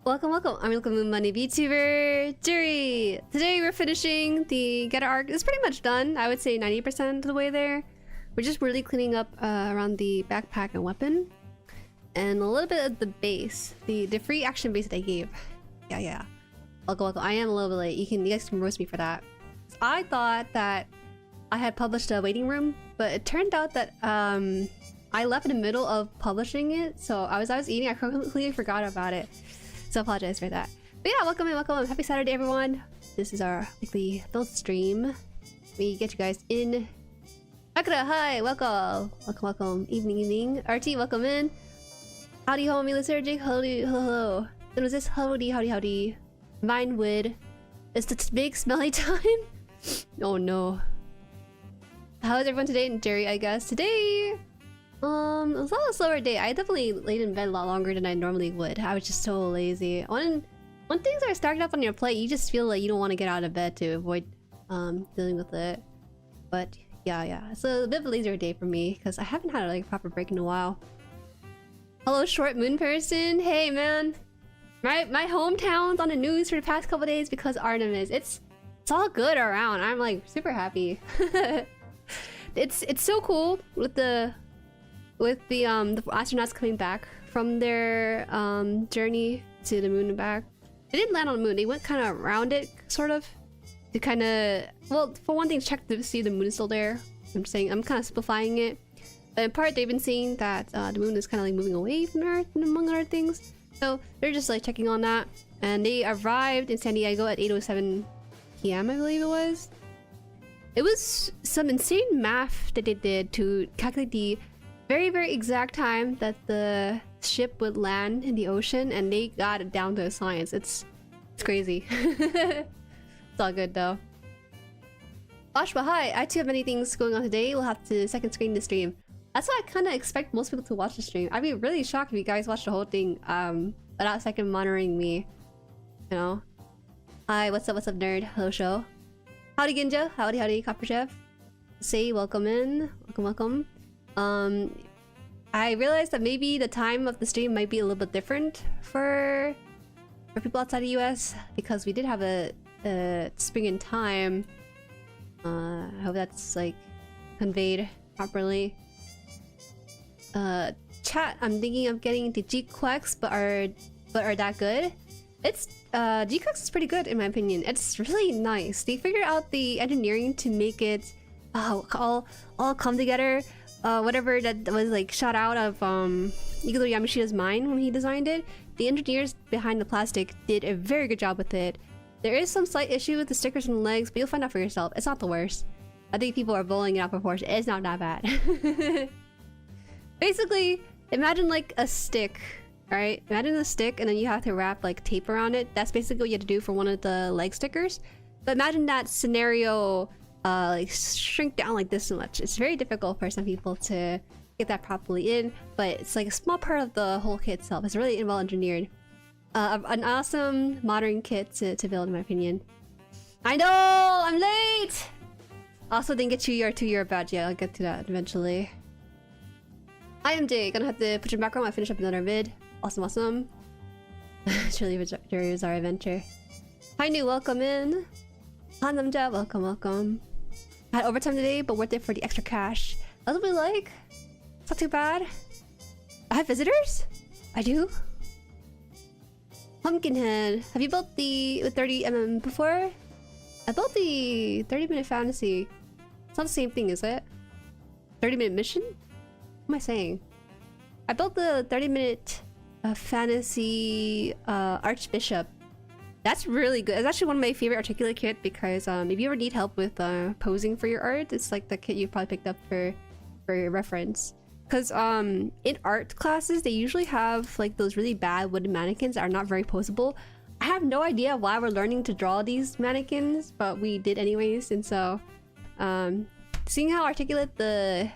Welcome. I'm Welcome Moon Money VTuber Jueri. Today we're finishing the Getter arc. It's pretty much done. I would say 90% of the way there. We're just really cleaning up around the backpack and weapon, and a little bit of the base, the free action base that I gave. Yeah. Welcome. I am a little bit late. You guys can roast me for that. I thought that I had published a waiting room, but it turned out that I left in the middle of publishing it. So I was eating. I completely forgot about it. So I apologize for that. But yeah, welcome. Happy Saturday, everyone. This is our weekly build stream. We get you guys in. Akira, hi, welcome. Evening. RT, welcome in. Howdy, homie, Lysergic. Hello. Then was this howdy. Vinewood. It's the big smelly time. Oh no. How is everyone today? Jueri, I guess. Today, it was a little slower day. I definitely laid in bed a lot longer than I normally would. I was just so lazy. When things are stacked up on your plate, you just feel like you don't want to get out of bed to avoid dealing with it. But yeah. It's a bit of a lazier day for me because I haven't had like a proper break in a while. Hello, short moon person. Hey man, my hometown's on the news for the past couple days because Artemis. It's all good around. I'm like super happy. It's so cool with the astronauts coming back from their journey to the moon and back. They didn't land on the moon. They went kind of around it, sort of, to kind of, well, for one thing, check to see the moon is still there. I'm kind of simplifying it. But in part, they've been seeing that the moon is kind of like moving away from Earth, among other things. So they're just like checking on that. And they arrived in San Diego at 8:07 p.m. I believe it was. It was some insane math that they did to calculate the very exact time that the ship would land in the ocean, and they got it down to a science. It's crazy. It's all good though. Ashwa, hi! I too have many things going on today. We'll have to second screen the stream. That's why I kind of expect most people to watch the stream. I'd be really shocked if you guys watch the whole thing without second monitoring me. You know? Hi, what's up, nerd? Hello, show. Howdy, Ginja. Howdy, Copper Chef. Say welcome in. Welcome. I realized that maybe the time of the stream might be a little bit different for people outside the US because we did have a spring in time. I hope that's like conveyed properly. Chat, I'm thinking of getting into GQuex, but are that good? It's GQuex is pretty good in my opinion. It's really nice. They figured out the engineering to make it all come together. Whatever that was like shot out of Iguro Yamashita's mind when he designed it. The engineers behind the plastic did a very good job with it. There is some slight issue with the stickers and the legs, but you'll find out for yourself. It's not the worst. I think people are blowing it out of proportion. It's not that bad. Basically, imagine like a stick, right? Imagine a stick and then you have to wrap like tape around it. That's basically what you have to do for one of the leg stickers. But imagine that scenario like shrink down like this much. It's very difficult for some people to get that properly in, but it's like a small part of the whole kit itself. It's really well engineered. An awesome modern kit to build in my opinion. I know! I'm late! Also didn't get you your 2-year badge yet. I'll get to that eventually. I am Jay. Gonna have to put your background while I finish up another vid. Awesome. Jueri was our adventure. Hi new, welcome in. Hanamja, welcome. I had overtime today, but worth it for the extra cash. That's what we like. It's not too bad. I have visitors? I do? Pumpkinhead. Have you built the 30mm before? I built the 30-minute fantasy. It's not the same thing, is it? 30-minute mission? What am I saying? I built the 30-minute fantasy Archbishop. That's really good. It's actually one of my favorite articulate kit because if you ever need help with posing for your art, it's like the kit you probably picked up for your reference. Because in art classes, they usually have like those really bad wooden mannequins that are not very posable. I have no idea why we're learning to draw these mannequins, but we did anyways. And so seeing how articulate the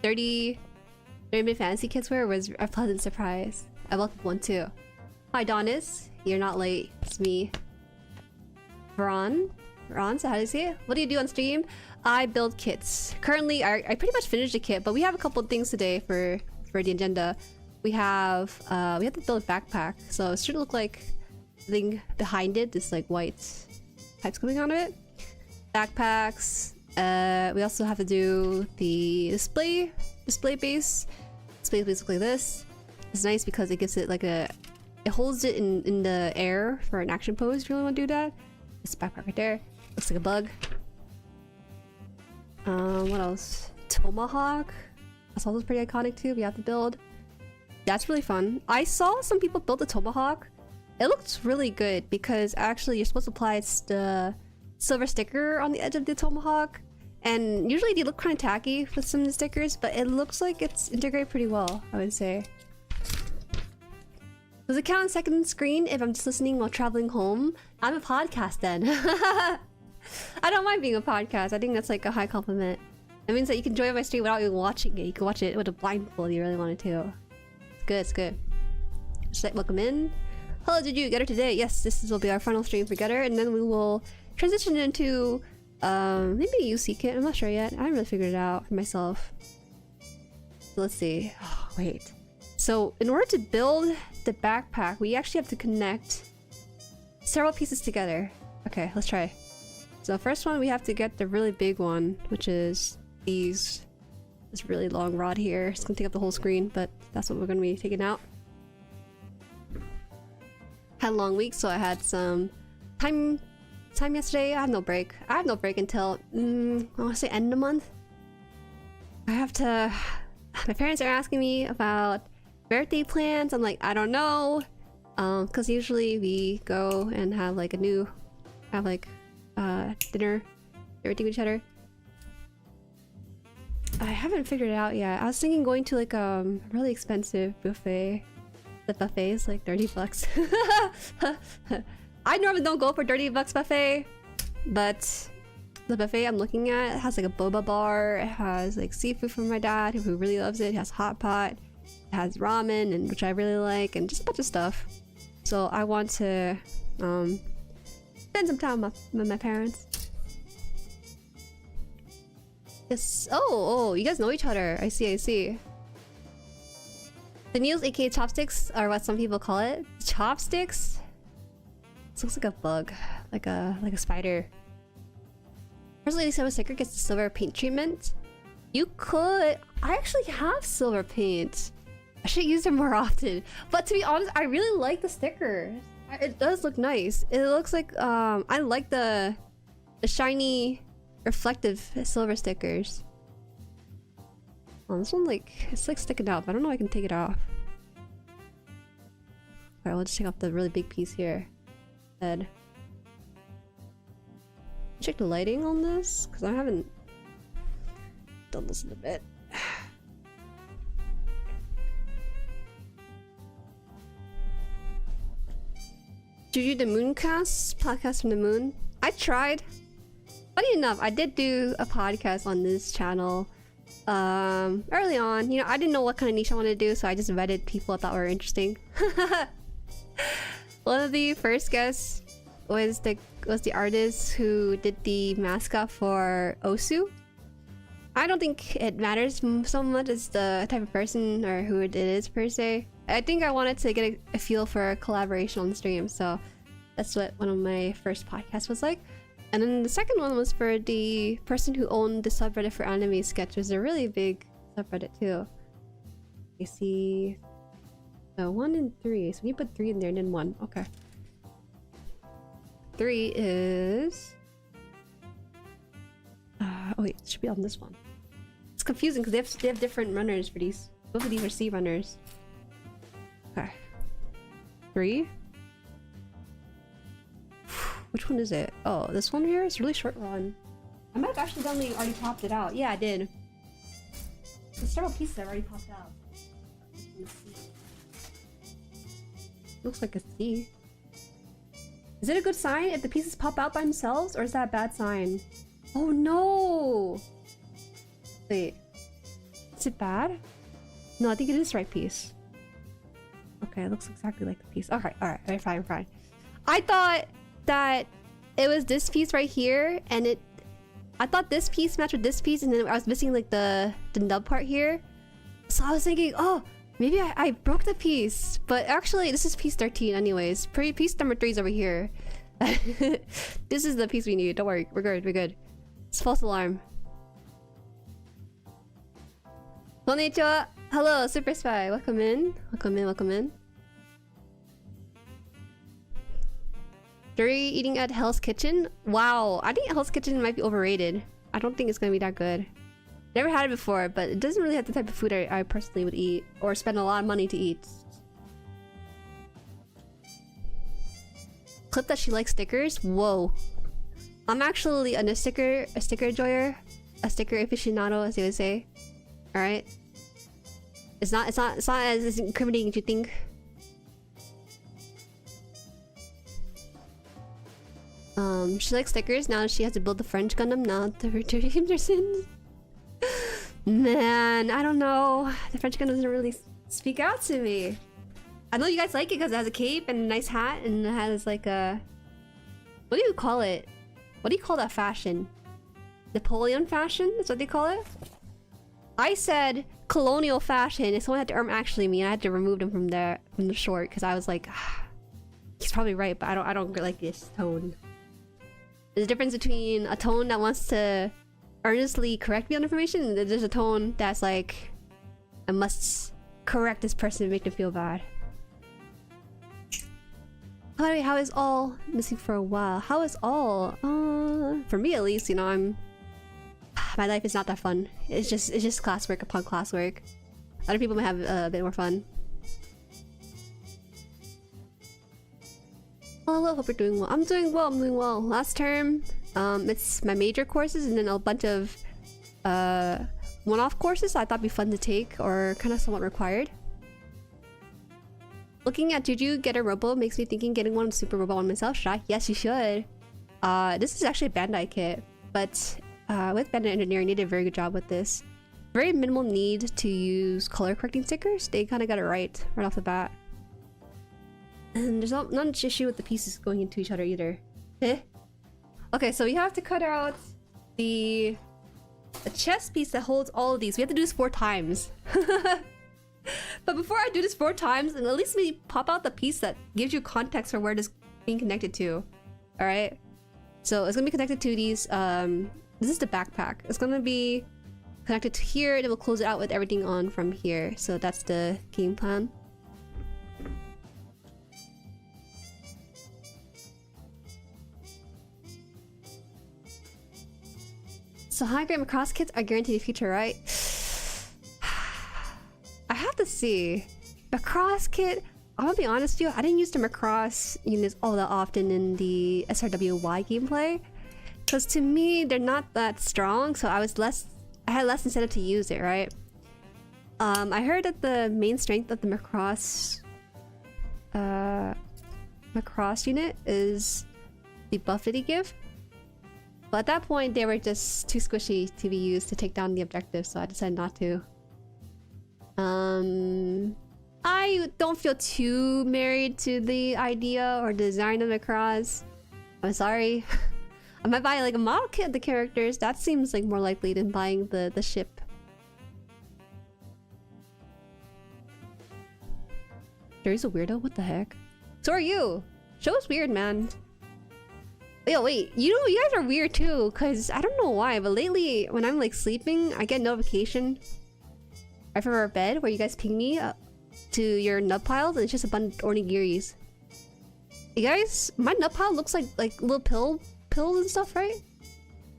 30-minute fantasy kits were was a pleasant surprise. I welcome one too. Hi Donis. You're not late. It's me. Veron, so how do you say it? What do you do on stream? I build kits. Currently, I pretty much finished a kit, but we have a couple of things today for the agenda. We have to build a backpack, so it should look like thing behind it, this like white pipes coming out of it. Backpacks. We also have to do the display base. Display base look like this. It's nice because it gives it like it holds it in the air for an action pose if you really want to do that. This backpack right there. Looks like a bug. What else? Tomahawk. That's also pretty iconic too. We have to build. That's really fun. I saw some people build the Tomahawk. It looks really good because actually you're supposed to apply the silver sticker on the edge of the Tomahawk. And usually they look kind of tacky with some of the stickers, but it looks like it's integrated pretty well, I would say. Does it count on second screen if I'm just listening while traveling home? I'm a podcast then. I don't mind being a podcast. I think that's like a high compliment. It means that you can join my stream without even watching it. You can watch it with a blindfold if you really wanted to. It's good, it's good. Just like welcome in. Hello, did you Getter today? Yes, this will be our final stream for Getter, and then we will transition into maybe a UC kit. I'm not sure yet. I haven't really figured it out for myself. So let's see. Oh, wait. So in order to build the backpack, we actually have to connect several pieces together. Okay, let's try. So first one, we have to get the really big one, which is this really long rod here. It's gonna take up the whole screen, but that's what we're gonna be taking out. Had a long week, so I had some time yesterday. I have no break. I have no break until I want to say end of the month. I have to. My parents are asking me about birthday plans. I'm like, I don't know, because usually we go and have like dinner, everything with each other. I haven't figured it out yet. I was thinking going to like a really expensive buffet. The buffet is like 30 bucks. I normally don't go for 30 bucks buffet, but the buffet I'm looking at has like a boba bar. It has like seafood from my dad who really loves it. It has hot pot. It has ramen, and which I really like, and just a bunch of stuff. So I want to spend some time with my parents. Yes. Oh, you guys know each other. I see. The needles, aka chopsticks, are what some people call it. Chopsticks? This looks like a bug, like a spider. Personally, silver sticker gets the silver paint treatment. You could. I actually have silver paint. I should use it more often. But to be honest, I really like the sticker. It does look nice. It looks like I like the shiny, reflective silver stickers. Oh, this one it's like sticking out, but I don't know if I can take it off. Alright, we'll just take off the really big piece here. Head. Check the lighting on this, because I haven't done this in a bit. Juju the Mooncast? Podcast from the moon? I tried. Funny enough, I did do a podcast on this channel early on. You know, I didn't know what kind of niche I wanted to do, so I just vetted people I thought were interesting. One of the first guests was the artist who did the mascot for Osu. I don't think it matters so much as the type of person or who it is per se. I think I wanted to get a feel for a collaboration on the stream, so that's what one of my first podcasts was like. And then the second one was for the person who owned the subreddit for anime sketch. It was a really big subreddit too. You see, so 1 and 3. So we put 3 in there and then 1. Okay. 3 is. Oh wait, it should be on this one. It's confusing because they have different runners for these. Both of these are C runners. Okay. 3. Which one is it? Oh, this one here is a really short run. I might have accidentally already popped it out. Yeah, I did. There's several pieces that already popped out. Looks like a C. Is it a good sign if the pieces pop out by themselves, or is that a bad sign? Oh no! Wait. Is it bad? No, I think it is the right piece. Okay, it looks exactly like the piece. Alright, fine. I thought that it was this piece right here, and I thought this piece matched with this piece, and then I was missing like the nub part here. So I was thinking, oh, Maybe I broke the piece, but actually this is piece 13 anyways. Piece number 3 is over here. This is the piece we need. Don't worry, we're good, we're good. It's false alarm. Konnichiwa! Hello, Super Spy. Welcome in. Welcome in, welcome in. Jueri eating at Hell's Kitchen? Wow, I think Hell's Kitchen might be overrated. I don't think it's gonna be that good. Never had it before, but it doesn't really have the type of food I personally would eat or spend a lot of money to eat. Clip that she likes stickers? Whoa. I'm actually a sticker enjoyer, a sticker aficionado, as they would say. Alright? It's not as incriminating as you think. She likes stickers. Now she has to build the French Gundam now to redeem their sins. Man, I don't know. The French Gundam doesn't really speak out to me. I know you guys like it because it has a cape and a nice hat and it has like a... What do you call it? What do you call that fashion? Napoleon fashion? That's what they call it? I said colonial fashion and someone had to actually me and I had to remove them from the short because I was like, he's probably right, but I don't like this tone. There's a difference between a tone that wants to earnestly correct me on information and there's a tone that's like, I must correct this person to make them feel bad. How is all missing for a while? How is all? For me at least, you know, my life is not that fun. It's just classwork upon classwork. Other people might have a bit more fun. Oh, hello, hope you're doing well. I'm doing well. Last term, it's my major courses and then a bunch of one-off courses I thought would be fun to take or kind of somewhat required. Looking at Juju get a robo makes me thinking getting one super robot on myself. Should I? Yes, you should. This is actually a Bandai kit, but with Bandai Engineering, they did a very good job with this. Very minimal need to use color correcting stickers. They kind of got it right off the bat. And there's not much issue with the pieces going into each other either. Eh? Okay, so we have to cut out the chest piece that holds all of these. We have to do this 4 times. But before I do this 4 times, and at least we pop out the piece that gives you context for where this is being connected to. Alright? So it's gonna be connected to these, this is the backpack. It's gonna be connected to here, and it will close it out with everything on from here. So that's the game plan. So high-grade Macross kits are guaranteed the future, right? I have to see. Macross kit, I'm gonna be honest with you, I didn't use the Macross units all that often in the SRWY gameplay. Because to me, they're not that strong, so I had less incentive to use it, right? I heard that the main strength of the Macross unit is the buff that they give. But at that point, they were just too squishy to be used to take down the objective, so I decided not to. I don't feel too married to the idea or design of Macross. I'm sorry. I might buy like a model kit of the characters. That seems like more likely than buying the ship. Jerry's a weirdo? What the heck? So are you! Show's weird, man. Yo, wait, you know, you guys are weird too, because I don't know why, but lately, when I'm like sleeping, I get notification right from our bed where you guys ping me to your nub piles, and it's just a bunch of ornigiris. You guys, my nub pile looks like little pills and stuff, right?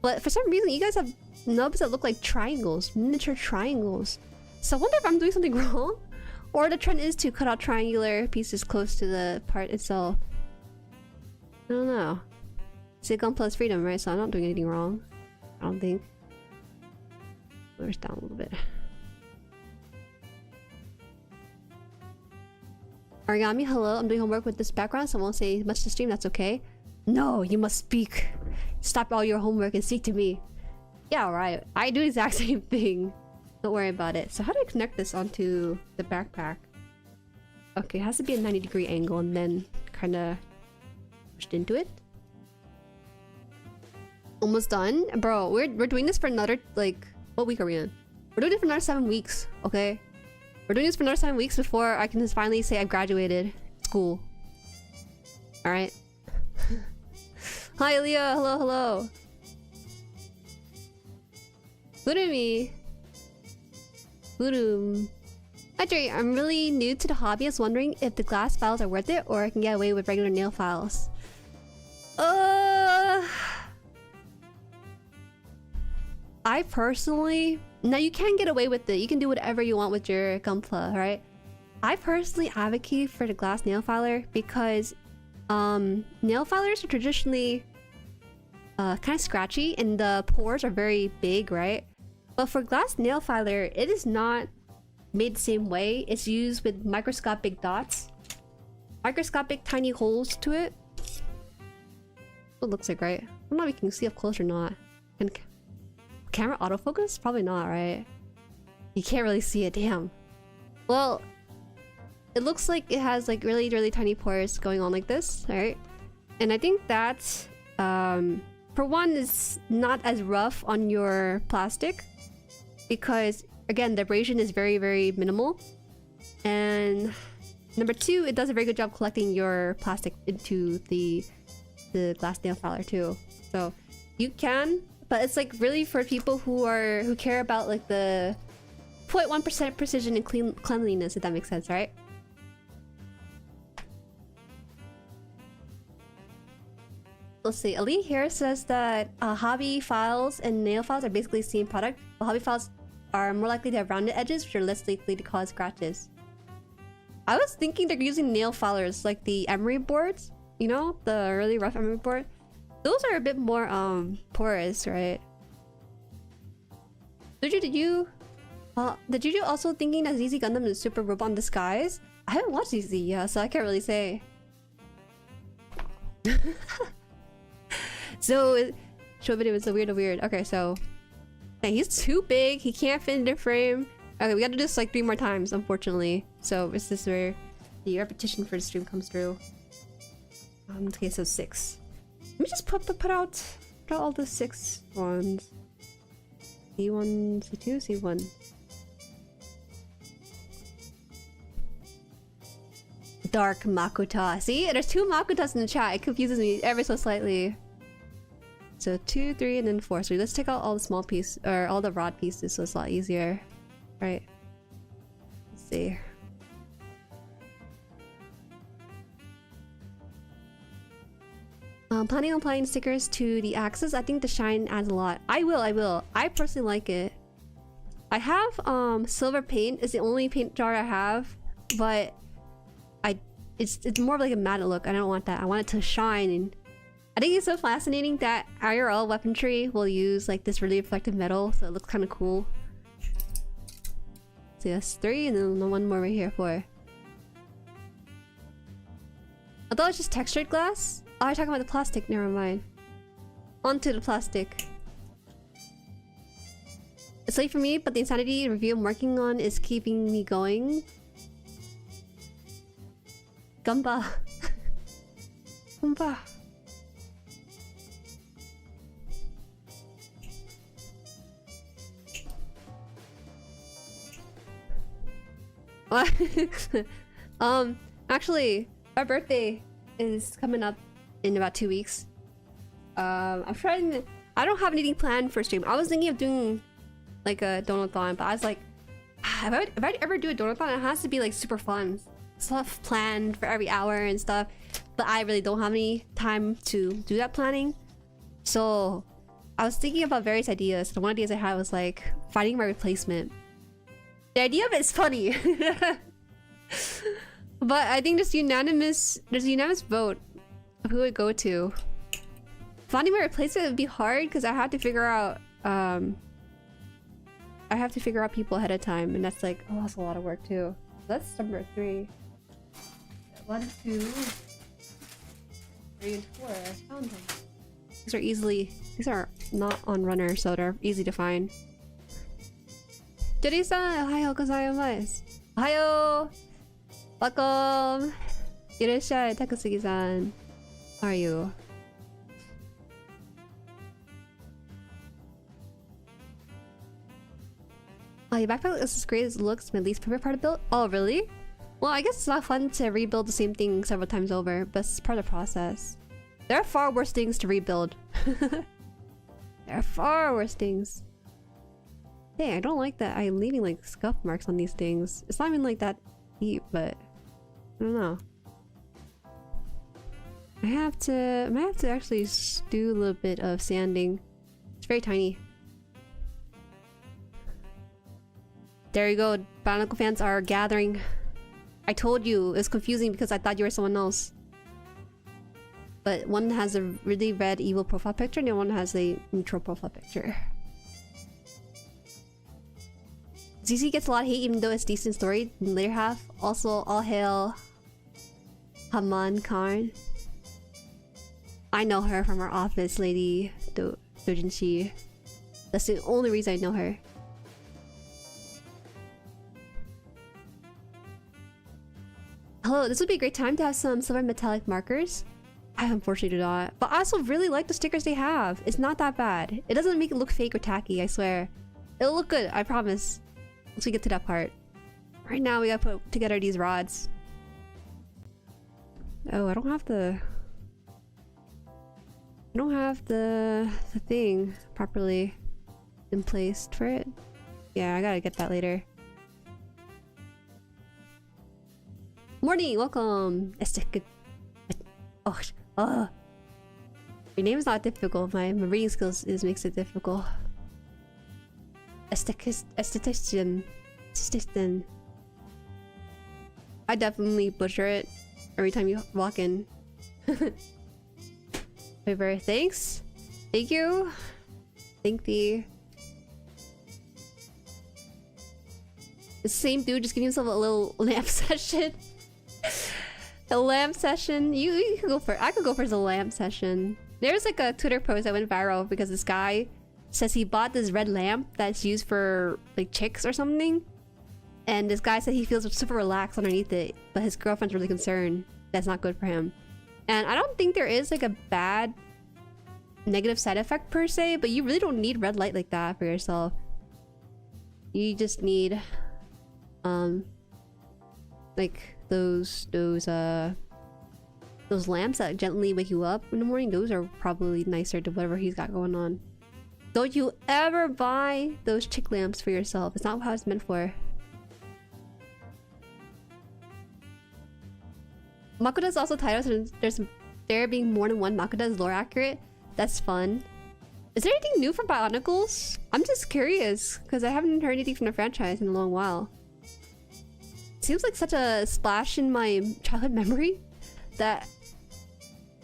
But for some reason, you guys have nubs that look like triangles, miniature triangles. So I wonder if I'm doing something wrong, or the trend is to cut out triangular pieces close to the part itself. I don't know. Sigum plus freedom, right? So I'm not doing anything wrong. I don't think. Where's down a little bit. Origami, hello. I'm doing homework with this background, so I won't say much to stream. That's okay. No, you must speak. Stop all your homework and speak to me. Yeah, alright. I do the exact same thing. Don't worry about it. So how do I connect this onto the backpack? Okay, it has to be a 90-degree angle and then kind of pushed into it. Almost done? Bro, we're doing this for another, like, what week are we in? We're doing it for another 7 weeks, okay? We're doing this for another 7 weeks before I can just finally say I graduated school. Alright. Hi, Leah. Hello, hello. Urumi. Urum. Hi, Jueri. I'm really new to the hobby. I was wondering if the glass files are worth it or I can get away with regular nail files. I personally... Now, you can get away with it. You can do whatever you want with your Gunpla, right? I personally advocate for the glass nail filer because nail filers are traditionally kind of scratchy and the pores are very big, right? But for glass nail filer, it is not made the same way. It's used with microscopic dots. Microscopic tiny holes to it. It looks like, right? I don't know if you can see up close or not. And camera autofocus? Probably not, right? You can't really see it, damn. Well, it looks like it has like really, really tiny pores going on like this, right? And I think that, for one, is not as rough on your plastic because, again, the abrasion is very, very minimal. And number two, it does a very good job collecting your plastic into the glass nail filer too. So you can, but it's like really for people who care about like the 0.1% precision and cleanliness, if that makes sense, right? Let's see. Ali here says that hobby files and nail files are basically the same product. But hobby files are more likely to have rounded edges, which are less likely to cause scratches. I was thinking they're using nail filers like the emery boards. You know, the really rough emery board. Those are a bit more porous, right? Did you also thinking that ZZ Gundam is Super Robot in Disguise? I haven't watched ZZ yet, so I can't really say. So, show video is so weird. Okay, so dang, he's too big. He can't fit in the frame. Okay, we gotta do this like 3 more times, unfortunately. So this is where the repetition for the stream comes through. Okay, so 6. Let me just put out all the 6 ones. C1, C2, C1. Dark Makuta. See, there's 2 Makutas in the chat. It confuses me ever so slightly. So 2, 3, and then 4. So let's take out all the small pieces, or all the rod pieces, so it's a lot easier. Right. Let's see. Planning on applying stickers to the axes. I think the shine adds a lot. I will. I personally like it. I have silver paint. It's the only paint jar I have, but it's more of like a matte look. I don't want that. I want it to shine, and I think it's so fascinating that IRL weaponry will use like this really reflective metal, so it looks kind of cool. So that's 3, and then 1 more right here, 4. I thought it was just textured glass. Oh, I'm talking about the plastic. Never mind. Onto the plastic. It's late for me, but the insanity review I'm working on is keeping me going. Gumba. Gumba. Actually, our birthday is coming up in about 2 weeks. I'm trying. I don't have anything planned for stream. I was thinking of doing like a donathon, but I was like, if I ever do a donathon, it has to be like super fun, stuff planned for every hour and stuff. But I really don't have any time to do that planning. So I was thinking about various ideas. And one of the ideas I had was like finding my replacement. The idea of it is funny. But I think there's a unanimous vote of who it would go to. Finding my replacement would be hard because I have to figure out people ahead of time, and that's like, oh, that's a lot of work too. That's number 3. 1, 2, 3, and 4. I found them. These are not on runner, so they're easy to find. Jueri-san, ohayo gozaimasu. Ohayo! Welcome! Irashai, Takasugi-san. How are you? Oh, your backpack is as great as it looks. My least favorite part of build. Oh, really? Well, I guess it's not fun to rebuild the same thing several times over, but it's part of the process. There are far worse things to rebuild. There are far worse things. Hey, I don't like that I'm leaving like scuff marks on these things. It's not even like that deep, but I don't know. I might have to actually do a little bit of sanding. It's very tiny. There you go. Bionicle fans are gathering. I told you it was confusing because I thought you were someone else. But one has a really red evil profile picture and the other one has a neutral profile picture. ZZ gets a lot of hate even though it's decent story in the later half. Also, all hail Haman. I know her from her office, Lady Dojinshi. That's the only reason I know her. Hello, this would be a great time to have some silver metallic markers. I unfortunately do not, but I also really like the stickers they have. It's not that bad. It doesn't make it look fake or tacky, I swear. It'll look good, I promise. Once we get to that part. Right now we gotta put together these rods. Oh, I don't have the thing properly in place for it. Yeah, I gotta get that later. Morning, welcome. Oh, your name is not difficult. My reading skills makes it difficult. Esthetician. I definitely butcher it every time you walk in. Favor, thanks. Thank you. Thank thee. The same dude just giving himself a little lamp session. A lamp session. You could go for. I could go for the lamp session. There's like a Twitter post that went viral because this guy says he bought this red lamp that's used for like chicks or something, and this guy said he feels super relaxed underneath it, but his girlfriend's really concerned that's not good for him. And I don't think there is like a bad negative side effect per se, but you really don't need red light like that for yourself. You just need like those lamps that gently wake you up in the morning. Those are probably nicer to whatever he's got going on. Don't you ever buy those chick lamps for yourself. It's not how it's meant for. Makota's also titled, so there being more than one Makota is lore accurate. That's fun. Is there anything new for Bionicles? I'm just curious because I haven't heard anything from the franchise in a long while. Seems like such a splash in my childhood memory that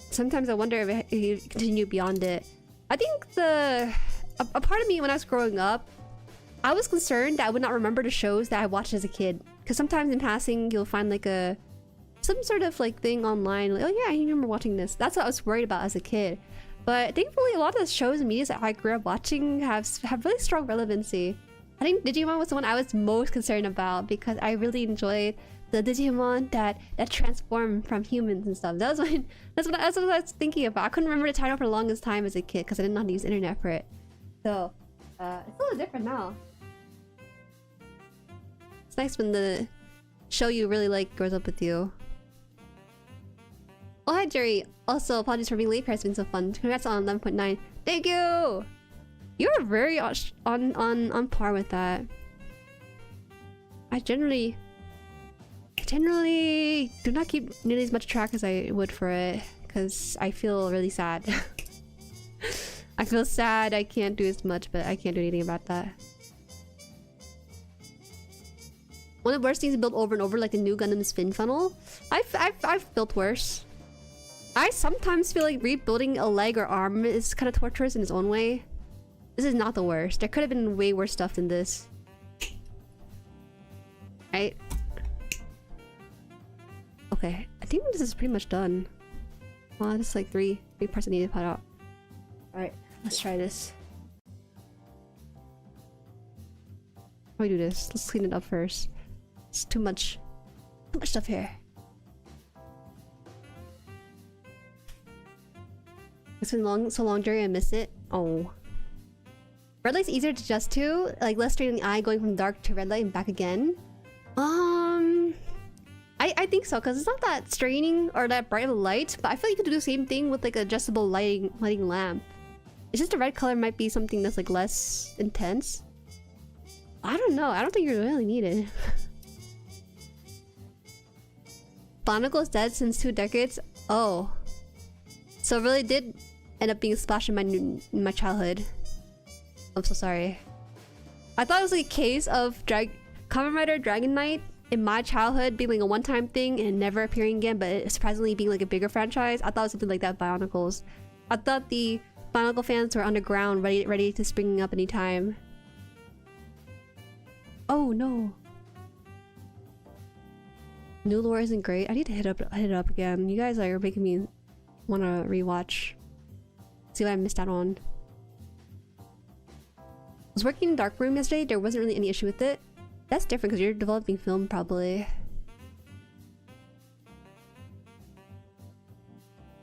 sometimes I wonder if it continue beyond it. I think a part of me when I was growing up, I was concerned that I would not remember the shows that I watched as a kid. Because sometimes in passing, you'll find like some sort of like thing online, like, oh yeah, I remember watching this. That's what I was worried about as a kid. But thankfully, a lot of the shows and media that I grew up watching have really strong relevancy. I think Digimon was the one I was most concerned about because I really enjoyed the Digimon that transformed from humans and stuff. That's what I was thinking about. I couldn't remember the title for the longest time as a kid because I didn't know how to use the internet for it. So it's a little different now. It's nice when the show you really like grows up with you. Oh hi Jueri. Also apologies for being late, it's been so fun. Congrats on 11.9. Thank you! You're very on par with that. I generally do not keep nearly as much track as I would for it because I feel really sad. I feel sad I can't do as much, but I can't do anything about that. One of the worst things to build over and over, like the new Gundam spin funnel. I've built worse. I sometimes feel like rebuilding a leg or arm is kind of torturous in its own way. This is not the worst. There could have been way worse stuff than this. Right? Okay, I think this is pretty much done. Well, just like three parts I need to put out. Alright, let's try this. How do we do this? Let's clean it up first. It's too much stuff here. It's been so long, Jueri, I miss it. Oh. Red light's easier to adjust to, like less strain on the eye going from dark to red light and back again. I think so, because it's not that straining or that bright of a light, but I feel like you could do the same thing with like adjustable lighting lamp. It's just the red color might be something that's like less intense. I don't know. I don't think you really need it. Bionicle is dead since 2 decades. Oh, so it really did end up being a splash in my childhood. I'm so sorry. I thought it was like a case of Kamen Rider Dragon Knight in my childhood being like a one-time thing and never appearing again, but it surprisingly being like a bigger franchise. I thought it was something like that with Bionicles. I thought the Bionicle fans were underground, ready to spring up anytime. Oh no. New lore isn't great. I need to hit it up again. You guys are making me want to rewatch. See what I missed out on. I was working in Darkroom yesterday. There wasn't really any issue with it. That's different because you're developing film probably.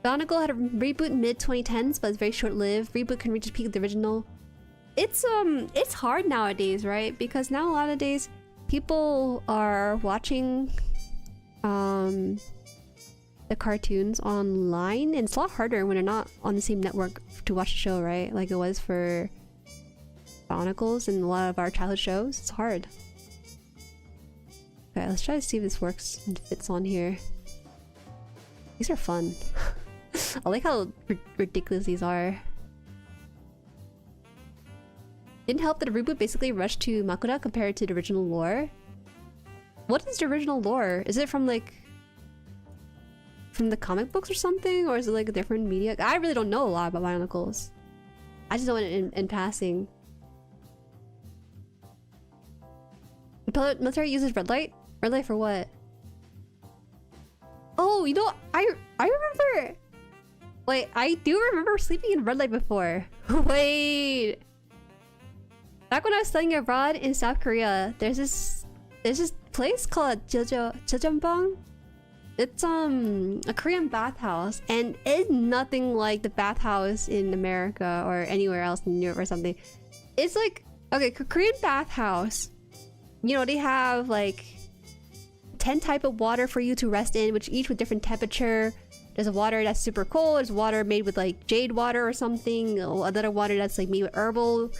Bionicle had a reboot mid-2010s, but it's very short-lived. Reboot can reach the peak of the original. It's hard nowadays, right? Because now a lot of days people are watching the cartoons online, and it's a lot harder when they're not on the same network to watch the show, right? Like it was for Bionicles and a lot of our childhood shows. It's hard. Okay, let's try to see if this works and fits on here. These are fun. I like how ridiculous these are. Didn't help that the reboot basically rushed to Makuta compared to the original lore. What is the original lore? Is it from like from the comic books or something, or is it like a different media? I really don't know a lot about Bionicles. I just know it in passing. The military uses red light. Red light for what? Oh, you know, I remember. Wait, I do remember sleeping in red light before. Wait. Back when I was studying abroad in South Korea, there's this place called Jejeonbang. It's a Korean bathhouse, and it's nothing like the bathhouse in America or anywhere else in Europe or something. It's like, okay, Korean bathhouse. You know, they have like 10 type of water for you to rest in, which each with different temperature. There's a water that's super cold. There's water made with like jade water or something. Another water that's like made with herbal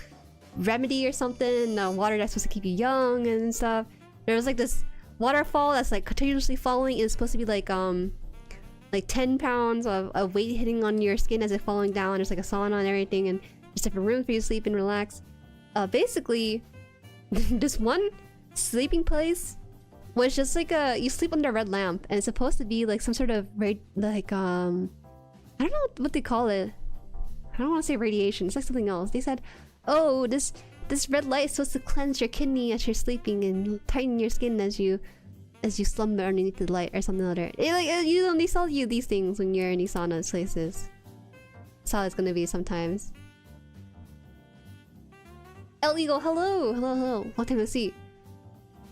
remedy or something. Water that's supposed to keep you young and stuff. There's like this waterfall that's like continuously falling. It's supposed to be like 10 pounds of weight hitting on your skin as it's falling down. There's like a sauna and everything, and there's different rooms for you to sleep and relax. Basically, this one sleeping place was just like you sleep under a red lamp, and it's supposed to be like some sort of I don't know what they call it. I don't want to say radiation. It's like something else. They said, oh, this red light is supposed to cleanse your kidney as you're sleeping and tighten your skin as you slumber underneath the light or something like that. They sell you these things when you're in these sauna places. That's how it's gonna be sometimes. El Eagle, hello! Hello. Long time no see.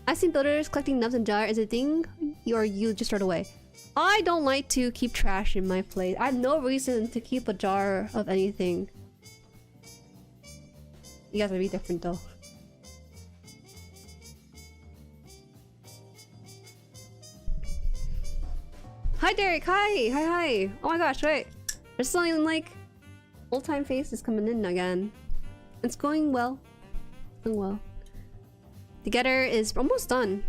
I've seen builders collecting nubs and jar. Is it a thing? Or you just throw it away? I don't like to keep trash in my place. I have no reason to keep a jar of anything. You guys are be different though. Hi Derek, hi! Oh my gosh, wait. There's something like old-time faces coming in again. It's going well. The getter is almost done.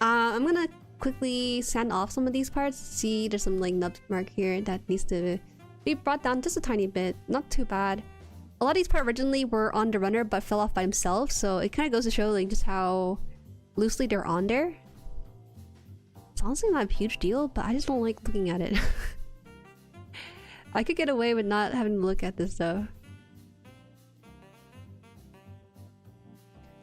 I'm gonna quickly sand off some of these parts. See, there's some like nub mark here that needs to be brought down just a tiny bit. Not too bad. A lot of these parts originally were on the runner but fell off by themselves, so it kind of goes to show like just how loosely they're on there. It's honestly not a huge deal, but I just don't like looking at it. I could get away with not having to look at this though.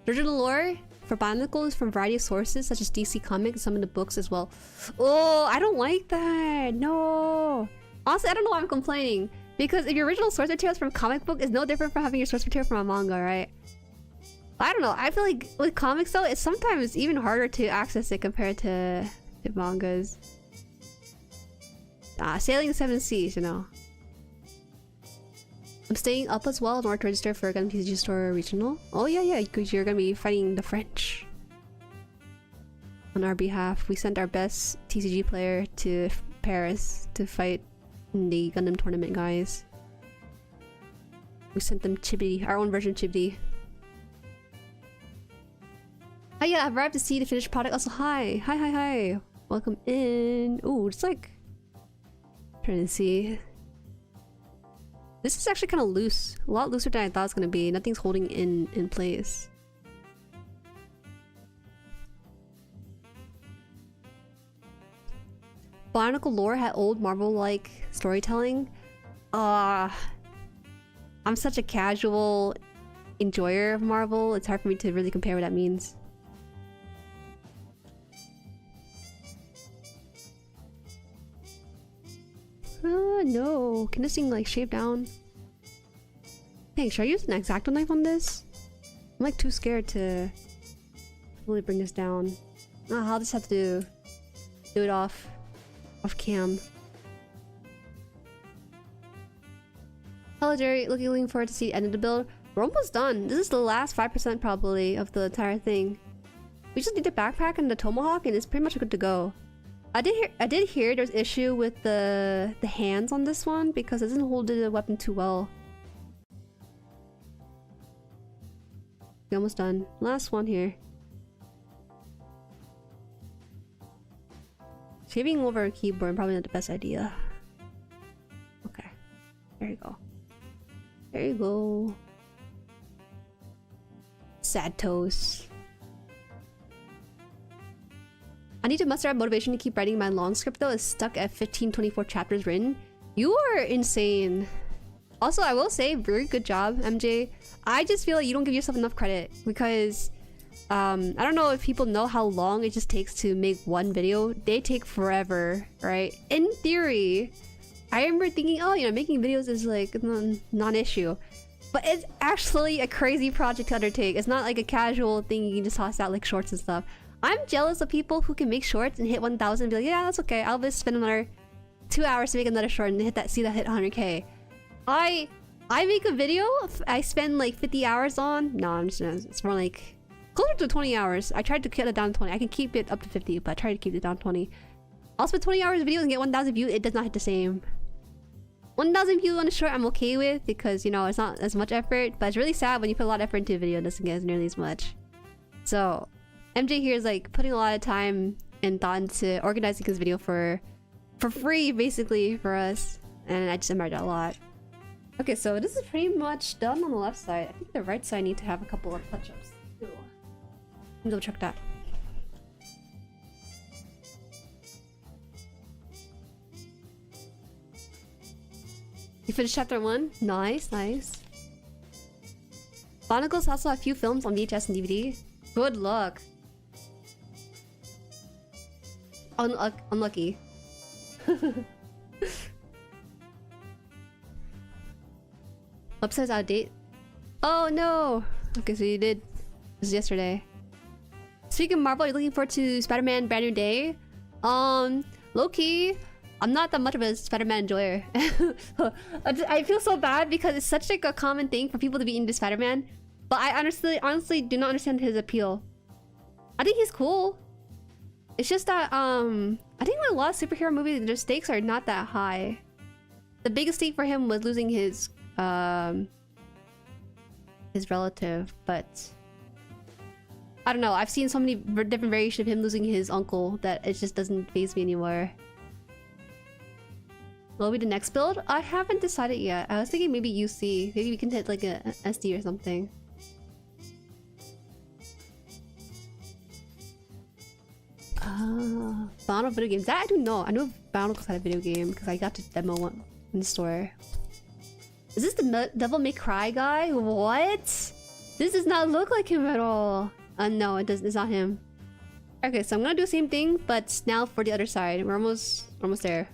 The original lore for Bionicles from a variety of sources such as DC Comics and some of the books as well. Oh, I don't like that. No. Honestly, I don't know why I'm complaining. Because if your original source material is from a comic book, is no different from having your source material from a manga, right? I don't know. I feel like with comics though, it's sometimes even harder to access it compared to mangas. Sailing the Seven Seas, you know. I'm staying up as well in order to register for Gundam TCG Store Regional. Oh yeah, because you're gonna be fighting the French. On our behalf, we sent our best TCG player to Paris to fight in the Gundam tournament, guys. We sent them Chibi, our own version of Chibi. Oh yeah, I've arrived to see the finished product. Also, hi. Welcome in. Ooh, it's like... trying to see. This is actually kind of loose. A lot looser than I thought it was going to be. Nothing's holding in place. Bionicle lore had old Marvel-like storytelling. I'm such a casual enjoyer of Marvel. It's hard for me to really compare what that means. No. Can this thing like shave down? Dang, should I use an X-Acto knife on this? I'm like too scared to really bring this down. I'll just have to do it off cam. Hello Jerry, looking forward to see the end of the build. We're almost done. This is the last 5% probably of the entire thing. We just need the backpack and the Tomahawk and it's pretty much good to go. I did hear there's issue with the hands on this one because it doesn't hold the weapon too well. We're almost done. Last one here. Shaving over a keyboard probably not the best idea. Okay. There you go. There you go. Sad toes. I need to muster up motivation to keep writing my long script though. It's stuck at 1524 chapters written. You are insane. Also, I will say, very good job, MJ. I just feel like you don't give yourself enough credit because I don't know if people know how long it just takes to make one video. They take forever, right? In theory, I remember thinking, oh, you know, making videos is like non-issue. But it's actually a crazy project to undertake. It's not like a casual thing you can just toss out like shorts and stuff. I'm jealous of people who can make shorts and hit 1,000 and be like, yeah, that's okay. I'll just spend another 2 hours to make another short and hit 100k. I make a video, I spend like 50 hours on. No, I'm just, it's more like closer to 20 hours. I tried to cut it down to 20. I can keep it up to 50, but I try to keep it down to 20. I'll spend 20 hours of video and get 1,000 views. It does not hit the same. 1,000 views on a short I'm okay with because, you know, it's not as much effort, but it's really sad when you put a lot of effort into a video, it doesn't get as nearly as much. So MJ here is like putting a lot of time and thought into organizing this video for free basically for us, and I just admire that a lot. Okay, so this is pretty much done on the left side. I think the right side need to have a couple of touch-ups too. Let me double check that. You finished chapter 1? Nice. Bionicles also have a few films on VHS and DVD. Good luck. Unlucky. Website's out of date. Oh no! Okay, so you did. This is yesterday. Speaking of Marvel, you're looking forward to Spider-Man Brand New Day? Low-key, I'm not that much of a Spider-Man enjoyer. I feel so bad because it's such like a common thing for people to be into Spider-Man. But I honestly do not understand his appeal. I think he's cool. It's just that I think with a lot of superhero movies, their stakes are not that high. The biggest stake for him was losing his relative, but I don't know. I've seen so many different variations of him losing his uncle that it just doesn't faze me anymore. Will be the next build? I haven't decided yet. I was thinking maybe UC. Maybe we can hit like a SD or something. Bionicle video games. That I do know. I know Bionicles had a video game because I got to demo one in the store. Is this the Devil May Cry guy? What? This does not look like him at all. No, it doesn't. It's not him. Okay, so I'm gonna do the same thing, but now for the other side. We're almost there.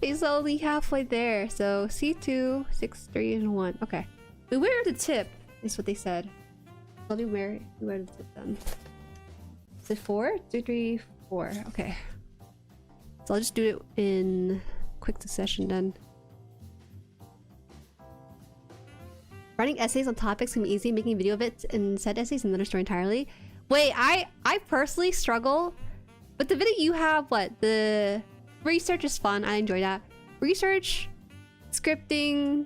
He's only halfway there. So C2, 6, 3, and 1. Okay. Beware the tip is what they said. I'll beware the tip then. Is it 4? 2, 3, 4. Okay. So I'll just do it in quick succession then. Writing essays on topics can be easy. Making a video of it and said essays another story entirely. Wait, I personally struggle. But the video you have, what? The research is fun. I enjoy that. Research, scripting,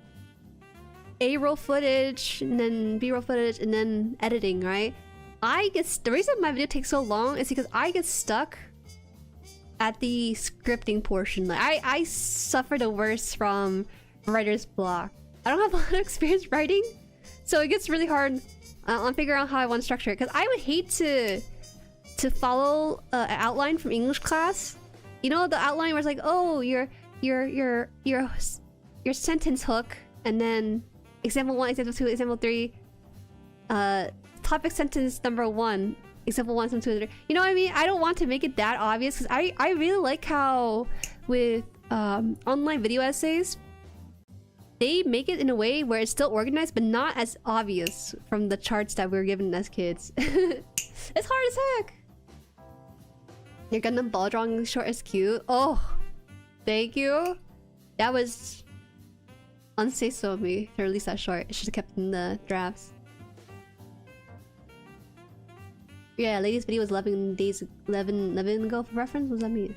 A-roll footage, and then B-roll footage, and then editing, right? The reason my video takes so long is because I get stuck at the scripting portion. Like I suffer the worst from writer's block. I don't have a lot of experience writing, so it gets really hard on figuring out how I want to structure it. Because I would hate to follow an outline from English class. You know, the outline where it's like, oh, your sentence hook, and then example 1, example 2, example 3, topic sentence number 1, example 1, example 2, 3. You know what I mean? I don't want to make it that obvious because I really like how with online video essays, they make it in a way where it's still organized but not as obvious from the charts that we were given as kids. It's hard as heck. Your Gundam ball drawing short is cute. Oh, thank you. That was unsafe of me to release that short. It should have kept in the drafts. Yeah, latest video was 11 days 11 ago for reference. What does that mean?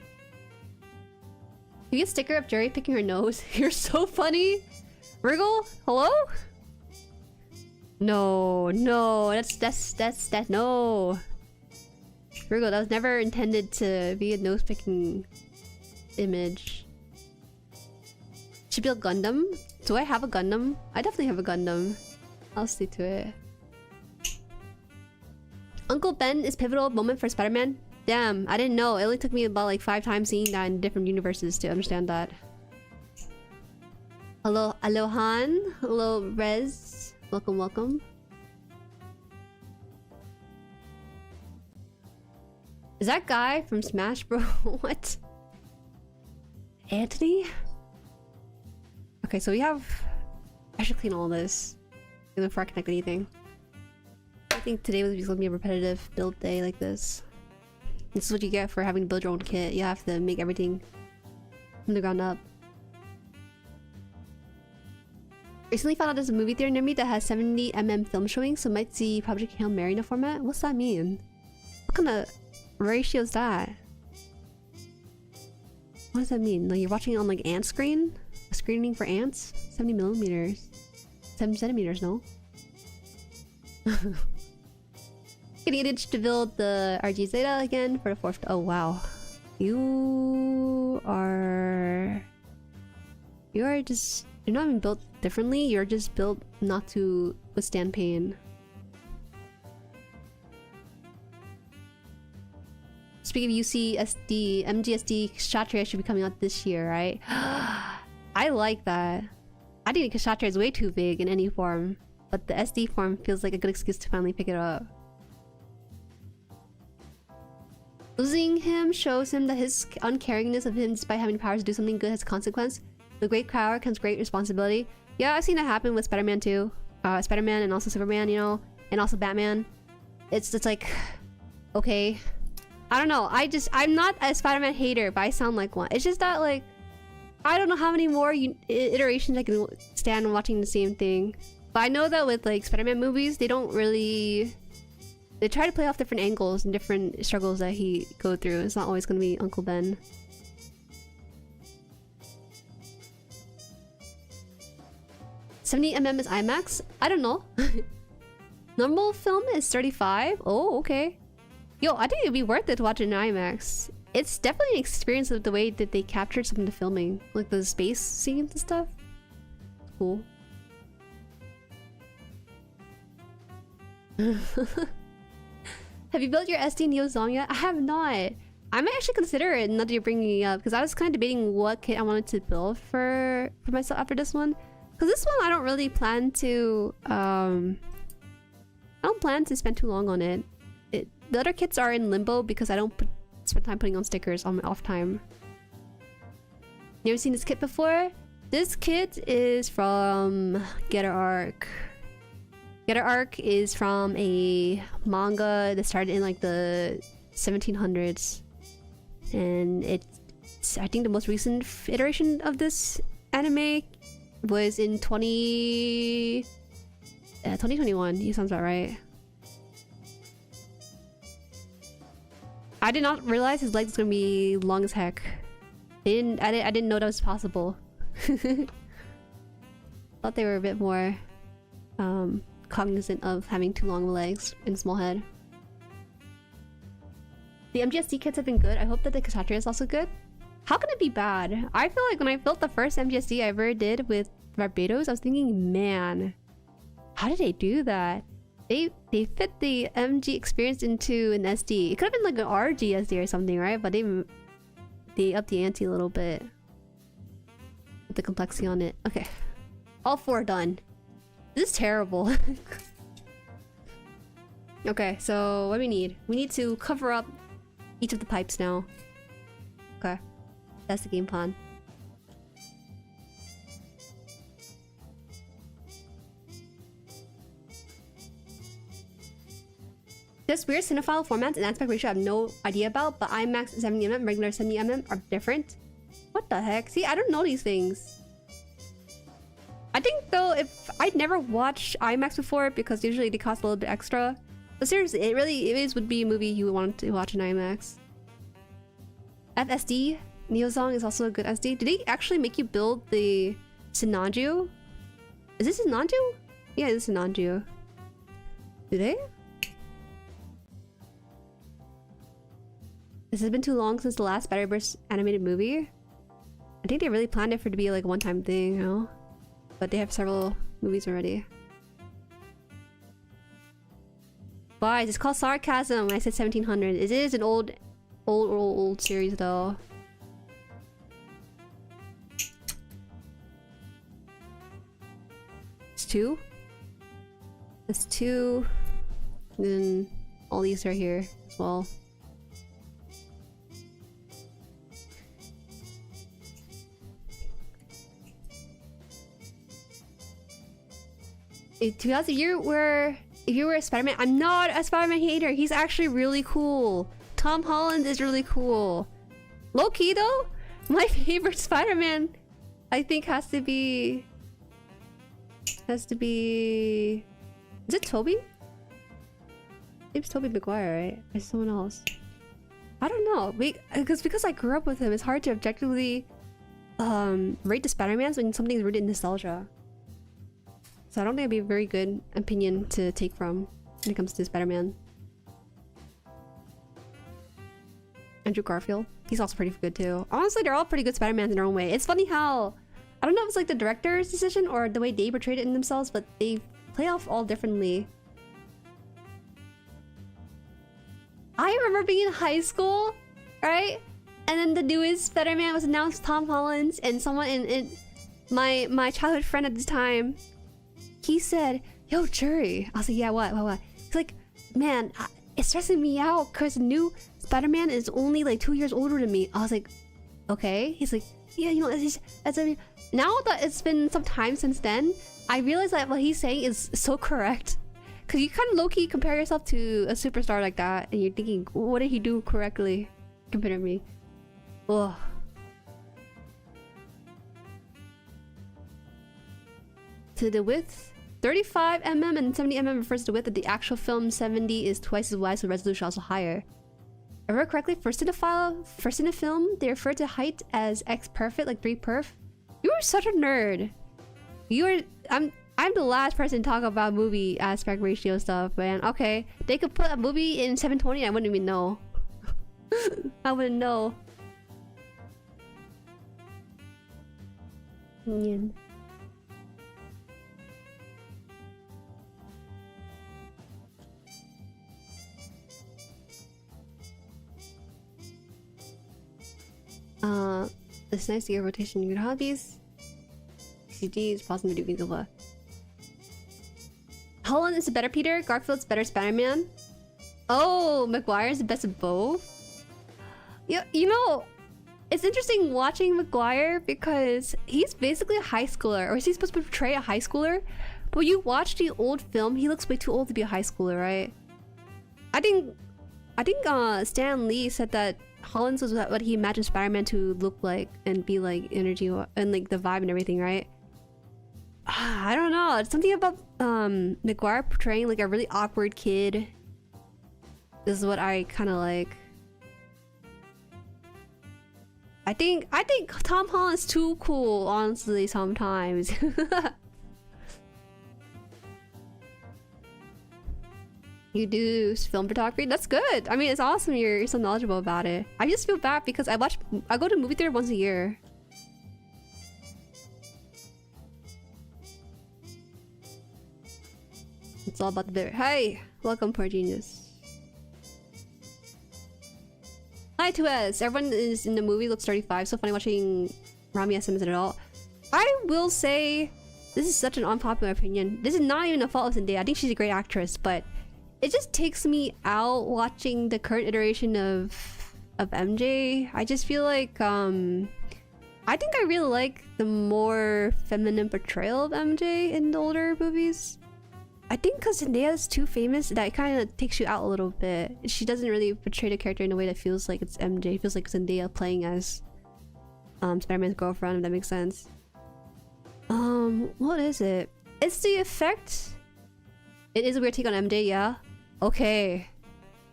You get a sticker of Jueri picking her nose. You're so funny. Wriggle? Hello? No, that's no. Wriggle, that was never intended to be a nose picking image. Should build Gundam? Do I have a Gundam? I definitely have a Gundam. I'll stick to it. Uncle Ben is pivotal moment for Spider-Man. Damn, I didn't know. It only took me about like 5 times seeing that in different universes to understand that. Hello, Alohan. Hello, Rez. Welcome, welcome. Is that guy from Smash Bro? What? Anthony? Okay, so we have... I should clean all this before I connect anything. I think today was going to be a repetitive build day like this. This is what you get for having to build your own kit. You have to make everything from the ground up. Recently found out there's a movie theater near me that has 70mm film showing, so might see Project Hail Mary in a format. What's that mean? What kind of ratio is that? What does that mean? Like you're watching it on like ant screen? A screening for ants? 70mm. 7 centimeters, no? Getting an itch to build the RG Zeta again for the 4th. Oh wow. You are just... You're not even built differently, you're just built not to withstand pain. Speaking of UCSD, MGSD Kshatriya should be coming out this year, right? I like that. I think Kshatriya is way too big in any form, but the SD form feels like a good excuse to finally pick it up. Losing him shows him that his uncaringness of him despite having powers to do something good has consequence. With great power comes great responsibility. Yeah, I've seen that happen with Spider-Man too. Spider-Man and also Superman, you know, and also Batman. It's like, okay. I don't know. I'm not a Spider-Man hater, but I sound like one. It's just that like, I don't know how many more iterations I can stand watching the same thing. But I know that with like Spider-Man movies, they don't really... They try to play off different angles and different struggles that he go through. It's not always going to be Uncle Ben. $70mm is IMAX? I don't know. Normal film is 35? Oh, okay. Yo, I think it'd be worth it to watch it in IMAX. It's definitely an experience of the way that they captured some of the filming. Like the space scenes and stuff. Cool. Have you built your SD Neo Zong yet? I have not. I might actually consider it now that you're bringing it up, because I was kind of debating what kit I wanted to build for myself after this one. Because this one I don't really plan to I don't plan to spend too long on it. The other kits are in limbo because I don't spend time putting on stickers on my off time. You ever seen this kit before? This kit is from Getter Arc. Getter Arc is from a manga that started in like the 1700s. And it's, I think the most recent iteration of this anime was in 20... Yeah, 2021. He sounds about right. I did not realize his legs was gonna be long as heck. I didn't know that was possible. Thought they were a bit more cognizant of having too long legs and small head. The MGSD kits have been good. I hope that the Kshatriya is also good. How can it be bad? I feel like when I built the first MGSD I ever did with Barbados, I was thinking, man, how did they do that? They fit the MG experience into an SD. It could have been like an RG SD or something, right? But they upped the ante a little bit with the complexity on it. Okay, all 4 done. This is terrible. Okay, so what do we need? We need to cover up each of the pipes now. Okay, that's the game plan. This weird cinephile formats and aspect ratio I have no idea about, but IMAX 70mm, regular 70mm are different. What the heck? See, I don't know these things. I think though, if I'd never watched IMAX before because usually they cost a little bit extra. But seriously, it would be a movie you would want to watch in IMAX. FSD, Neozong is also a good SD. Did they actually make you build the Sinanju? Is this Sinanju? Yeah, this is Sinanju. Do they? This has been too long since the last Battle-Burst animated movie. I think they really planned it for it to be like a one-time thing, you know? But they have several movies already. Guys, it's called sarcasm when I said 1700. It is an old series though. It's 2. It's 2. And then all these are here as well. To be honest, if you were a Spider-Man, I'm not a Spider-Man hater. He's actually really cool. Tom Holland is really cool. Low-key though, my favorite Spider-Man, I think has to be. Is it Tobey? It's Tobey Maguire, right? Or someone else? I don't know. Because I grew up with him, it's hard to objectively rate the Spider-Mans when something's rooted in nostalgia. So I don't think it'd be a very good opinion to take from when it comes to Spider-Man. Andrew Garfield, he's also pretty good too. Honestly, they're all pretty good Spider-Mans in their own way. It's funny how, I don't know if it's like the director's decision or the way they portrayed it in themselves, but they play off all differently. I remember being in high school, right? And then the newest Spider-Man was announced, Tom Holland, and someone in my childhood friend at this time, he said, "Yo, Jueri." I was like, "Yeah, what?" He's like, "Man, it's stressing me out because the new Spider-Man is only like 2 years older than me." I was like, "Okay." He's like, "Yeah, you know, now that it's been some time since then, I realize that what he's saying is so correct. Because you kind of low-key compare yourself to a superstar like that, and you're thinking, what did he do correctly compared to me?" Ugh. To the width, 35mm and 70mm refers to the width of the actual film. 70 is twice as wide, so the resolution also higher. If I remember correctly, first in the film, they refer to height as X-perfect, like 3perf. You are such a nerd. I'm the last person to talk about movie aspect ratio stuff, man. Okay, they could put a movie in 720 and I wouldn't even know. I wouldn't know. Onion. It's nice to get rotation in your hobbies. CGs, pausing video games, what? Holland is the better Peter, Garfield's better Spider-Man. Oh, Maguire's the best of both. You know, it's interesting watching Maguire because he's basically a high schooler, or is he supposed to portray a high schooler? But when you watch the old film, he looks way too old to be a high schooler, right? I think Stan Lee said that Holland's was what he imagined Spider-Man to look like and be like, energy and like the vibe and everything, right? I don't know. It's something about McGuire portraying like a really awkward kid is what I kind of like. I think Tom Holland's too cool, honestly, sometimes. You do film photography? That's good. I mean, it's awesome you're so knowledgeable about it. I just feel bad because I go to movie theater once a year. It's all about the beer. Hey! Welcome, poor genius. Hi, 2S! Everyone is in the movie looks 35. So funny watching Rami SM as an adult. I will say, this is such an unpopular opinion. This is not even a fault of Zendaya. I think she's a great actress, but it just takes me out watching the current iteration of MJ. I just feel like, I think I really like the more feminine portrayal of MJ in the older movies. I think because Zendaya is too famous, that kind of takes you out a little bit. She doesn't really portray the character in a way that feels like it's MJ. It feels like Zendaya playing as Spider-Man's girlfriend, if that makes sense. What is it? It's the effect. It is a weird take on MJ, yeah? Okay.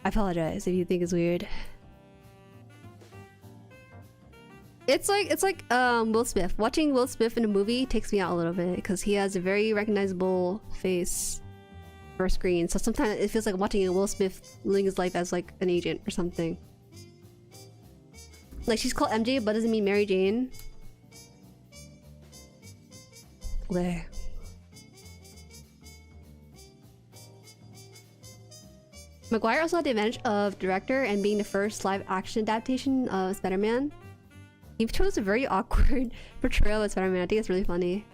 I apologize if you think it's weird. It's like Will Smith. Watching Will Smith in a movie takes me out a little bit because he has a very recognizable face for screen. So sometimes it feels like watching a Will Smith living his life as like an agent or something. Like she's called MJ but doesn't mean Mary Jane. Okay. Maguire also had the advantage of director and being the first live-action adaptation of Spider-Man. He chose a very awkward portrayal of Spider-Man. I think it's really funny.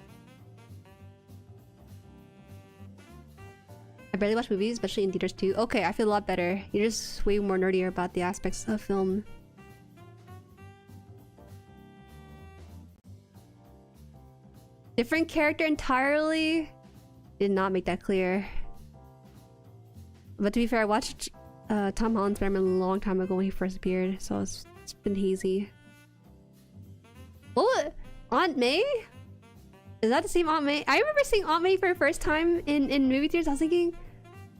I barely watch movies, especially in theaters too. Okay, I feel a lot better. You're just way more nerdier about the aspects of film. Different character entirely? Did not make that clear. But to be fair, I watched Tom Holland's Spider-Man a long time ago when he first appeared, so it's been hazy. What? Aunt May? Is that the same Aunt May? I remember seeing Aunt May for the first time in movie theaters. I was thinking,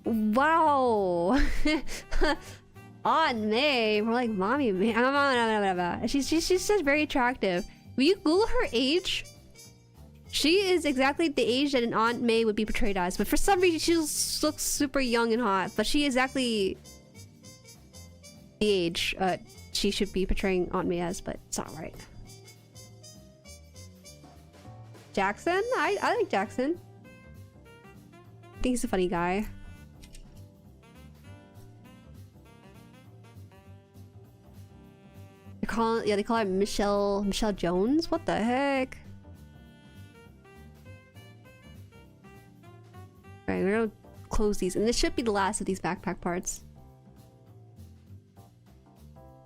wow. Aunt May. More like Mommy May. She's just very attractive. Will you Google her age? She is exactly the age that an Aunt May would be portrayed as, but for some reason she looks super young and hot. But she is exactly the age she should be portraying Aunt May as, but it's not right. Jackson? I like Jackson. I think he's a funny guy. They call her Michelle Jones? What the heck? Alright, we're gonna close these, and this should be the last of these backpack parts.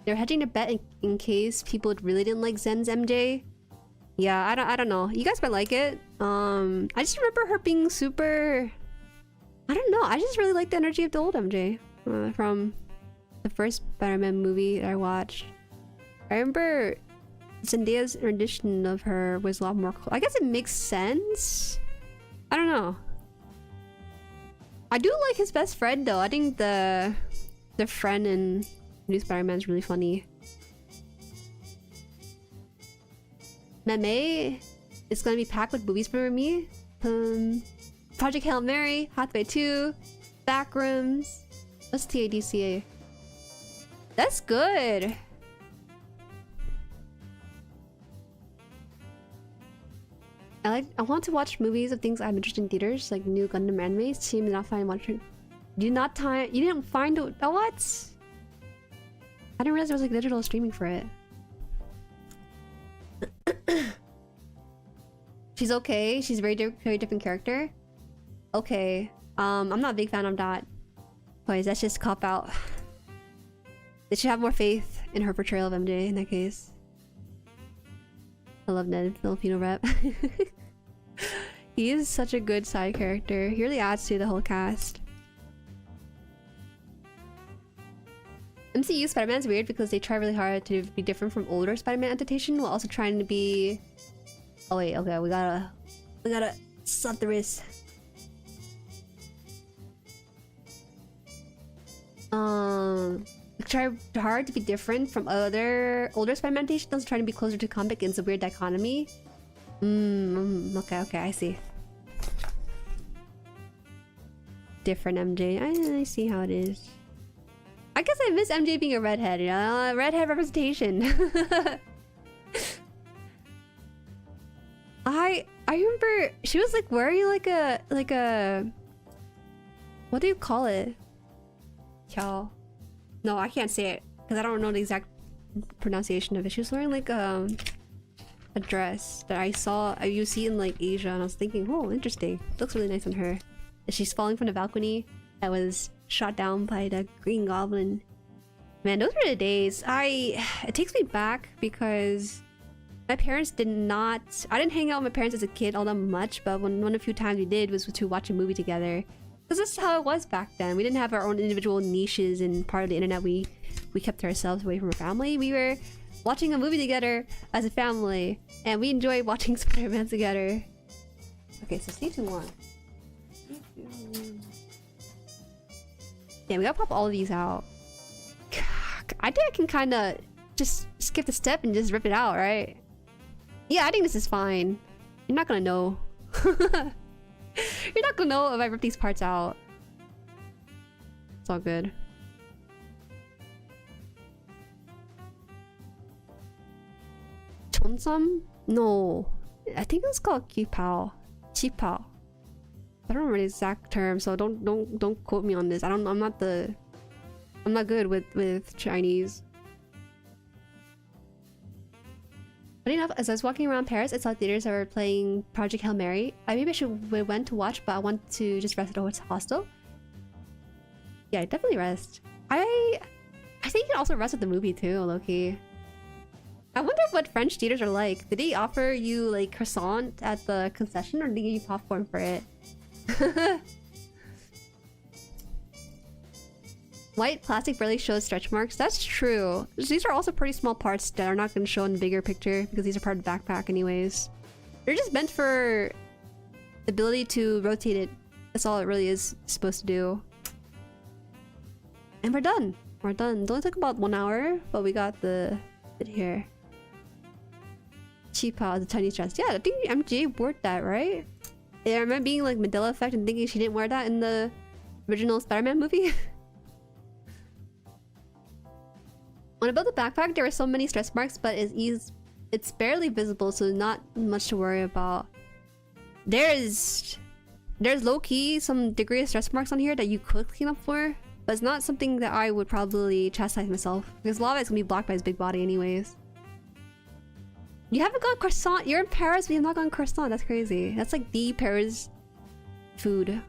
They're hedging a bet in case people really didn't like Zen's MJ. Yeah, I don't know. You guys might like it. I just remember her being super... I don't know. I just really like the energy of the old MJ from the first Spider-Man movie that I watched. I remember Zendaya's rendition of her was a lot more cool. I guess it makes sense. I don't know. I do like his best friend though. I think the friend in New Spider-Man is really funny. Meme is gonna be packed with movies for me. Project Hail Mary, Hathaway 2, Backrooms. What's TADCA? That's good. I want to watch movies of things I'm interested in theaters, like new Gundam animes. Seems not find watching. You didn't find it? Oh, what? I didn't realize there was like digital streaming for it. She's okay. She's a very different character. Okay. I'm not a big fan of that. Boys, that's just cop out. They should have more faith in her portrayal of MJ in that case. I love Ned, Filipino rep. He is such a good side character. He really adds to the whole cast. MCU Spider-Man's weird because they try really hard to be different from older Spider-Man adaptation while also trying to be... Oh wait, okay, we gotta stop the wrist. try hard to be different from other older Spider-Man titles, trying to be closer to comic in a weird dichotomy. Okay, I see. Different MJ. I see how it is. I guess I miss MJ being a redhead, you know? Redhead representation. I remember she was like wearing like a what do you call it? Qiao. No, I can't say it because I don't know the exact pronunciation of it. She was wearing like a dress that you see in like Asia, and I was thinking, oh, interesting. Looks really nice on her. And she's falling from the balcony that was shot down by the Green Goblin. Man, those were the days. It takes me back because my parents I didn't hang out with my parents as a kid all that much, but one of the few times we did was to watch a movie together. Because this is how it was back then. We didn't have our own individual niches and part of the internet. We kept ourselves away from our family. We were watching a movie together as a family, and we enjoyed watching Spider-Man together. Okay, so season 1. Yeah, we gotta pop all of these out. I think I can kind of just skip the step and just rip it out, right? Yeah, I think this is fine. You're not gonna know. You're not gonna know if I rip these parts out. It's all good. Chonsam? No. I think it was called Qipao. Qipao. I don't remember the exact term, so don't quote me on this. I'm not good with Chinese. Funny enough, as I was walking around Paris, I saw theaters that were playing Project Hail Mary. Maybe I went to watch, but I want to just rest at a hostel. Yeah, definitely rest. I think you can also rest at the movie too, low-key. I wonder what French theaters are like. Did they offer you like croissant at the concession, or did they give you popcorn for it? White plastic barely shows stretch marks. That's true. These are also pretty small parts that are not going to show in the bigger picture because these are part of the backpack anyways. They're just meant for the ability to rotate it. That's all it really is supposed to do. And we're done. We're done. It only took about 1 hour, but we got the bit here. Qipao, the Chinese dress. Yeah, I think MJ wore that, right? Yeah, I remember being like Mandela effect and thinking she didn't wear that in the original Spider-Man movie. When I built the backpack, there were so many stretch marks, but it's barely visible, so not much to worry about. There's low-key some degree of stretch marks on here that you could clean up for, but it's not something that I would probably chastise myself, because a lot of it's gonna be blocked by his big body anyways. You haven't gone croissant? You're in Paris, we have not gone croissant. That's crazy. That's like the Paris food.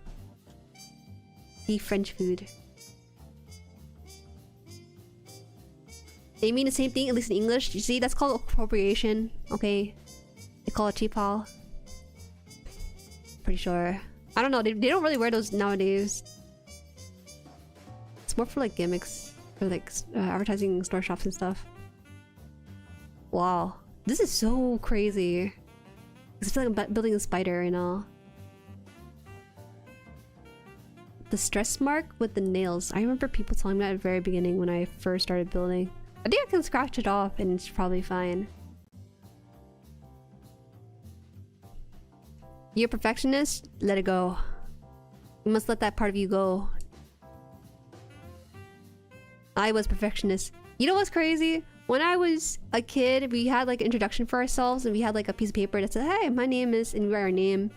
The French food. They mean the same thing, at least in English. You see, that's called appropriation. Okay, they call it Qipao. Pretty sure. I don't know. They don't really wear those nowadays. It's more for like gimmicks, for like advertising store shops and stuff. Wow, this is so crazy. It's like I'm building a spider, you know. The stress mark with the nails. I remember people telling me that at the very beginning when I first started building. I think I can scratch it off and it's probably fine. You're a perfectionist? Let it go. You must let that part of you go. I was perfectionist. You know what's crazy? When I was a kid, we had like an introduction for ourselves and we had like a piece of paper that said, hey, my name is, and we write our name.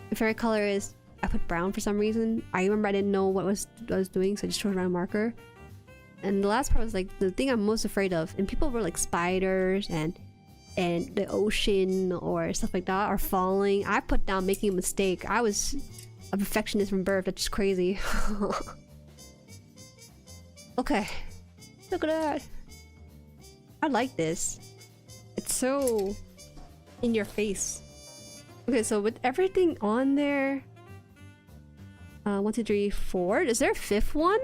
My favorite color is, I put brown for some reason. I remember I didn't know what I was doing, so I just chose around a marker. And the last part was like the thing I'm most afraid of, and people were like spiders and the ocean or stuff like that, or falling. I put down making a mistake. I was a perfectionist from birth. That's just crazy. Okay, look at that. I like this. It's so in your face. Okay, so with everything on there, 1, 2, 3, 4. Is there a 5th one?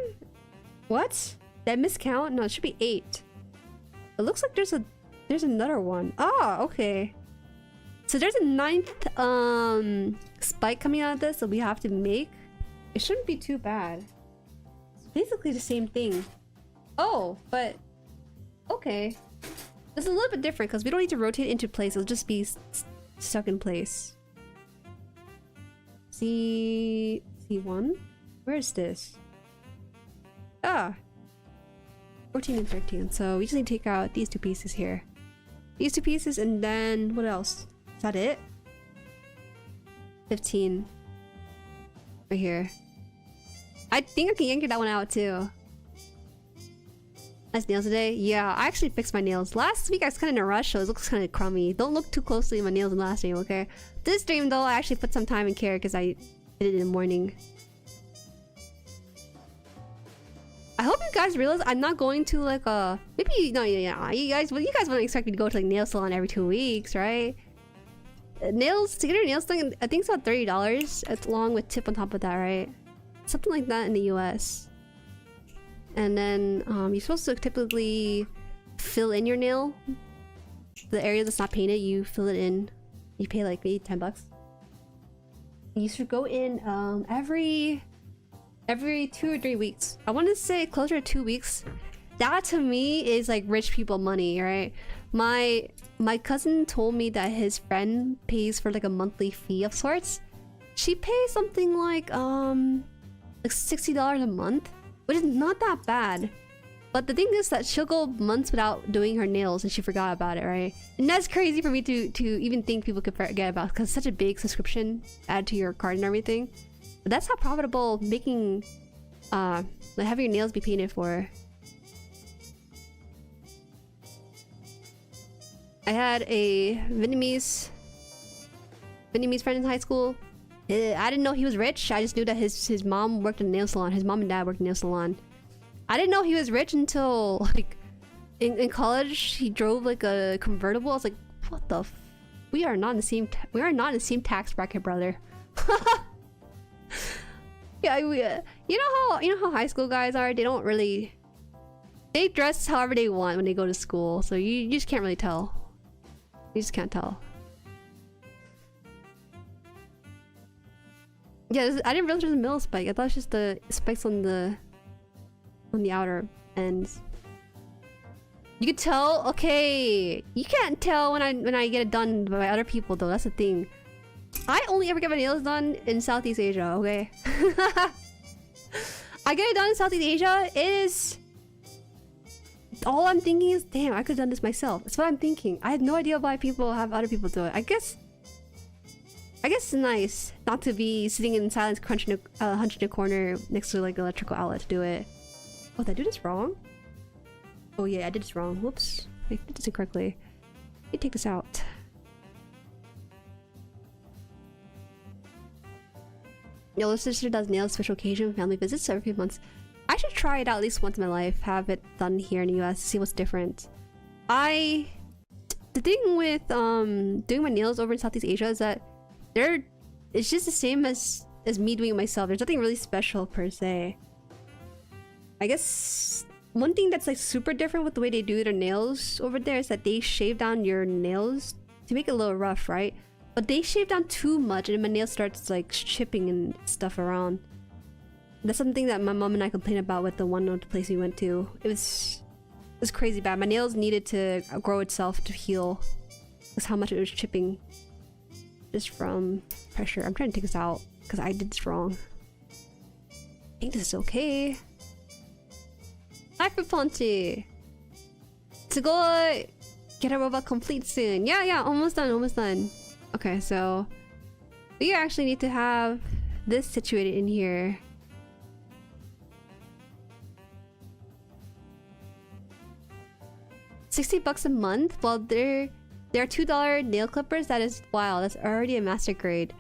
What? Did I miscount? No, it should be 8. It looks like there's another one. Ah, okay. So there's a 9th spike coming out of this that we have to make. It shouldn't be too bad. basically the same thing. Oh, but okay. This is a little bit different because we don't need to rotate into place. It'll just be stuck in place. C1? Where is this? Ah! 14 and 13. So we just need to take out these two pieces here. These two pieces and then what else? Is that it? 15. Right here. I think I can yank that one out too. Nice nails today? Yeah, I actually fixed my nails. Last week I was kind of in a rush, so it looks kind of crummy. Don't look too closely at my nails in the last stream, okay? This stream though, I actually put some time and care because I did it in the morning. I hope you guys realize I'm not going to like a... Maybe, no, yeah, you guys wouldn't expect me to go to like nail salon every 2 weeks, right? Nails, to get your nails done, I think it's about $30 along with tip on top of that, right? Something like that in the US. And then you're supposed to typically fill in your nail. The area that's not painted, you fill it in. You pay like maybe $10. You should go in every 2 or 3 weeks. I want to say closer to 2 weeks. That to me is like rich people money, right? My cousin told me that his friend pays for like a monthly fee of sorts. She pays something like $60 a month, which is not that bad. But the thing is that she'll go months without doing her nails and she forgot about it, right? And that's crazy for me to even think people could forget about, because it's such a big subscription add to your card and everything. But that's how profitable making like having your nails be painted for. I had a Vietnamese friend in high school. I didn't know he was rich. I just knew that his mom worked in a nail salon. His mom and dad worked in a nail salon. I didn't know he was rich until like in college. He drove like a convertible. I was like, what the? We are not in the same. We are not in the same tax bracket, brother. Yeah, you know how high school guys are. They don't really. They dress however they want when they go to school. So you just can't really tell. You just can't tell. Yeah, I didn't realize there was a middle spike. I thought it was just the spikes on the outer ends. You could tell? Okay. You can't tell when I get it done by other people though. That's the thing. I only ever get my nails done in Southeast Asia, okay? I get it done in Southeast Asia. It is... All I'm thinking is, damn, I could have done this myself. That's what I'm thinking. I have no idea why people have other people do it. I guess it's nice not to be sitting in silence hunching in a corner next to like an electrical outlet to do it. Oh, did I do this wrong? Oh yeah, I did this wrong. Whoops. I did this incorrectly. Let me take this out. Yo, little sister does nails special occasion family visits every few months. I should try it out at least once in my life. Have it done here in the US. See what's different. The thing with doing my nails over in Southeast Asia is that it's just the same as me doing it myself. There's nothing really special per se. I guess one thing that's like super different with the way they do their nails over there is that they shave down your nails to make it a little rough, right? But they shave down too much and my nail starts like chipping and stuff around. That's something that my mom and I complained about with the one place we went to. It was crazy bad. My nails needed to grow itself to heal. That's how much it was chipping. Just from pressure. I'm trying to take this out because I did this wrong. I think this is okay. Hi for Ponty. Sugoi! Get a robot complete soon. Yeah, almost done. Okay, so we actually need to have this situated in here. $60 a month? Well, there are $2 nail clippers. That is wild. That's already a master grade.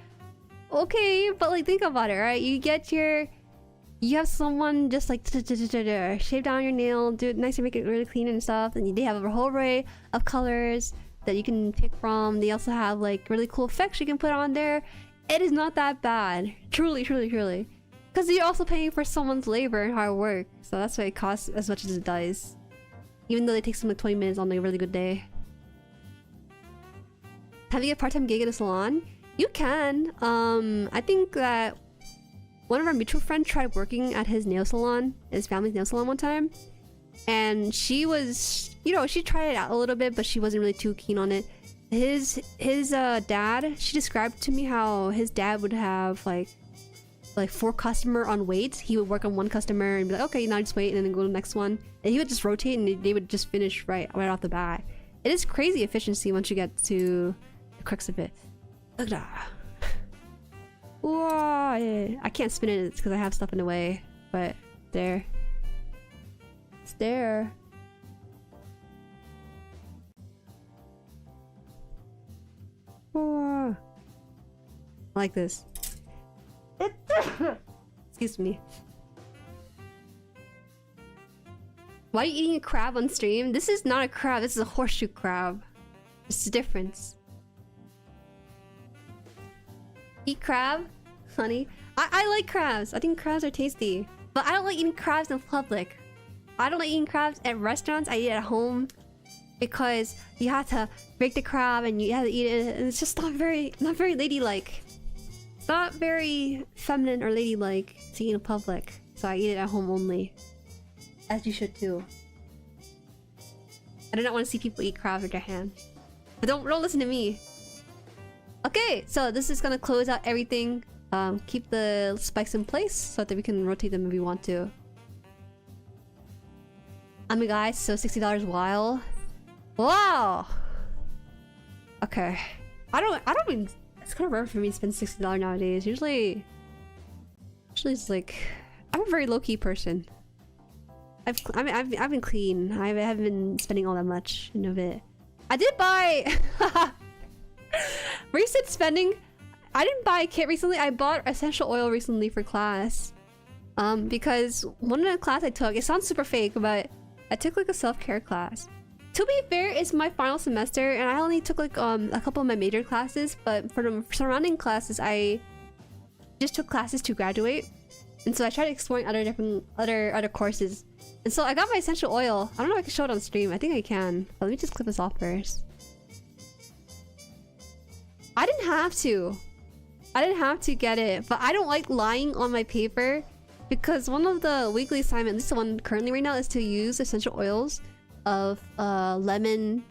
Okay, but like think about it, right? You have someone just like shave down your nail, do it nice and make it really clean and stuff. And they have a whole array of colors that you can pick from. They also have like really cool effects you can put on there. It is not that bad. Truly. Because you're also paying for someone's labor and hard work. So that's why it costs as much as it does. Even though it takes them like 20 minutes on like a really good day. Having a part-time gig at a salon? You can. I think that one of our mutual friends tried working at his nail salon, his family's nail salon one time. And she was, you know, she tried it out a little bit, but she wasn't really too keen on it. His dad, she described to me how his dad would have like 4 customer on wait. He would work on one customer and be like, okay, now just wait, and then go to the next one. And he would just rotate, and they would just finish right off the bat. It is crazy efficiency once you get to the crux of it. Look at that. Whoa, yeah. I can't spin it because I have stuff in the way, but there. It's there. Whoa. I like this. Excuse me. Why are you eating a crab on stream? This is not a crab, this is a horseshoe crab. It's the difference. Eat crab? Honey? I like crabs. I think crabs are tasty. But I don't like eating crabs in public. I don't like eating crabs at restaurants. I eat it at home. Because you have to break the crab and you have to eat it. And it's just not very ladylike. It's not very feminine or ladylike to eat in public. So I eat it at home only. As you should too. I do not want to see people eat crab with their hand. But don't listen to me. Okay, so this is gonna close out everything. Keep the spikes in place so that we can rotate them if we want to. Guys, so $60 while. Wow. Okay. I don't even. It's kind of rare for me to spend $60 nowadays. Usually it's like I'm a very low key person. I've been clean. I haven't been spending all that much in a bit. I did buy. Recent spending. I didn't buy a kit recently. I bought essential oil recently for class. Because one of the class I took, it sounds super fake, but I took like a self-care class. To be fair, it's my final semester and I only took like a couple of my major classes, but for the surrounding classes I just took classes to graduate. And so I tried exploring other courses. And so I got my essential oil. I don't know if I can show it on stream. I think I can. But let me just clip this off first. I didn't have to get it, but I don't like lying on my paper because one of the weekly assignments, this is the one currently right now, is to use essential oils of lemon,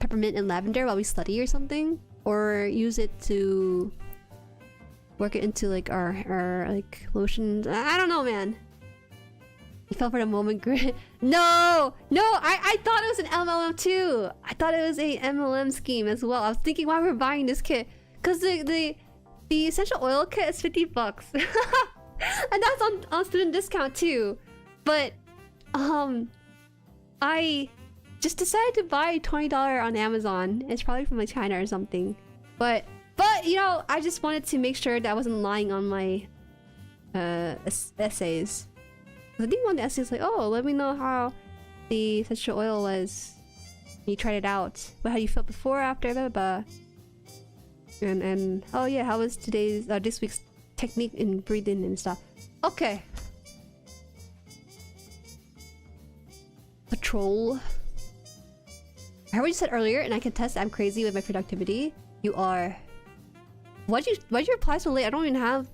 peppermint, and lavender while we study or something, or use it to work it into like our like lotions. I don't know, man. You fell for the moment. No, I thought it was an MLM too. I thought it was a MLM scheme as well. I was thinking why we're buying this kit, because the essential oil kit is $50 and that's on student discount too. But I just decided to buy $20 on Amazon. It's probably from like China or something. But you know, I just wanted to make sure that I wasn't lying on my essays. I think one of the essays like, oh, let me know how the essential oil was when you tried it out. But how you felt before, after, blah, blah, blah. And oh yeah, how was this week's technique in breathing and stuff. Okay. Patrol. I heard what you said earlier, and I can test I'm crazy with my productivity. You are. Why'd you reply so late? I don't even have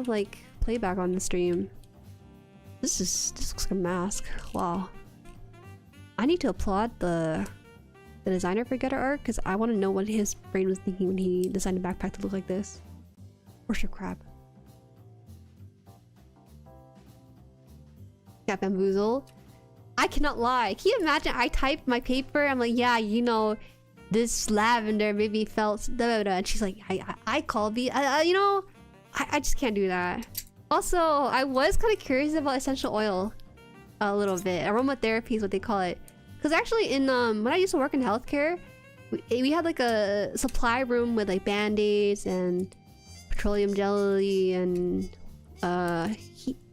like playback on the stream. This looks like a mask. Wow. I need to applaud the designer for Getter Arc because I want to know what his brain was thinking when he designed a backpack to look like this. Horseshoe crab. Got bamboozled. I cannot lie. Can you imagine? I typed my paper. I'm like, yeah, you know, this lavender maybe felt da, da, da. And she's like, I call B. You know, I just can't do that. Also, I was kind of curious about essential oil a little bit. Aromatherapy is what they call it. Because actually, in when I used to work in healthcare, we had like a supply room with like band-aids and petroleum jelly and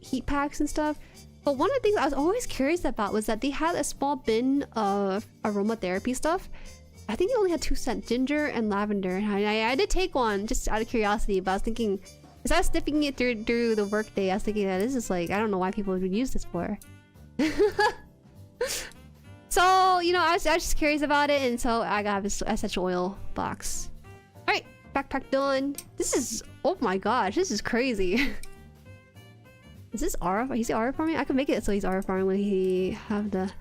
heat packs and stuff. But one of the things I was always curious about was that they had a small bin of aromatherapy stuff. I think they only had 2 cents, ginger and lavender. And I did take one just out of curiosity, but I was thinking, as I was sniffing it through the workday, I was thinking that this is like, I don't know why people would use this for. So, you know, I was just curious about it, and so I got this essential oil box. Alright, backpack done. This is... Oh my gosh, this is crazy. Is this RF? He's RF farming? I could make it so he's RF farming when he have the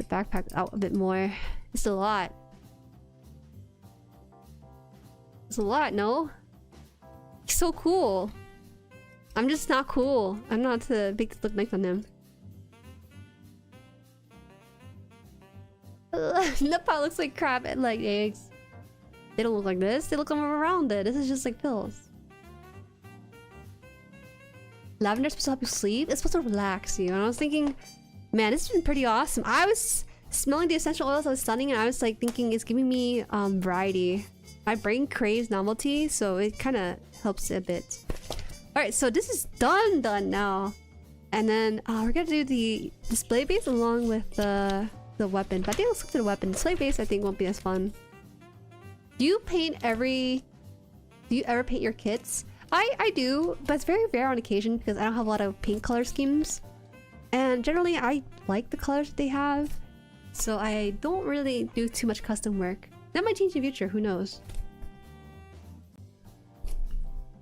backpack out a bit more. It's a lot. It's a lot, no? He's so cool. I'm just not cool. I'm not to look nice on him. The pot looks like crap and like eggs. They don't look like this. They look around it. This is just like pills. Lavender's supposed to help you sleep. It's supposed to relax you. And I was thinking, man, this has been pretty awesome. I was smelling the essential oils. I was stunning, and I was like thinking it's giving me variety. My brain craves novelty, so it kind of helps a bit. All right, so this is done now, and then we're gonna do the display base along with the weapon. But I think let's look to the weapon. Display base I think won't be as fun. Do you ever paint your kits? I do, but it's very rare on occasion because I don't have a lot of paint color schemes. And generally I like the colors that they have, so I don't really do too much custom work. That might change in the future, who knows?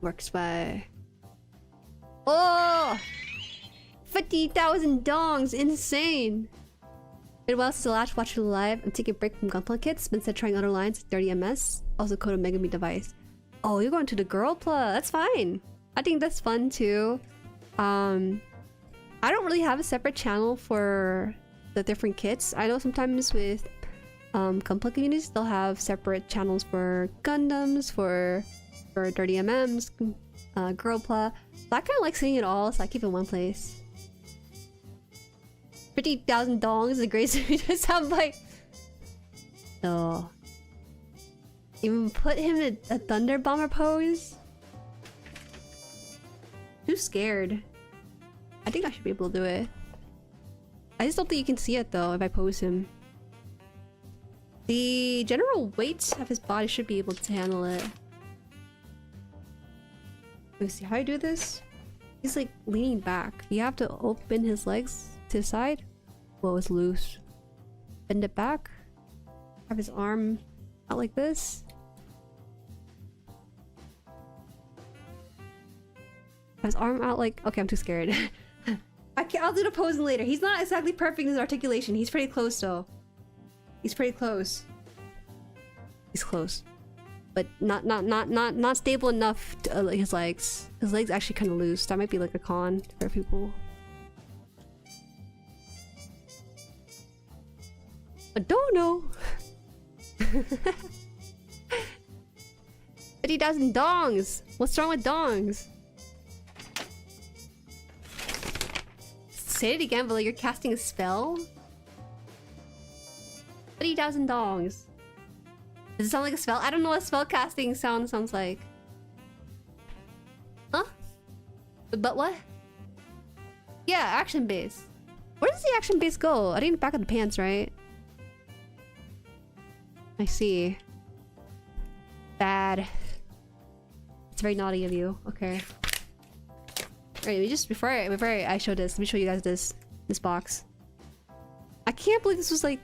Works by... Oh! 50,000 dongs! Insane! It was the last watch live. I'm taking a break from Gunpla kits, but instead trying other lines, 30 MS. Also code a Megami device. Oh, you're going to the girl plus. That's fine. I think that's fun too. I don't really have a separate channel for the different kits. I know sometimes with Gunpla communities, they'll have separate channels for Gundams, for 30MMs, Girlpla. But I kind of like seeing it all, so I keep it in one place. 50,000 dongs is a great to just have like... Oh. Even put him in a Thunder Bomber pose? Too scared. I think I should be able to do it. I just don't think you can see it though if I pose him. The general weight of his body should be able to handle it. Let me see how I do this. He's like leaning back. You have to open his legs to the side. Whoa, it's loose. Bend it back. Have his arm out like this. Have his arm out like... Okay, I'm too scared. I'll do the posing later. He's not exactly perfect in his articulation. He's pretty close though. He's pretty close. He's close. But not stable enough to, like his legs. His legs actually kind of loose. That might be like a con for people. I don't know. 50,000 dongs. What's wrong with dongs? Say it again, but like you're casting a spell. 50,000 dongs. Does it sound like a spell? I don't know what spell casting sounds like. Huh? But what? Yeah, action base. Where does the action base go? I think back of the pants, right? I see. Bad. It's very naughty of you. Okay. Alright, we just before I show this, let me show you guys this box. I can't believe this was like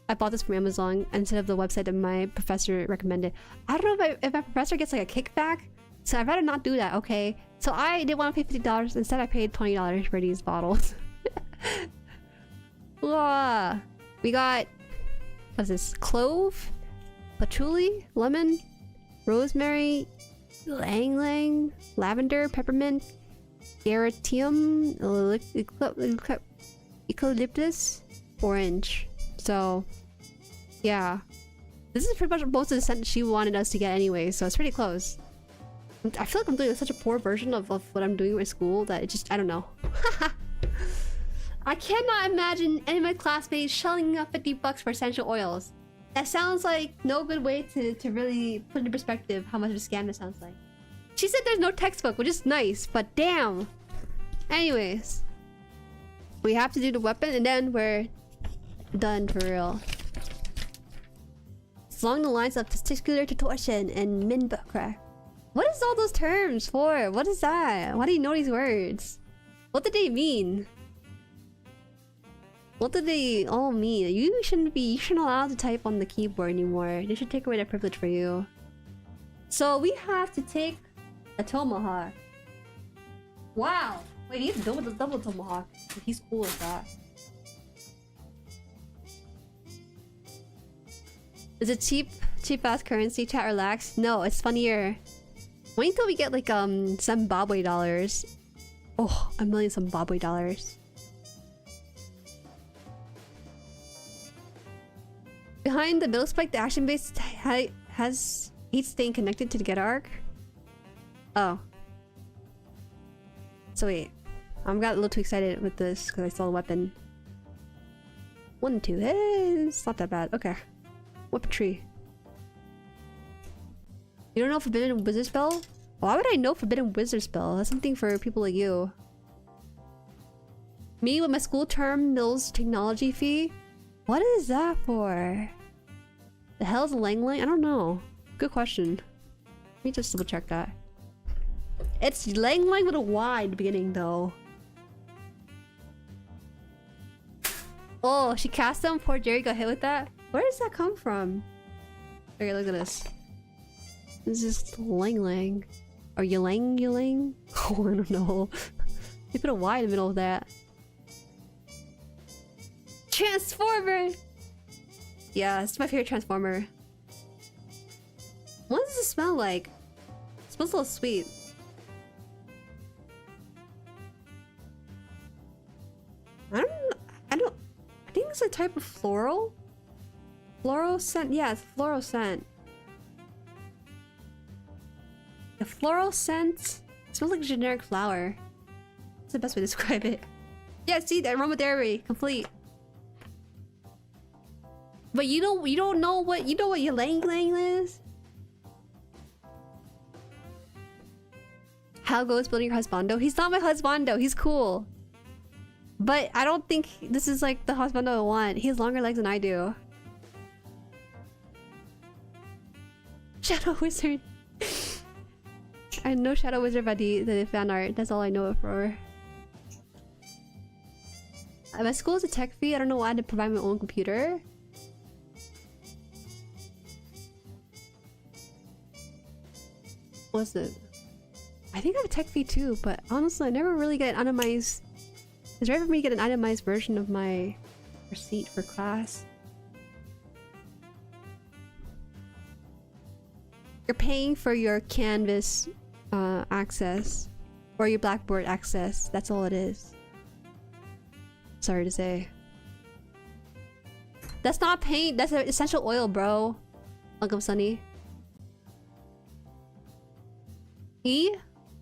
I bought this from Amazon instead of the website that my professor recommended. I don't know if my professor gets like a kickback, so I'd rather not do that, okay? So I didn't want to pay $50. Instead, I paid $20 for these bottles. Whaaaa. We got... What's this? Clove? Patchouli? Lemon? Rosemary? Lang Lang? Lavender? Peppermint? Garatium? Eucalyptus? Orange. So, yeah. This is pretty much most of the scent she wanted us to get anyway, so it's pretty close. I feel like I'm doing such a poor version of what I'm doing at school that it just... I don't know. I cannot imagine any of my classmates shelling up $50 for essential oils. That sounds like no good way to really put into perspective how much of a scam it sounds like. She said there's no textbook, which is nice, but damn. Anyways. We have to do the weapon and then we're done for real. It's along the lines of testicular torsion and minbukra. What is all those terms for? What is that? Why do you know these words? What did they mean? What do they all mean? You shouldn't allow to type on the keyboard anymore. They should take away that privilege for you. So we have to take a Tomahawk. Wow. Wait, he's double Tomahawk. He's cool as that. Is it cheap ass currency? Chat, relax. No, it's funnier. Wait until we get like Zimbabwe dollars. Oh, a million Zimbabwe dollars. Behind the middle spike, the action base has heat staying connected to the Getter arc. Oh. So wait, I got a little too excited with this because I saw the weapon. 1, 2. Hey, it's not that bad. Okay. Weaponry. You don't know Forbidden Wizard Spell? Why would I know Forbidden Wizard Spell? That's something for people like you. Me with my school term Mills technology fee? What is that for? The hell's Lang Lang? I don't know. Good question. Let me just double check that. It's Lang Lang with a Y in the beginning though. Oh, she cast them. Poor Jerry got hit with that. Where does that come from? Okay, look at this. This is Lang Lang. Or Ylang? Oh, I don't know. They put a Y in the middle of that. Transformer! Yeah, it's my favorite Transformer. What does it smell like? It smells a little sweet. I think it's a type of floral? Floral scent? Yeah, it's floral scent. The floral scent smells like a generic flower. That's the best way to describe it. Yeah, see, the aromatherapy complete. But you don't know what Ylang Lang is? How goes building your husbando? He's not my husbando, he's cool. But I don't think this is like the husbando I want. He has longer legs than I do. Shadow Wizard. I know Shadow Wizard by the fan art. That's all I know it for. My school is a tech fee. I don't know why I had to provide my own computer. What's it? I think I have a tech fee too, but honestly, I never really get an itemized. It's rare for me to get an itemized version of my receipt for class. You're paying for your Canvas access or your Blackboard access. That's all it is. Sorry to say. That's not paint. That's an essential oil, bro. Welcome, Sunny. E?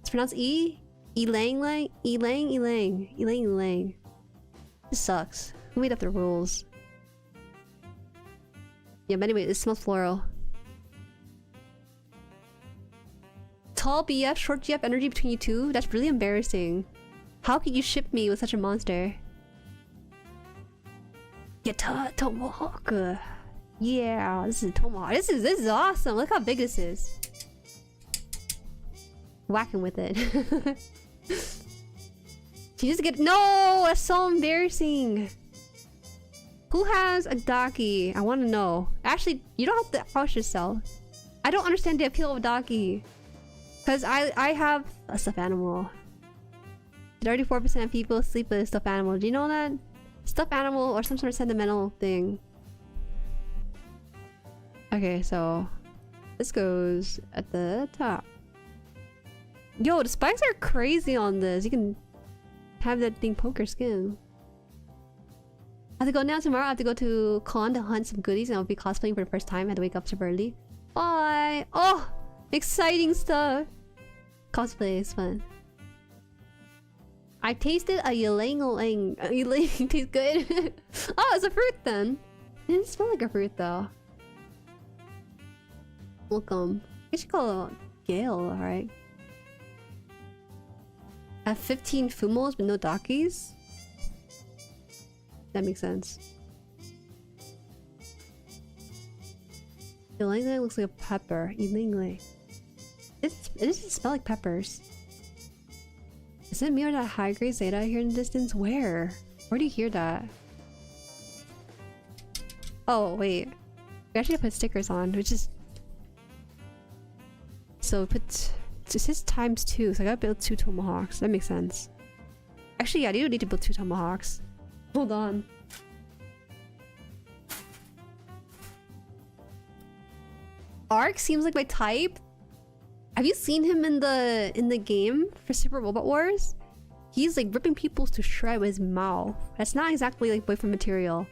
It's pronounced E? Elang Lang? Elang. This sucks. Who made up the rules? Yeah, but anyway, it smells floral. Tall BF, short GF energy between you two? That's really embarrassing. How could you ship me with such a monster? Yeah, Tomahawk. Yeah, this is a Tomahawk. This is awesome. Look how big this is. Whacking with it. She just get no. That's so embarrassing. Who has a Daki? I want to know. Actually, you don't have to push yourself. I don't understand the appeal of a Daki. Cause I have a stuffed animal. 34% of people sleep with a stuffed animal. Do you know that? Stuffed animal or some sort of sentimental thing. Okay, so this goes at the top. Yo, the spikes are crazy on this. You can have that thing poke your skin. I have to go now. Tomorrow I have to go to con to hunt some goodies and I'll be cosplaying for the first time. I had to wake up super early. Bye! Oh! Exciting stuff! Cosplay is fun. I tasted a ylang. Ylang tastes good. Oh, it's a fruit then. It didn't smell like a fruit though. Welcome. I should call it Gale, alright. I have 15 Fumos but no Dakis? That makes sense. Ylang looks like a pepper. Ylang. It doesn't smell like peppers. Is it me or that high grade Zeta I hear in the distance? Where? Where do you hear that? Oh, wait. We actually put stickers on, which is... so put it's his times 2, so I gotta build 2 Tomahawks. That makes sense. Actually, yeah, I do need to build 2 Tomahawks. Hold on. Arc seems like my type. Have you seen him in the game for Super Robot Wars? He's like ripping people to shreds with his mouth. That's not exactly like boyfriend material.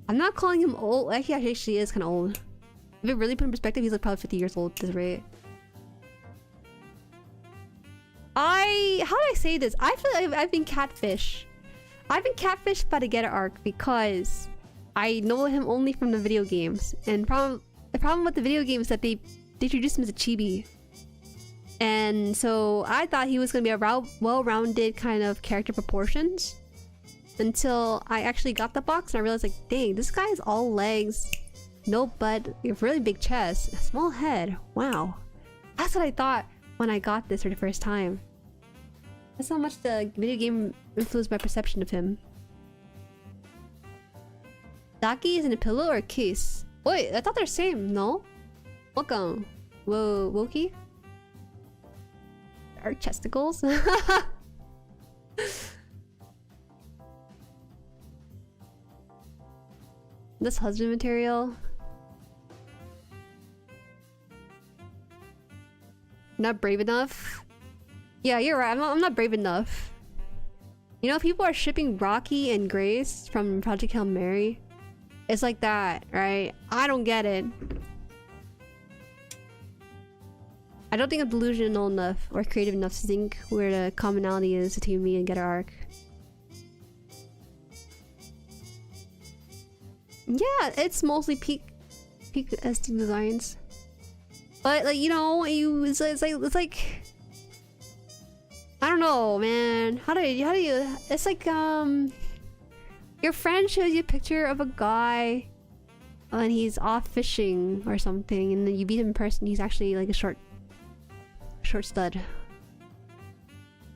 I'm not calling him old. Actually, he actually is kind of old. If it really put in perspective, he's like probably 50 years old at this rate. How do I say this? I feel like I've been catfished. I've been catfished by the Getter Arc because I know him only from the video games. And the problem with the video games is that they introduced him as a chibi. And so I thought he was going to be a well-rounded kind of character proportions. Until I actually got the box and I realized like, dang, this guy is all legs, no butt, a really big chest, a small head. Wow. That's what I thought when I got this for the first time. That's how much the video game influenced my perception of him. Daki is in a pillow or a kiss? Wait, I thought they're the same, no? Welcome. Whoa, Woki? Our chesticles? This husband material. Not brave enough. Yeah, you're right. I'm not brave enough. You know, people are shipping Rocky and Grace from Project Hail Mary. It's like that, right? I don't get it. I don't think I'm delusional enough or creative enough to think where the commonality is between me and Getter Arc. Yeah, it's mostly peak SD designs, but like, you know, it's like I don't know, man. How do you? It's like your friend shows you a picture of a guy, and he's off fishing or something, and then you meet him in person. He's actually like a short stud.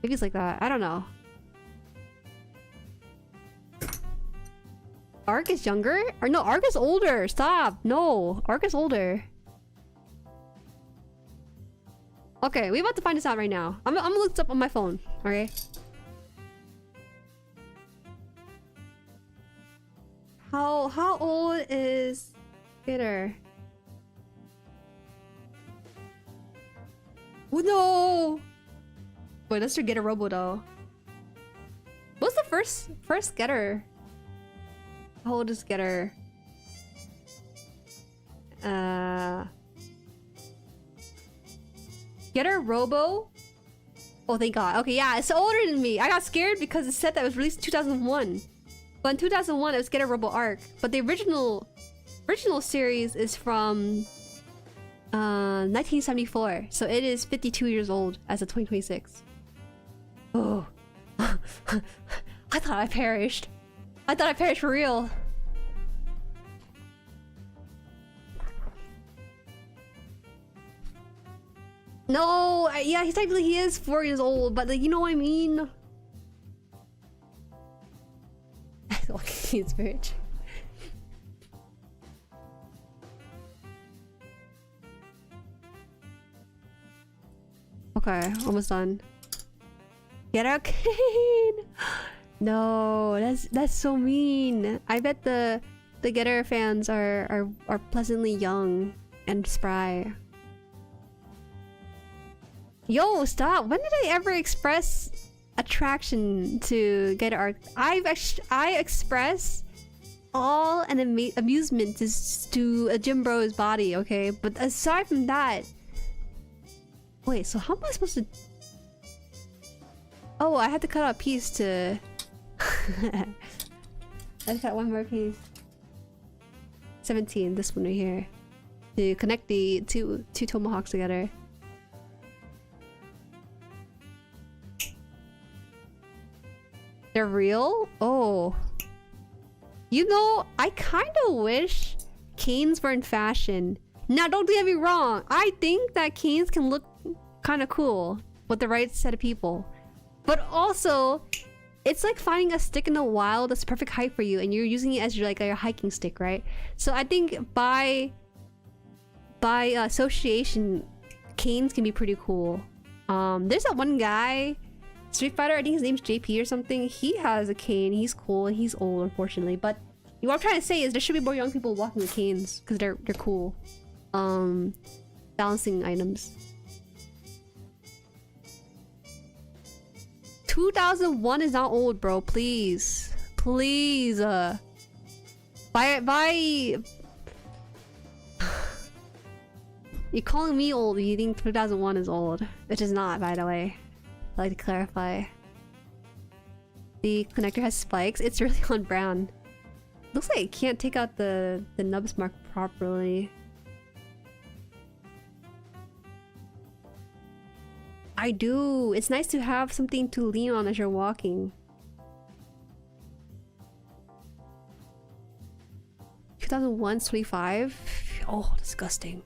Maybe it's like that. I don't know. Arc is younger? Or no, Arc is older. Stop. No, Arc is older. Okay, we're about to find this out right now. I'm gonna look this up on my phone. Okay. How old is Getter? Oh no! Wait, let's get a Robo though. What's the first Getter? How old is Getter? Getter Robo? Oh, thank God. Okay, yeah, it's older than me. I got scared because it said that it was released in 2001. But in 2001, it was Getter Robo Arc. But the original series is from 1974. So it is 52 years old as of 2026. Oh. I thought I perished. I thought I perished for real. No, yeah, he's technically he is 4 years old, but like, you know what I mean. He's rich. Okay, almost done. Get out, Kane. No, that's so mean. I bet the Getter fans are pleasantly young and spry. Yo, stop! When did I ever express attraction to Getter Arc? I express all an amusement to a gym bro's body, okay? But aside from that, wait. So how am I supposed to? Oh, I had to cut out a piece to. I just got one more piece. 17, this one right here, to connect the two Tomahawks together. They're real? Oh. You know, I kind of wish canes were in fashion. Now, don't get me wrong. I think that canes can look kind of cool with the right set of people. But also, it's like finding a stick in the wild that's perfect height for you, and you're using it as your hiking stick, right? So I think by by association, canes can be pretty cool. There's that one guy, Street Fighter, I think his name's JP or something. He has a cane. He's cool and he's old, unfortunately. But what I'm trying to say is there should be more young people walking with canes because they're cool. Balancing items. 2001 is not old, bro. Please, please. You're calling me old. You think 2001 is old, which is not, by the way. I like to clarify. The connector has spikes. It's really on brand. Looks like it can't take out the nubs mark properly. I do. It's nice to have something to lean on as you're walking. 2001's 25. Oh, disgusting.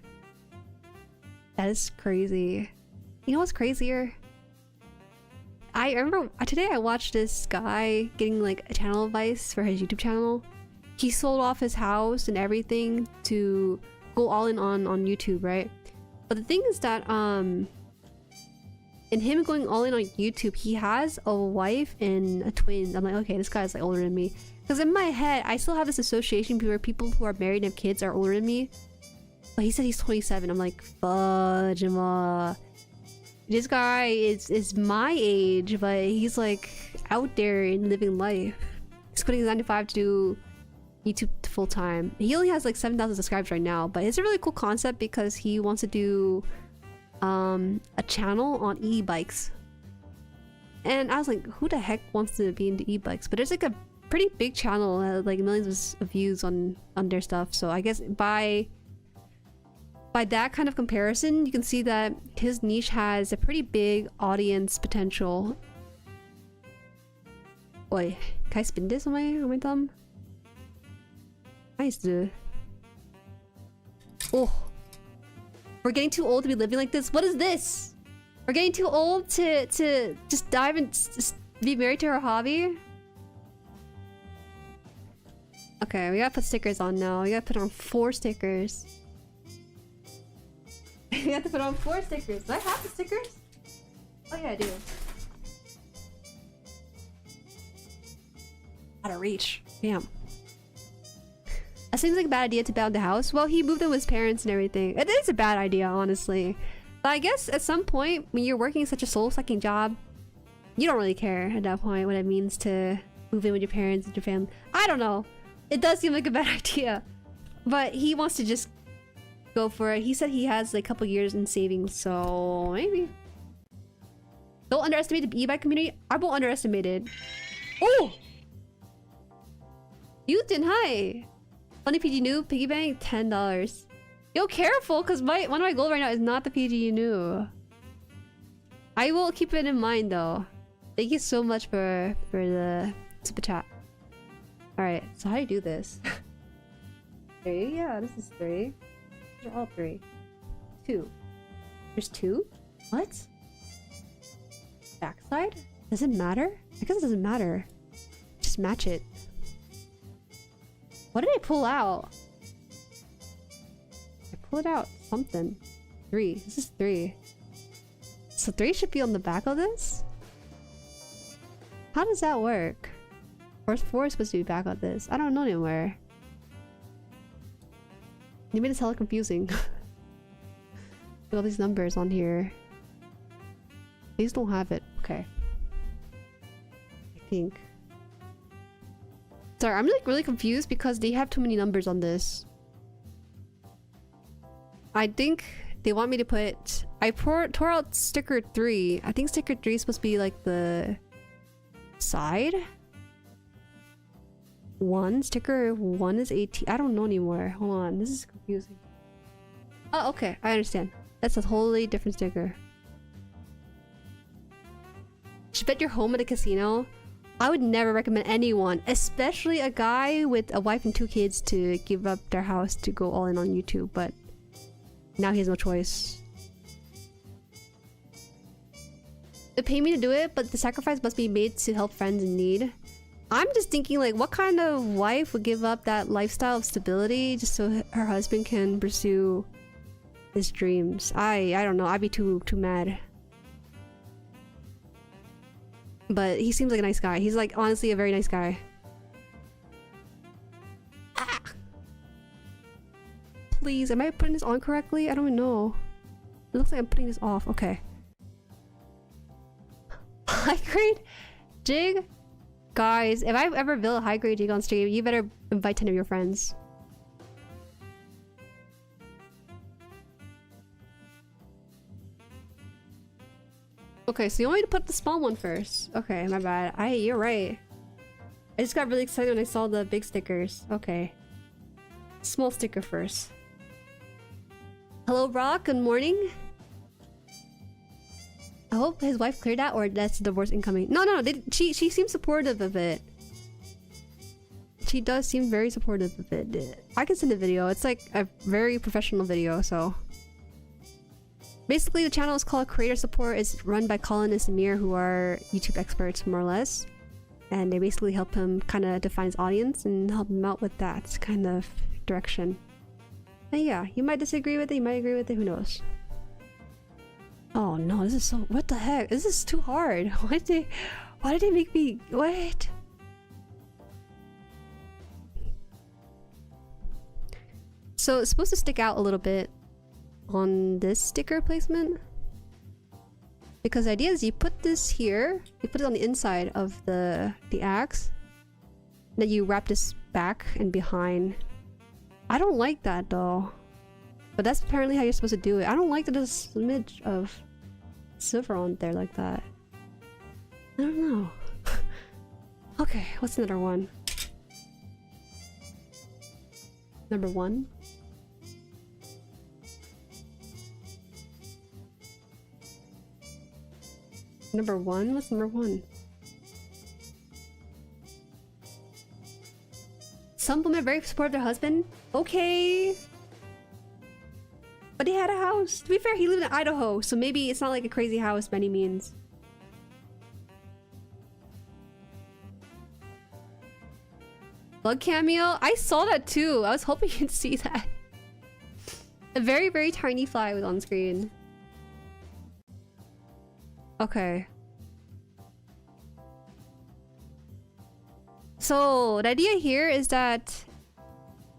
That is crazy. You know what's crazier? I remember today I watched this guy getting like a channel advice for his YouTube channel. He sold off his house and everything to go all in on YouTube, right? But the thing is that in him going all in on YouTube, he has a wife and a twin. I'm like, okay, this guy's like older than me. Because in my head, I still have this association where people who are married and have kids are older than me. But he said he's 27. I'm like, fudge, this guy is my age, but he's like out there and living life. He's quitting his 9 to 5 to do YouTube full time. He only has like 7,000 subscribers right now, but it's a really cool concept because he wants to do a channel on e-bikes. And I was like, who the heck wants to be into e-bikes? But there's like a pretty big channel, like millions of views on their stuff. So I guess by that kind of comparison, you can see that his niche has a pretty big audience potential. Wait, can I spin this on my thumb? Nice, dude. Oh, we're getting too old to be living like this. What is this? We're getting too old to just dive and just be married to our hobby. Okay, we gotta put stickers on now. We gotta put on 4 stickers. We have to put on 4 stickers. Do I have the stickers? Oh yeah, I do. Out of reach. Damn. That seems like a bad idea to build the house. Well, he moved in with his parents and everything. It is a bad idea, honestly. But I guess at some point, when you're working such a soul-sucking job, you don't really care at that point what it means to move in with your parents and your family. I don't know. It does seem like a bad idea. But he wants to just go for it. He said he has like a couple years in savings, so maybe. Don't underestimate the e-bike community. I won't underestimate it. Oh! Houston, hi! Funny PG new piggy bank, $10. Yo, careful, because one of my goals right now is not the PG new. I will keep it in mind though. Thank you so much for the super chat. Alright, so how do you do this? 3? Yeah, this is 3. These are all 3. 2. There's 2? What? Backside? Does it matter? I guess it doesn't matter. Just match it. What did I pull out? I pulled out something. 3. This is 3. So 3 should be on the back of this? How does that work? Or is 4 supposed to be back on this? I don't know anywhere. You made it hella confusing. With all these numbers on here. These don't have it. Okay. I think. Sorry, I'm like really confused because they have too many numbers on this. I think they want me to put... I tore out sticker 3. I think sticker 3 is supposed to be like the side. 1. Sticker 1 is 18. I don't know anymore. Hold on. This is confusing. Oh, okay. I understand. That's a totally different sticker. Should bet your home at a casino. I would never recommend anyone, especially a guy with a wife and 2 kids, to give up their house to go all in on YouTube, but now he has no choice. They pay me to do it, but the sacrifice must be made to help friends in need. I'm just thinking, like, what kind of wife would give up that lifestyle of stability just so her husband can pursue his dreams. I don't know. I'd be too mad. But he seems like a nice guy. He's like honestly a very nice guy. Ah! Please, am I putting this on correctly? I don't even know. It looks like I'm putting this off. Okay. High grade jig? Guys, if I ever build a high grade jig on stream, you better invite 10 of your friends. Okay, so you want me to put the small one first. Okay, my bad. You're right. I just got really excited when I saw the big stickers. Okay. Small sticker first. Hello, Brock. Good morning. I hope his wife cleared that, or that's divorce incoming. No. She seems supportive of it. She does seem very supportive of it. I can send a video. It's like a very professional video, so... Basically, the channel is called Creator Support. It's run by Colin and Samir, who are YouTube experts, more or less. And they basically help him kind of define his audience and help him out with that kind of direction. And yeah, you might disagree with it, you might agree with it, who knows. Oh no, this is so... What the heck? This is too hard. Why did they make me... What? So it's supposed to stick out a little bit on this sticker placement, because the idea is you put this here, you put it on the inside of the axe, then you wrap this back and behind. I don't like that though, but that's apparently how you're supposed to do it. I don't like that there's a smidge of silver on there like that. I don't know. Okay, what's another one? Number one. Number one? What's number one? Some women very supportive of their husband? Okay. But he had a house. To be fair, he lived in Idaho, so maybe it's not like a crazy house by any means. Bug cameo? I saw that too. I was hoping you'd see that. A very, very tiny fly was on screen. Okay. So the idea here is that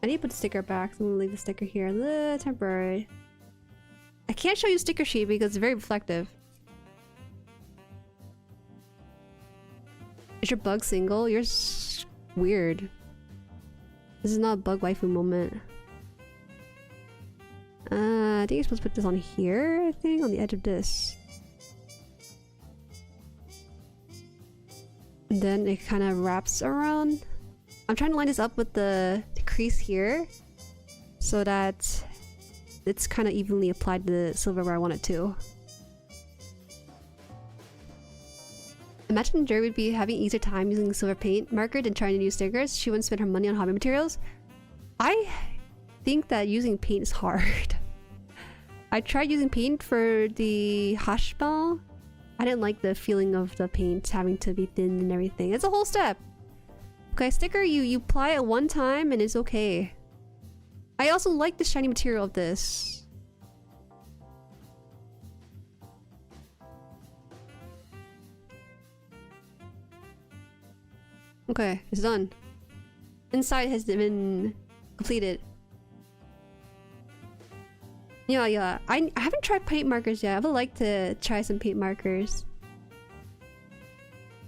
I need to put the sticker back, so I'm gonna leave the sticker here. Temporary. I can't show you sticker sheet because it's very reflective. Is your bug single? You're weird. This is not a bug waifu moment. I think you're supposed to put this on here, I think, on the edge of this. And then it kind of wraps around. I'm trying to line this up with the crease here so that it's kind of evenly applied to the silver where I want it to. Imagine Jueri would be having easier time using silver paint marker than trying to use stickers. She wouldn't spend her money on hobby materials. I think that using paint is hard. I tried using paint for the hash ball. I didn't like the feeling of the paint having to be thin and everything. It's a whole step. Okay, sticker, you apply it one time and it's okay. I also like the shiny material of this. Okay, it's done. Inside has been completed. Yeah. I haven't tried paint markers yet. I would like to try some paint markers.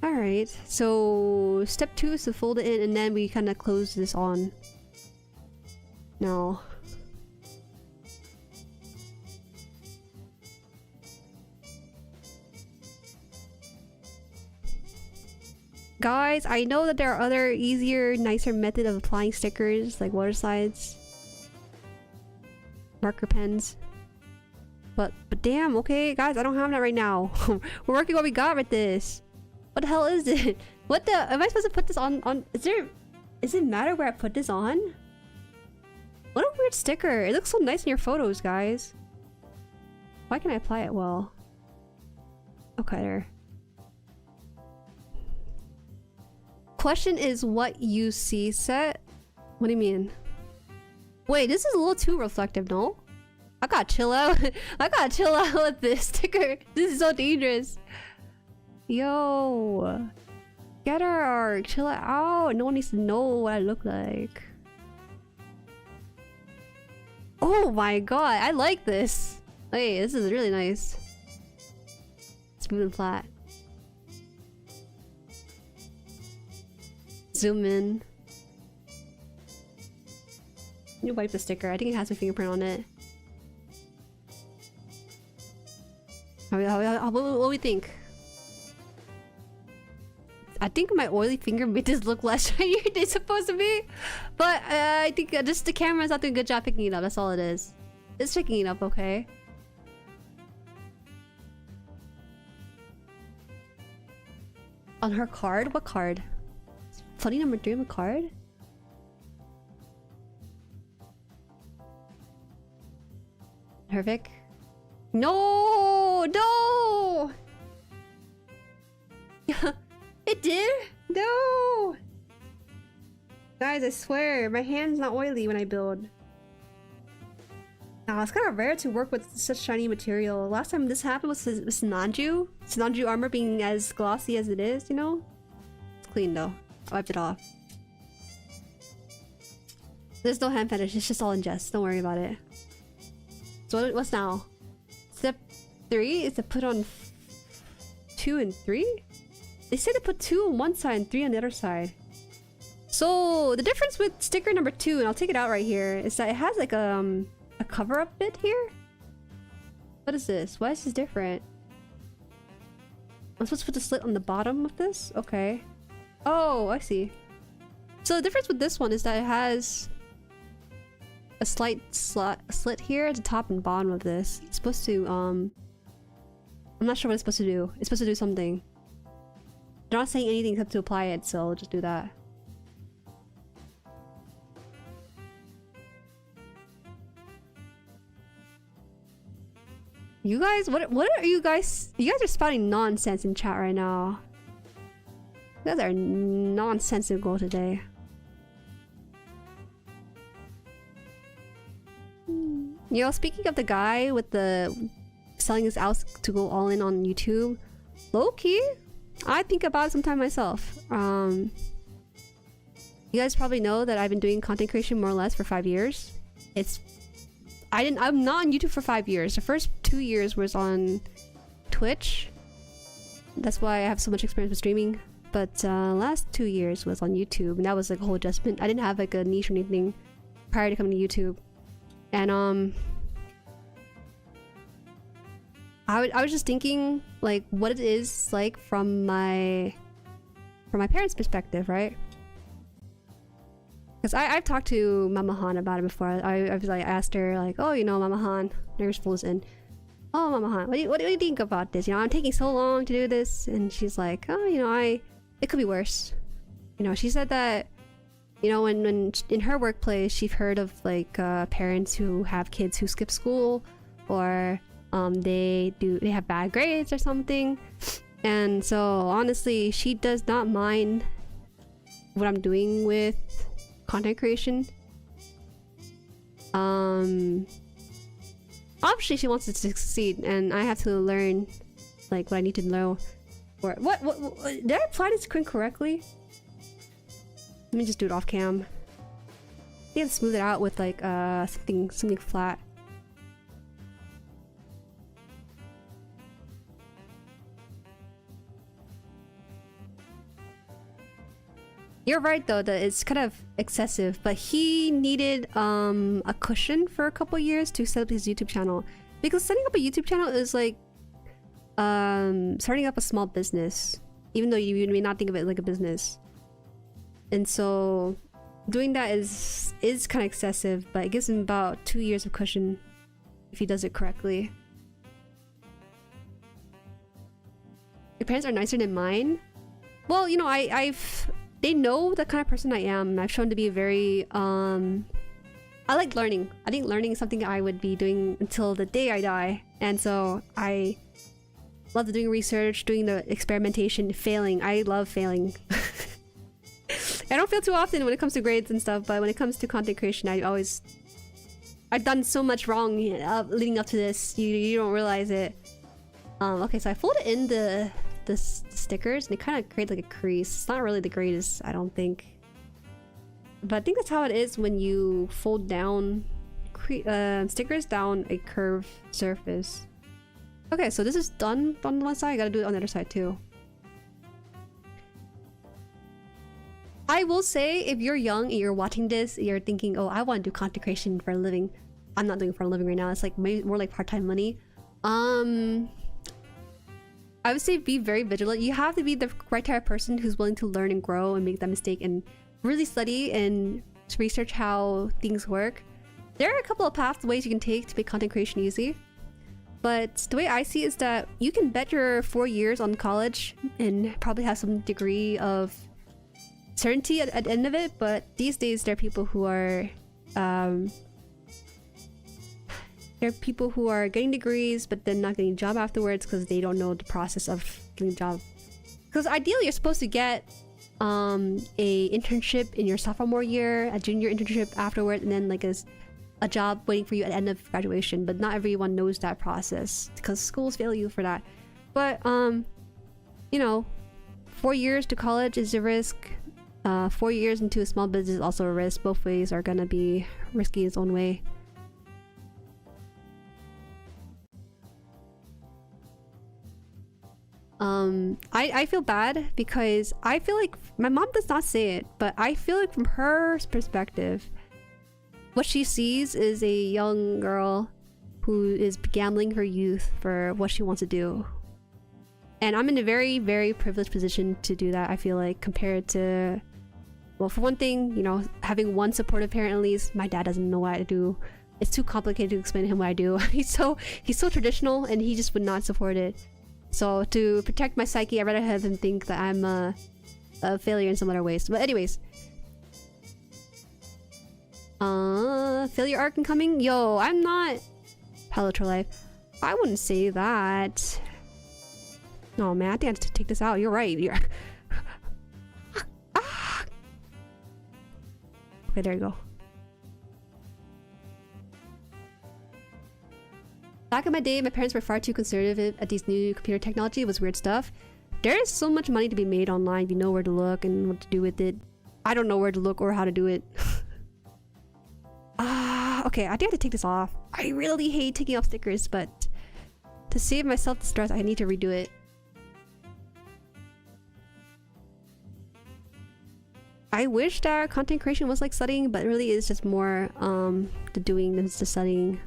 Alright, so step 2 is to fold it in and then we kind of close this on. No. Guys, I know that there are other easier, nicer method of applying stickers like water slides. Marker pens. But damn, okay guys, I don't have that right now. We're working what we got with this. What the hell is it? What the? Am I supposed to put this on? Does it matter where I put this on? What a weird sticker. It looks so nice in your photos, guys. Why can I apply it well? Okay, there. Question is what you see set? What do you mean? Wait, this is a little too reflective, no? I gotta chill out. I gotta chill out with this sticker. This is so dangerous. Yo. Getter arc. Chill out. No one needs to know what I look like. Oh my god. I like this. Hey, this is really nice. Smooth and flat. Zoom in. Let me wipe the sticker. I think it has my fingerprint on it. What do we think? I think my oily finger made this look less shiny than it's supposed to be. But I think just the camera's not doing a good job picking it up. That's all it is. It's picking it up okay. On her card? What card? Funny number 3 on the card? Perfect. No! No! It did? No! Guys, I swear, my hand's not oily when I build. Nah, it's kind of rare to work with such shiny material. Last time this happened was Sinanju. Sinanju armor being as glossy as it is, you know? It's clean though. I wiped it off. There's no hand fetish, it's just all in jest. Don't worry about it. So what's now? Step 3 is to put on 2 and 3? They said to put 2 on one side and 3 on the other side. So the difference with sticker number 2, and I'll take it out right here, is that it has like a cover-up bit here. What is this? Why is this different? I'm supposed to put the slit on the bottom of this? Okay. Oh, I see. So the difference with this one is that it has a slight slit here at the top and bottom of this. It's supposed to, I'm not sure what it's supposed to do. It's supposed to do something. They're not saying anything except to apply it, so I'll just do that. You guys, what are you guys? You guys are spouting nonsense in chat right now. You guys are nonsensical today. You know, speaking of the guy with the selling his house to go all in on YouTube, low key, I think about it sometimes myself. You guys probably know that I've been doing content creation more or less for 5 years. I'm not on YouTube for 5 years. The first 2 years was on Twitch. That's why I have so much experience with streaming. But last 2 years was on YouTube, and that was like a whole adjustment. I didn't have like a niche or anything prior to coming to YouTube. And I was just thinking like what it is like from my parents' perspective, right? Because I've talked to Mama Han about it before. I was like, I asked her like, oh, you know, Mama Han, there's fools in. Oh, Mama Han, what do you think about this? You know, I'm taking so long to do this, and she's like, oh, you know, it could be worse. You know, she said that, you know, when in her workplace, she's heard of like parents who have kids who skip school, or they have bad grades or something. And so honestly, she does not mind what I'm doing with content creation. Obviously she wants it to succeed, and I have to learn like what I need to know. Or what did I apply this screen correctly? Let me just do it off cam. I think I smooth it out with like something flat. You're right though that it's kind of excessive, but he needed a cushion for a couple years to set up his YouTube channel, because setting up a YouTube channel is like starting up a small business, even though you may not think of it like a business. And so doing that is kind of excessive, but it gives him about 2 years of cushion if he does it correctly. Your parents are nicer than mine. Well, you know, they know the kind of person I am. I've shown to be very I like learning. I think learning is something I would be doing until the day I die. And so I love doing research, doing the experimentation, failing. I love failing. I don't fail too often when it comes to grades and stuff, but when it comes to content creation, I always I've done so much wrong leading up to this. You don't realize it. Okay, so I folded in the stickers and it kind of creates like a crease. It's not really the greatest, I don't think. But I think that's how it is when you fold down stickers down a curved surface. Okay, so this is done on one side. I gotta do it on the other side too. I will say, if you're young and you're watching this, you're thinking, oh, I want to do content creation for a living. I'm not doing it for a living right now. It's like more like part-time money. I would say be very vigilant. You have to be the right type of person who's willing to learn and grow and make that mistake and really study and research how things work. There are a couple of ways you can take to make content creation easy. But the way I see it is that you can bet your 4 years on college and probably have some degree of certainty at the end of it. But these days there are people who are getting degrees but then not getting a job afterwards because they don't know the process of getting a job. Because ideally you're supposed to get a internship in your sophomore year, a junior internship afterward, and then like a job waiting for you at the end of graduation. But not everyone knows that process because schools fail you for that. But you know, 4 years to college is a risk. 4 years into a small business is also a risk. Both ways are gonna be risky in its own way. I feel bad because I feel like my mom does not say it, but I feel like from her perspective, what she sees is a young girl who is gambling her youth for what she wants to do. And I'm in a very, very privileged position to do that, I feel like, compared to... Well, for one thing, you know, having one supportive parent at least. My dad doesn't know what I do. It's too complicated to explain to him what I do. He's so traditional and he just would not support it. So to protect my psyche, I'd rather have him think that I'm a failure in some other ways. But anyways... failure arc incoming? Yo, I'm not... Hello, Trollife. I wouldn't say that. No, man, I think I have to take this out. You're right. You're... Okay, there you go. Back in my day, my parents were far too conservative at these new computer technology. It was weird stuff. There is so much money to be made online if you know where to look and what to do with it. I don't know where to look or how to do it. Okay, I think I have to take this off. I really hate taking off stickers, but to save myself the stress, I need to redo it. I wish that content creation was like studying, but it really is just more the doing than the studying.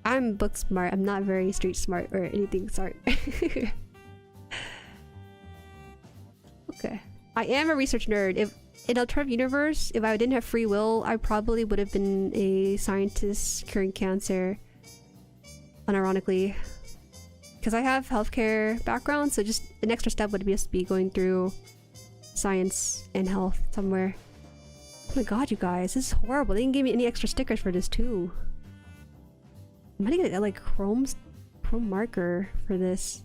I'm book smart. I'm not very street smart or anything smart. Okay. I am a research nerd. If in alternative universe, if I didn't have free will, I probably would have been a scientist curing cancer. Unironically. Because I have healthcare background, so just an extra step would just be going through science and health somewhere. Oh my god, you guys, this is horrible. They didn't give me any extra stickers for this too. I'm gonna get like chrome marker for this.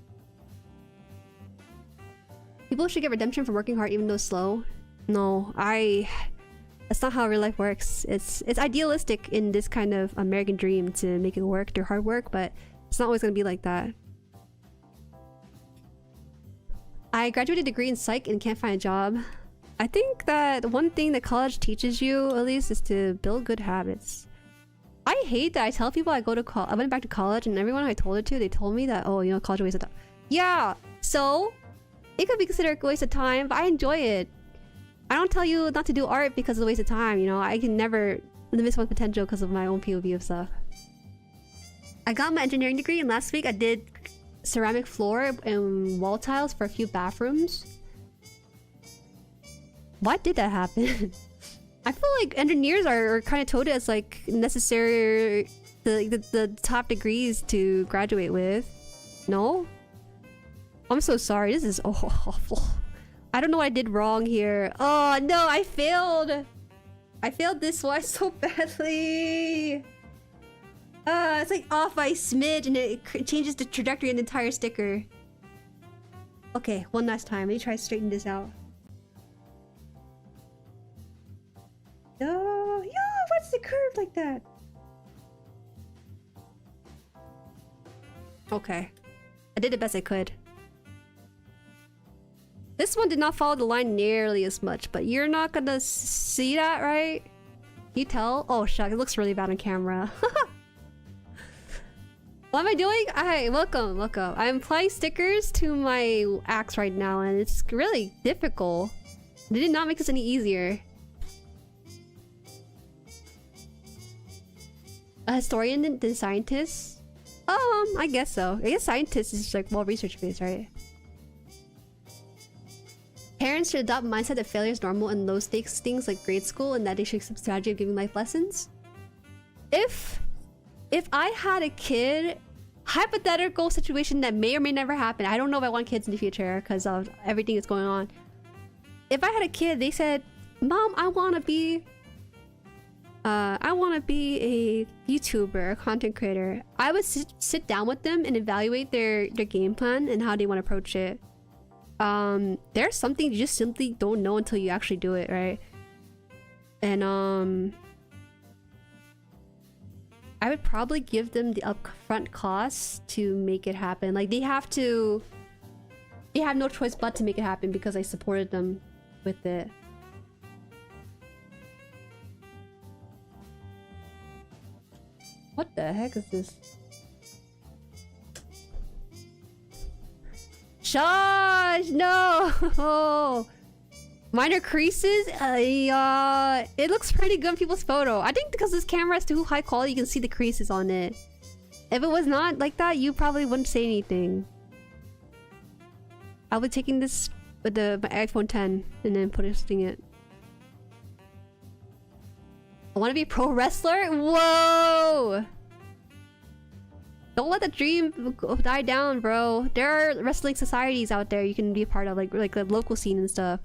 People should get redemption for working hard even though slow. No, that's not how real life works. It's idealistic in this kind of American dream to make it work through hard work, but it's not always gonna be like that. I graduated a degree in psych and can't find a job. I think that one thing that college teaches you, at least, is to build good habits. I hate that I tell people I went back to college, and everyone I told it to, they told me that, oh, you know, college is a waste of time. Yeah, so it could be considered a waste of time, but I enjoy it. I don't tell you not to do art because it's a waste of time, you know. I can never limit someone's potential because of my own POV of stuff. I got my engineering degree, and last week I did ceramic floor and wall tiles for a few bathrooms. Why did that happen? I feel like engineers are kind of touted as like necessary, the top degrees to graduate with. No? I'm so sorry. This is awful. I don't know what I did wrong here. Oh no, I failed. I failed this one so badly. It's like off by a smidge and it changes the trajectory of the entire sticker. Okay, one last time. Let me try to straighten this out. Yo, what's is it curved like that? Okay. I did the best I could. This one did not follow the line nearly as much, but you're not gonna see that, right? You tell? Oh, shuck, it looks really bad on camera. What am I doing? Hi, welcome, welcome. I'm applying stickers to my axe right now, and it's really difficult. They did not make this any easier. A historian than scientist? I guess so. I guess scientist is like well research based, right? Parents should adopt a mindset that failure is normal and low stakes things like grade school, and that they should accept the strategy of giving life lessons. If I had a kid, hypothetical situation that may or may never happen. I don't know if I want kids in the future because of everything that's going on. If I had a kid, they said, "Mom, I want to be a VTuber, a content creator." I would sit down with them and evaluate their game plan and how they want to approach it. There's something you just simply don't know until you actually do it, right? And I would probably give them the upfront costs to make it happen. Like they have no choice but to make it happen because I supported them with it. What the heck is this? Shush! No! Minor creases? It looks pretty good in people's photo. I think because this camera is too high quality, you can see the creases on it. If it was not like that, you probably wouldn't say anything. I'll be taking this with my iPhone 10 and then posting it. I want to be a pro wrestler? Whoa! Don't let the dream die down, bro. There are wrestling societies out there you can be a part of, like the local scene and stuff.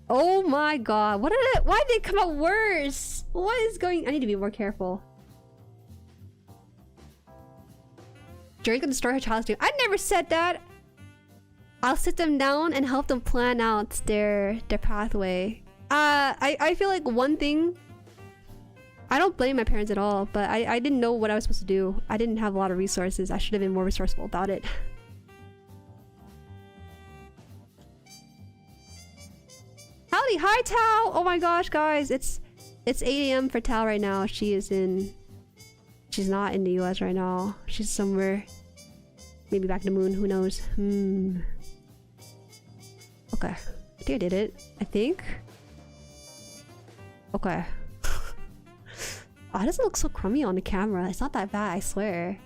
Oh my god, why did it come out worse? What is going... I need to be more careful. Jueri can destroy her child's dream. I never said that! I'll sit them down and help them plan out their pathway. I feel like one thing... I don't blame my parents at all, but I didn't know what I was supposed to do. I didn't have a lot of resources. I should have been more resourceful about it. Howdy, hi Tao! Oh my gosh, guys, it's 8 AM for Tao right now. She's not in the US right now. She's somewhere, maybe back to the moon. Who knows? Okay, I think I did it. I think. Okay. Oh, it doesn't look so crummy on the camera. It's not that bad, I swear.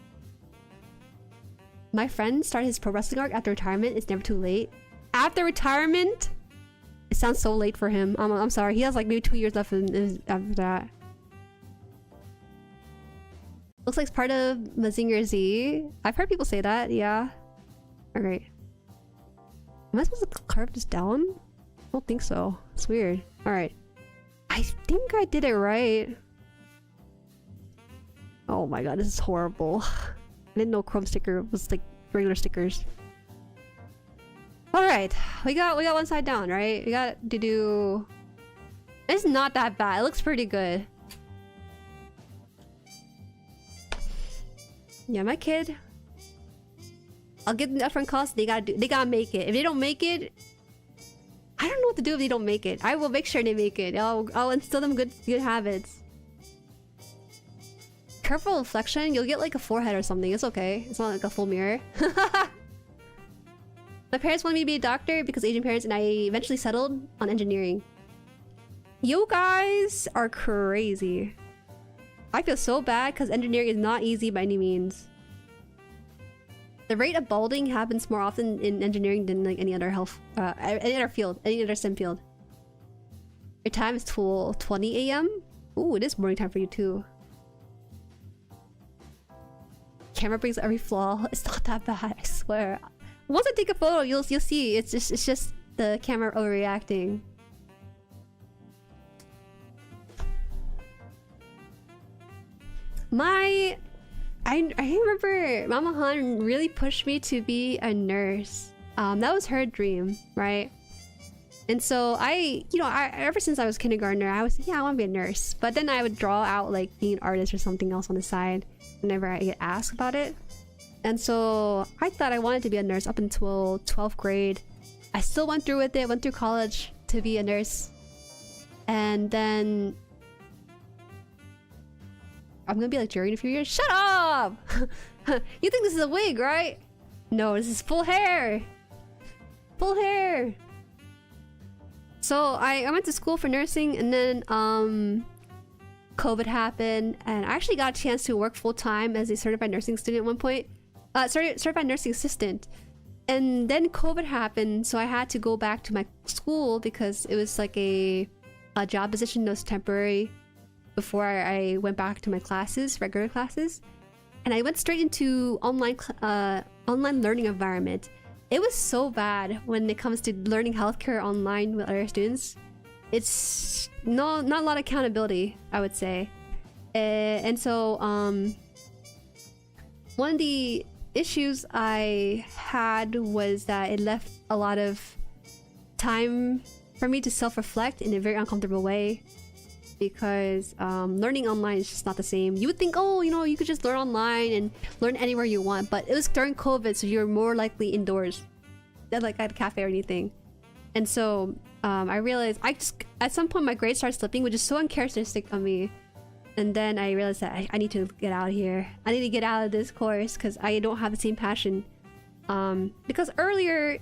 My friend started his pro wrestling arc after retirement. It's never too late. After retirement? It sounds so late for him. I'm sorry. He has like maybe 2 years left after that. Looks like it's part of Mazinger Z. I've heard people say that, yeah. Alright. Am I supposed to carve this down? I don't think so. It's weird. Alright. I think I did it right. Oh my god, this is horrible. I didn't know chrome sticker was like regular stickers. Alright, we got one side down, right? We got to do... It's not that bad. It looks pretty good. Yeah, my kid. I'll give them the upfront cost. They gotta make it. If they don't make it, I don't know what to do if they don't make it. I will make sure they make it. I'll instill them good habits. Careful reflection. You'll get like a forehead or something. It's okay. It's not like a full mirror. My parents wanted me to be a doctor because Asian parents, and I eventually settled on engineering. You guys are crazy. I feel so bad because engineering is not easy by any means. The rate of balding happens more often in engineering than like any other any other field, any other STEM field. Your time is 12:20 AM? Ooh, it is morning time for you too. Camera brings every flaw. It's not that bad, I swear. Once I take a photo, you'll see. It's just the camera overreacting. I remember Mama Han really pushed me to be a nurse. That was her dream, right? And so ever since I was kindergartner, I was I want to be a nurse. But then I would draw out like being an artist or something else on the side whenever I get asked about it. And so I thought I wanted to be a nurse up until 12th grade. I still went through with it, went through college to be a nurse. And then I'm gonna be like Jueri in a few years. Shut up! You think this is a wig, right? No, this is full hair. Full hair. So I went to school for nursing, and then COVID happened, and I actually got a chance to work full-time as a certified nursing student at one point. Certified nursing assistant. And then COVID happened, so I had to go back to my school because it was like a job position that was temporary before I went back to my classes, regular classes. And I went straight into online learning environment. It was so bad when it comes to learning healthcare online with other students. It's not a lot of accountability, I would say. And so one of the issues I had was that it left a lot of time for me to self-reflect in a very uncomfortable way, because learning online is just not the same. You would think, oh, you could just learn online and learn anywhere you want, but it was during COVID, so you're more likely indoors than like at a cafe or anything. And so I realized at some point my grades started slipping, which is so uncharacteristic of me. And then I realized that I need to get out of here. I need to get out of this course because I don't have the same passion. Because earlier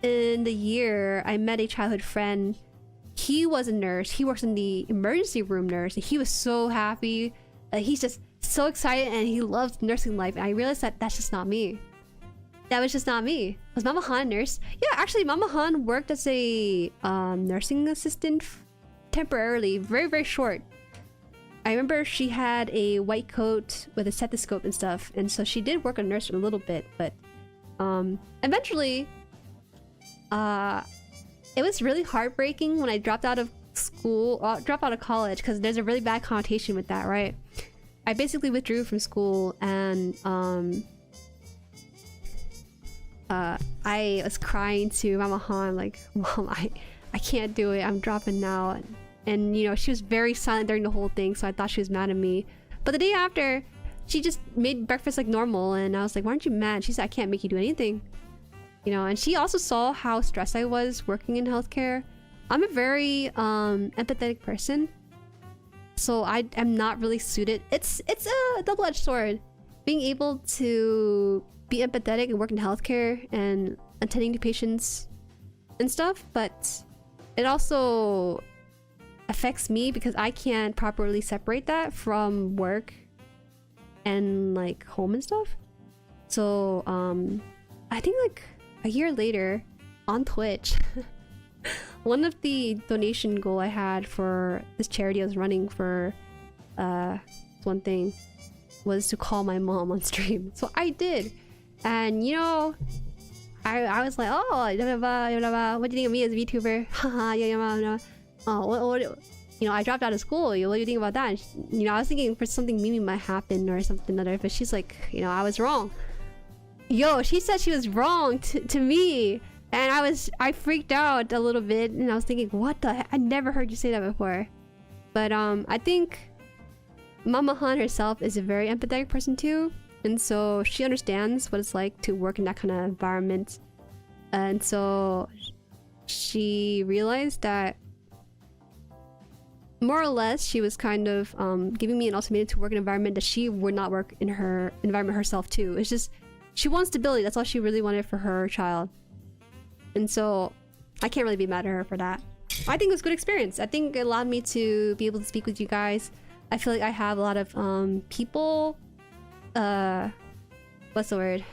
in the year, I met a childhood friend. He was a nurse. He works in the emergency room nurse, and he was so happy. He's just so excited, and he loves nursing life. And I realized that that's just not me. That was just not me. Was Mama Han a nurse? Yeah, actually, Mama Han worked as a nursing assistant temporarily, very, very short. I remember she had a white coat with a stethoscope and stuff, and so she did work as a nurse a little bit, but eventually it was really heartbreaking when I dropped out of school, dropped out of college, because there's a really bad connotation with that, right? I basically withdrew from school, and I was crying to Mama Han like, Mom, I can't do it, I'm dropping out. And she was very silent during the whole thing, so I thought she was mad at me. But the day after, she just made breakfast like normal, and I was like, why aren't you mad? She said, I can't make you do anything. And she also saw how stressed I was working in healthcare. I'm a very empathetic person, so I am not really suited. It's a double-edged sword, being able to be empathetic and work in healthcare and attending to patients and stuff, but it also affects me because I can't properly separate that from work and like home and stuff. So I think like a year later on Twitch, one of the donation goal I had for this charity I was running for one thing was to call my mom on stream. So I did, and I was like, oh, what do you think of me as a VTuber? Haha, yeah. I dropped out of school. What do you think about that? And I was thinking for something maybe might happen or something other, but she's like, I was wrong. She said she was wrong to me, and I freaked out a little bit, and I was thinking, what the heck? I never heard you say that before. But I think Mama Han herself is a very empathetic person too, and so she understands what it's like to work in that kind of environment, and so she realized that more or less she was kind of giving me an ultimatum to work in an environment that she would not work in her environment herself too. It's just she wants stability. That's all she really wanted for her child, and so I can't really be mad at her for that. I think it was a good experience. I think it allowed me to be able to speak with you guys. I feel like I have a lot of people what's the word,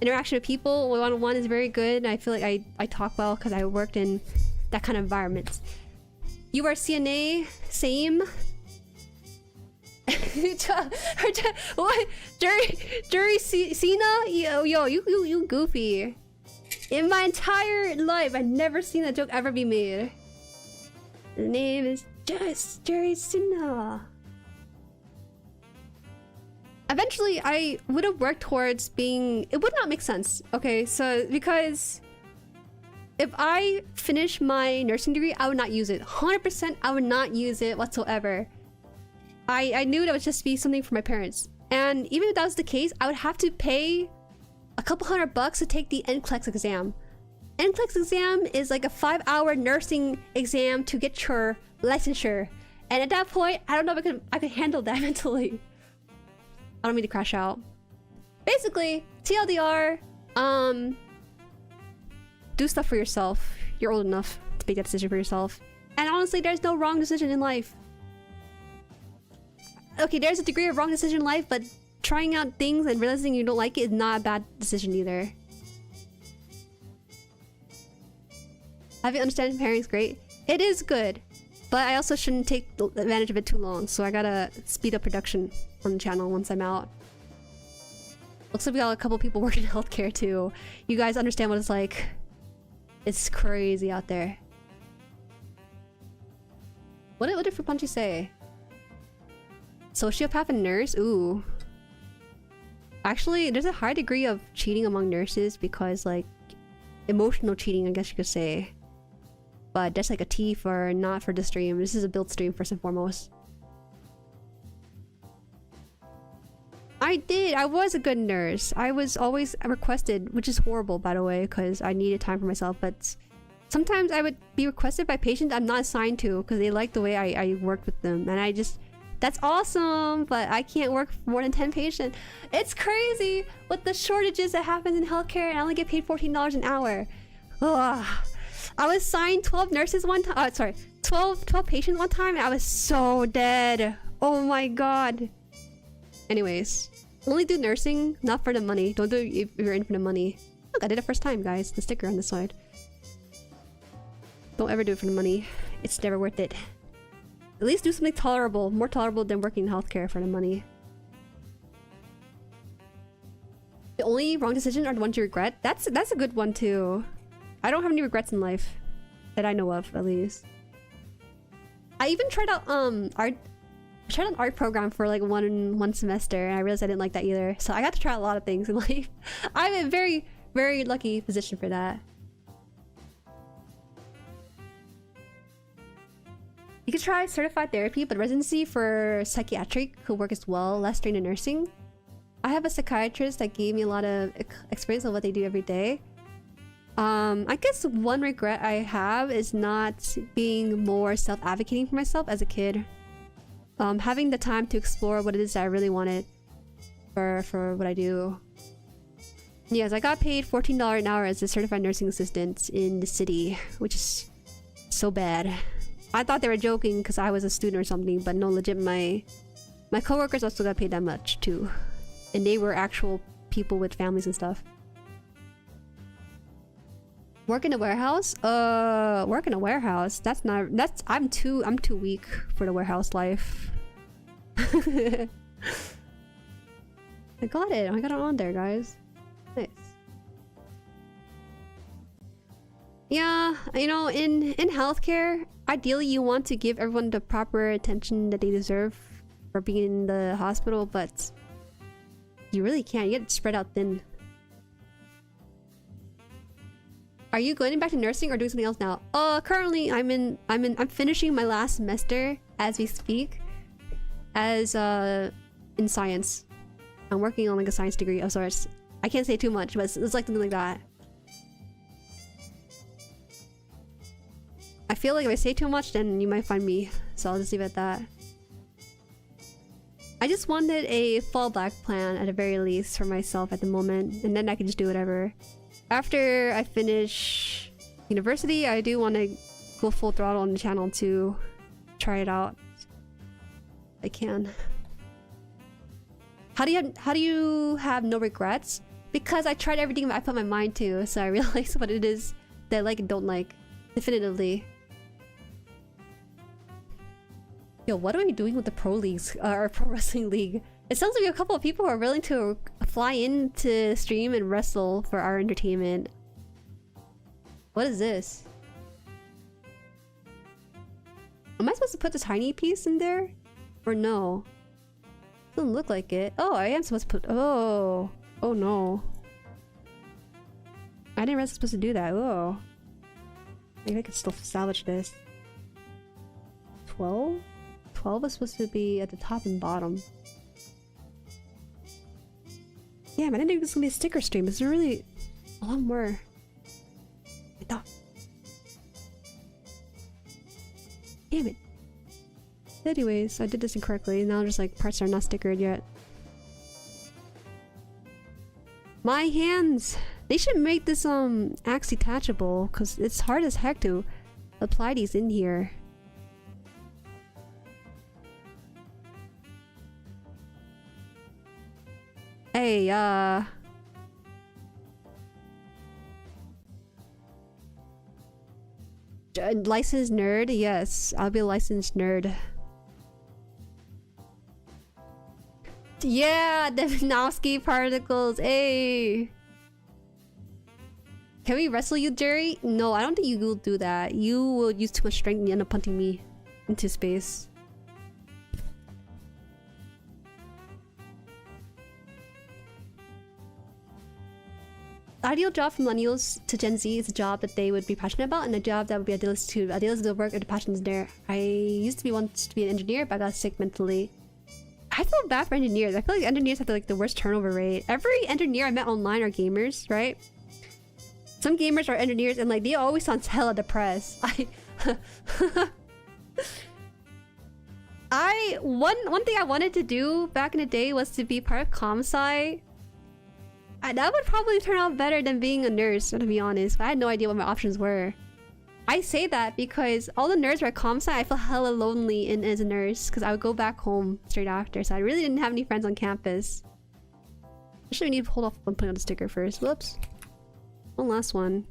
interaction with people one-on-one is very good. I feel like I talk well because I worked in that kind of environment. You are CNA, same. What? Jueri Cena? Yo, you goofy. In my entire life, I've never seen that joke ever be made. The name is just Jueri Cena. Eventually, I would have worked towards being... It would not make sense. Okay, so because If I finish my nursing degree, I would not use it. 100%, I would not use it whatsoever. I knew that would just be something for my parents. And even if that was the case, I would have to pay a couple $100 to take the NCLEX exam. NCLEX exam is like a 5-hour nursing exam to get your licensure. And at that point, I don't know if I could handle that mentally. I don't mean to crash out. Basically, TLDR, do stuff for yourself. You're old enough to make that decision for yourself. And honestly, there's no wrong decision in life. Okay, there's a degree of wrong decision in life, but trying out things and realizing you don't like it is not a bad decision either. Having understanding parenting is great. It is good, but I also shouldn't take advantage of it too long, so I gotta speed up production on the channel once I'm out. Looks like we got a couple people working in healthcare too. You guys understand what it's like. It's crazy out there. What did Fupunchi say? Sociopath and nurse? Ooh. Actually, there's a high degree of cheating among nurses because, like, emotional cheating, I guess you could say. But that's like a T for not for the stream. This is a build stream first and foremost. I was a good nurse. I was always requested, which is horrible by the way, because I needed time for myself, but sometimes I would be requested by patients I'm not assigned to because they like the way I worked with them, and I just, that's awesome, but I can't work for more than 10 patients. It's crazy with the shortages that happens in healthcare, and I only get paid $14 an hour. Ugh. I was assigned 12 nurses one time, 12 patients one time, and I was so dead. Oh my god. Anyways, only do nursing, not for the money. Don't do it if you're in for the money. Look, I did it first time, guys. The sticker on the side. Don't ever do it for the money. It's never worth it. At least do something tolerable, more tolerable than working in healthcare for the money. The only wrong decision are the ones you regret. That's a good one too. I don't have any regrets in life that I know of, at least. I even tried out I tried an art program for like one semester, and I realized I didn't like that either. So I got to try a lot of things in life. I'm in a very, very lucky position for that. You could try certified therapy, but residency for psychiatric could work as well. Less trained in nursing. I have a psychiatrist that gave me a lot of experience on what they do every day. I guess one regret I have is not being more self-advocating for myself as a kid. Having the time to explore what it is that I really wanted for what I do. Yes, I got paid $14 an hour as a certified nursing assistant in the city, which is so bad. I thought they were joking because I was a student or something, but no, legit, my coworkers also got paid that much too, and they were actual people with families and stuff. Work in a warehouse? Work in a warehouse? I'm too weak for the warehouse life. I got it. I got it on there, guys. Nice. Yeah, you know, in healthcare, ideally you want to give everyone the proper attention that they deserve for being in the hospital, but you really can't. You get spread out thin. Are you going back to nursing or doing something else now? Currently I'm finishing my last semester as we speak, as in science. I'm working on like a science degree of sorts. I can't say too much, but it's like something like that. I feel like if I say too much, then you might find me, so I'll just leave it at that. I just wanted a fallback plan at the very least for myself at the moment, and then I can just do whatever. After I finish university, I do want to go full throttle on the channel to try it out. I can. How do you have no regrets? Because I tried everything I put my mind to, so I realized what it is that I like and don't like. Definitively. Yo, what are we doing with the pro leagues, or pro wrestling league? It sounds like a couple of people who are willing to fly in to stream and wrestle for our entertainment. What is this? Am I supposed to put the tiny piece in there? Or no? Doesn't look like it. Oh, I am supposed to put... Oh. Oh no. I didn't realize I was supposed to do that. Oh. Maybe I could still salvage this. 12? 12 is supposed to be at the top and bottom. Yeah, man, I didn't think this was gonna be a sticker stream. This is really a lot more. I thought. Damn it. Anyways, I did this incorrectly. Now just like parts are not stickered yet. My hands! They should make this axe detachable, because it's hard as heck to apply these in here. Hey, licensed nerd? Yes, I'll be a licensed nerd. Yeah, the Minovsky particles, hey! Can we wrestle you, Jueri? No, I don't think you will do that. You will use too much strength and end up punting me into space. The ideal job for millennials to Gen Z is a job that they would be passionate about, and a job that would be idealist to idealist the work or the passion is there. I used to want to be an engineer, but I got sick mentally. I feel bad for engineers. I feel like engineers have like the worst turnover rate. Every engineer I met online are gamers, right? Some gamers are engineers and like they always sound hella depressed. One thing I wanted to do back in the day was to be part of ComSci. That would probably turn out better than being a nurse, to be honest. But I had no idea what my options were. I say that because all the nerds were at ComSci. I felt hella lonely as a nurse because I would go back home straight after. So I really didn't have any friends on campus. Actually, we need to hold off on putting on the sticker first. Whoops. One last one.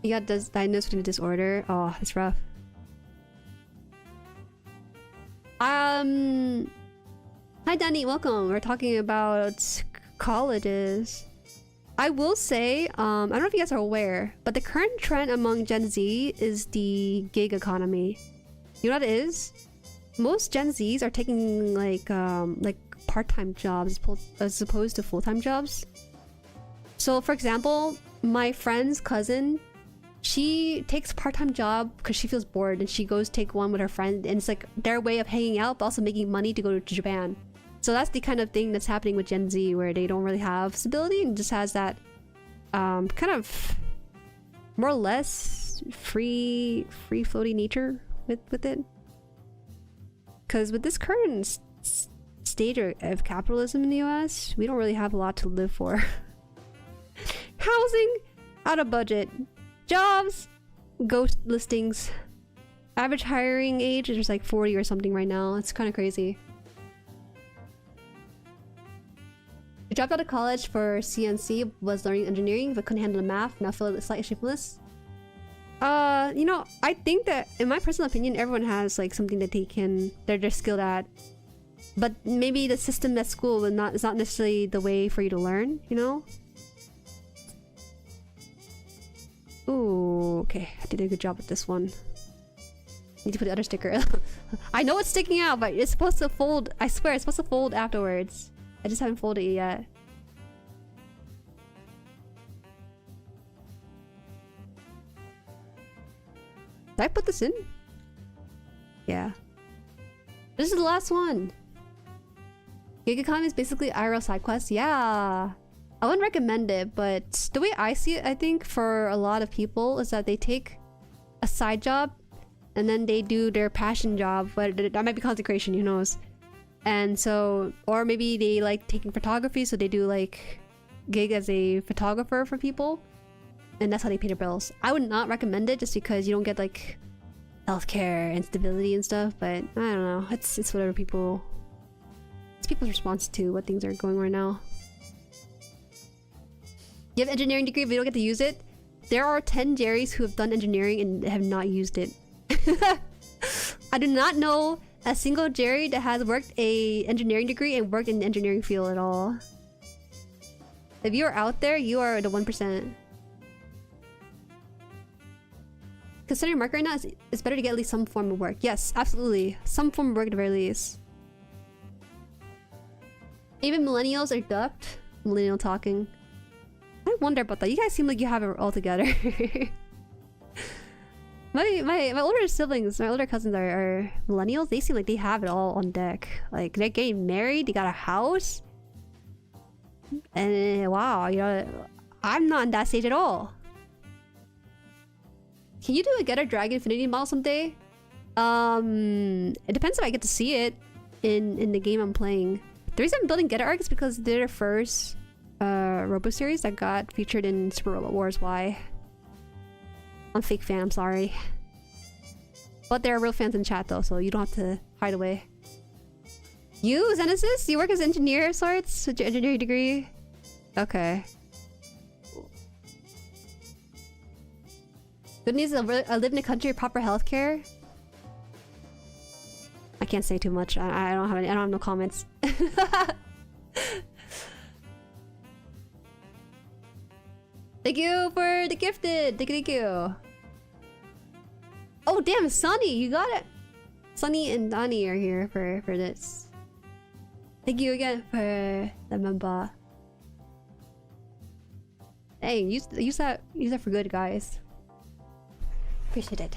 You got diagnosed with a disorder. Oh, that's rough. Hi Danny, welcome. We're talking about colleges. I will say, I don't know if you guys are aware, but the current trend among Gen Z is the gig economy. You know what it is? Most Gen Zs are taking like part-time jobs as opposed to full-time jobs. So for example, my friend's cousin, she takes a part-time job because she feels bored and she goes take one with her friend, and it's like their way of hanging out but also making money to go to Japan. So that's the kind of thing that's happening with Gen Z, where they don't really have stability and just has that kind of more or less free floating nature with it. Because with this current stage of capitalism in the US, we don't really have a lot to live for. Housing, out of budget. Jobs, ghost listings. Average hiring age is just like 40 or something right now. It's kind of crazy. I dropped out of college for CNC, was learning engineering, but couldn't handle the math. Now feel slightly shiftless. You know, I think that in my personal opinion, everyone has like something that they're skilled at. But maybe the system at school is not necessarily the way for you to learn, you know? Ooh, okay. I did a good job with this one. Need to put the other sticker. I know it's sticking out, but it's supposed to fold. I swear, it's supposed to fold afterwards. I just haven't folded it yet. Did I put this in? Yeah. This is the last one. Gig economy is basically IRL side quests. Yeah. I wouldn't recommend it, but the way I see it, I think for a lot of people is that they take a side job and then they do their passion job, but that might be consecration, who knows. And so, or maybe they like taking photography, so they do like gig as a photographer for people, and that's how they pay their bills. I would not recommend it just because you don't get like healthcare and stability and stuff, but I don't know. It's whatever people. It's people's response to what things are going right now. You have an engineering degree, but you don't get to use it. There are 10 Jueris who have done engineering and have not used it. I do not know a single Jueri that has worked a engineering degree and worked in the engineering field at all. If you are out there, you are the 1%. considering market right now, it's better to get at least some form of work. Yes, absolutely. Some form of work at the very least. Even millennials are ducked. Millennial talking. I wonder about that. You guys seem like you have it all together. my older siblings, my older cousins are millennials. They seem like they have it all on deck. Like, they're getting married, they got a house. And wow, you know, I'm not in that stage at all. Can you do a Getter Dragon Infinity model someday? It depends if I get to see it in the game I'm playing. The reason I'm building Getter Arc is because they're the first Robo series that got featured in Super Robot Wars Whaaaa. I'm a fake fan, I'm sorry. But there are real fans in chat though, so you don't have to hide away. You, Zenesis? You work as an engineer of sorts? With your engineering degree? Okay. Good news is I live in a country with proper healthcare. I can't say too much. I don't have no comments. Thank you for the gifted. Thank you. Oh damn, Sunny, you got it. Sunny and Donnie are here for this. Thank you again for the member. Hey, use that for good, guys. Appreciate it.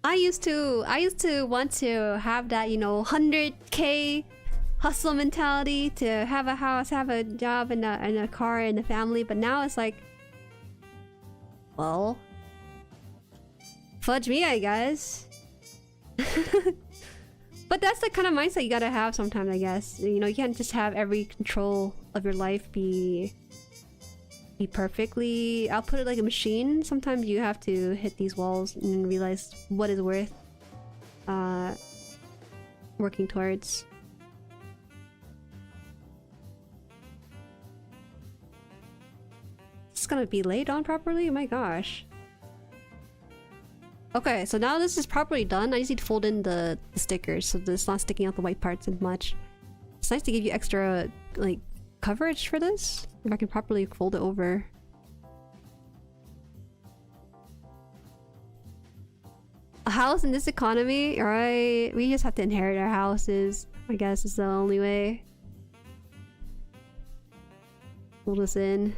I used to want to have that, you know, 100K hustle mentality, to have a house, have a job, and a car, and a family. But now it's like, well, fudge me, I guess. But that's the kind of mindset you gotta have sometimes, I guess. You know, you can't just have every control of your life be perfectly outputted like a machine. Sometimes you have to hit these walls and realize what is worth working towards. It's gonna be laid on properly? Oh my gosh. Okay, so now this is properly done. I just need to fold in the stickers so that it's not sticking out the white parts as much. It's nice to give you extra, like, coverage for this. If I can properly fold it over. A house in this economy, right? We just have to inherit our houses. I guess is the only way. Fold this in.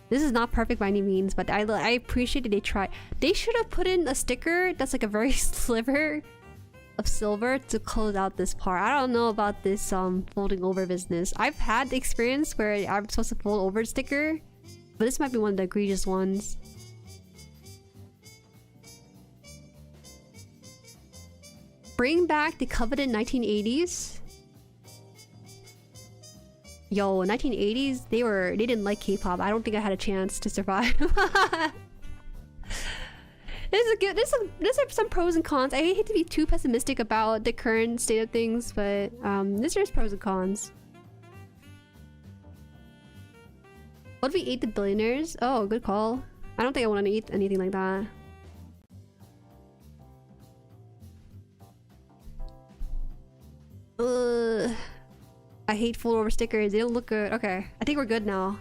This is not perfect by any means, but I appreciate that they tried. They should have put in a sticker that's like a very sliver of silver to close out this part. I don't know about this folding over business. I've had the experience where I'm supposed to fold over a sticker, but this might be one of the egregious ones. Bring back the coveted 1980s. Yo, 1980s, they didn't like K-pop. I don't think I had a chance to survive. There's some pros and cons. I hate to be too pessimistic about the current state of things, but there's pros and cons. What if we ate the billionaires? Oh, good call. I don't think I want to eat anything like that. I hate fold over stickers. They don't look good. Okay, I think we're good now.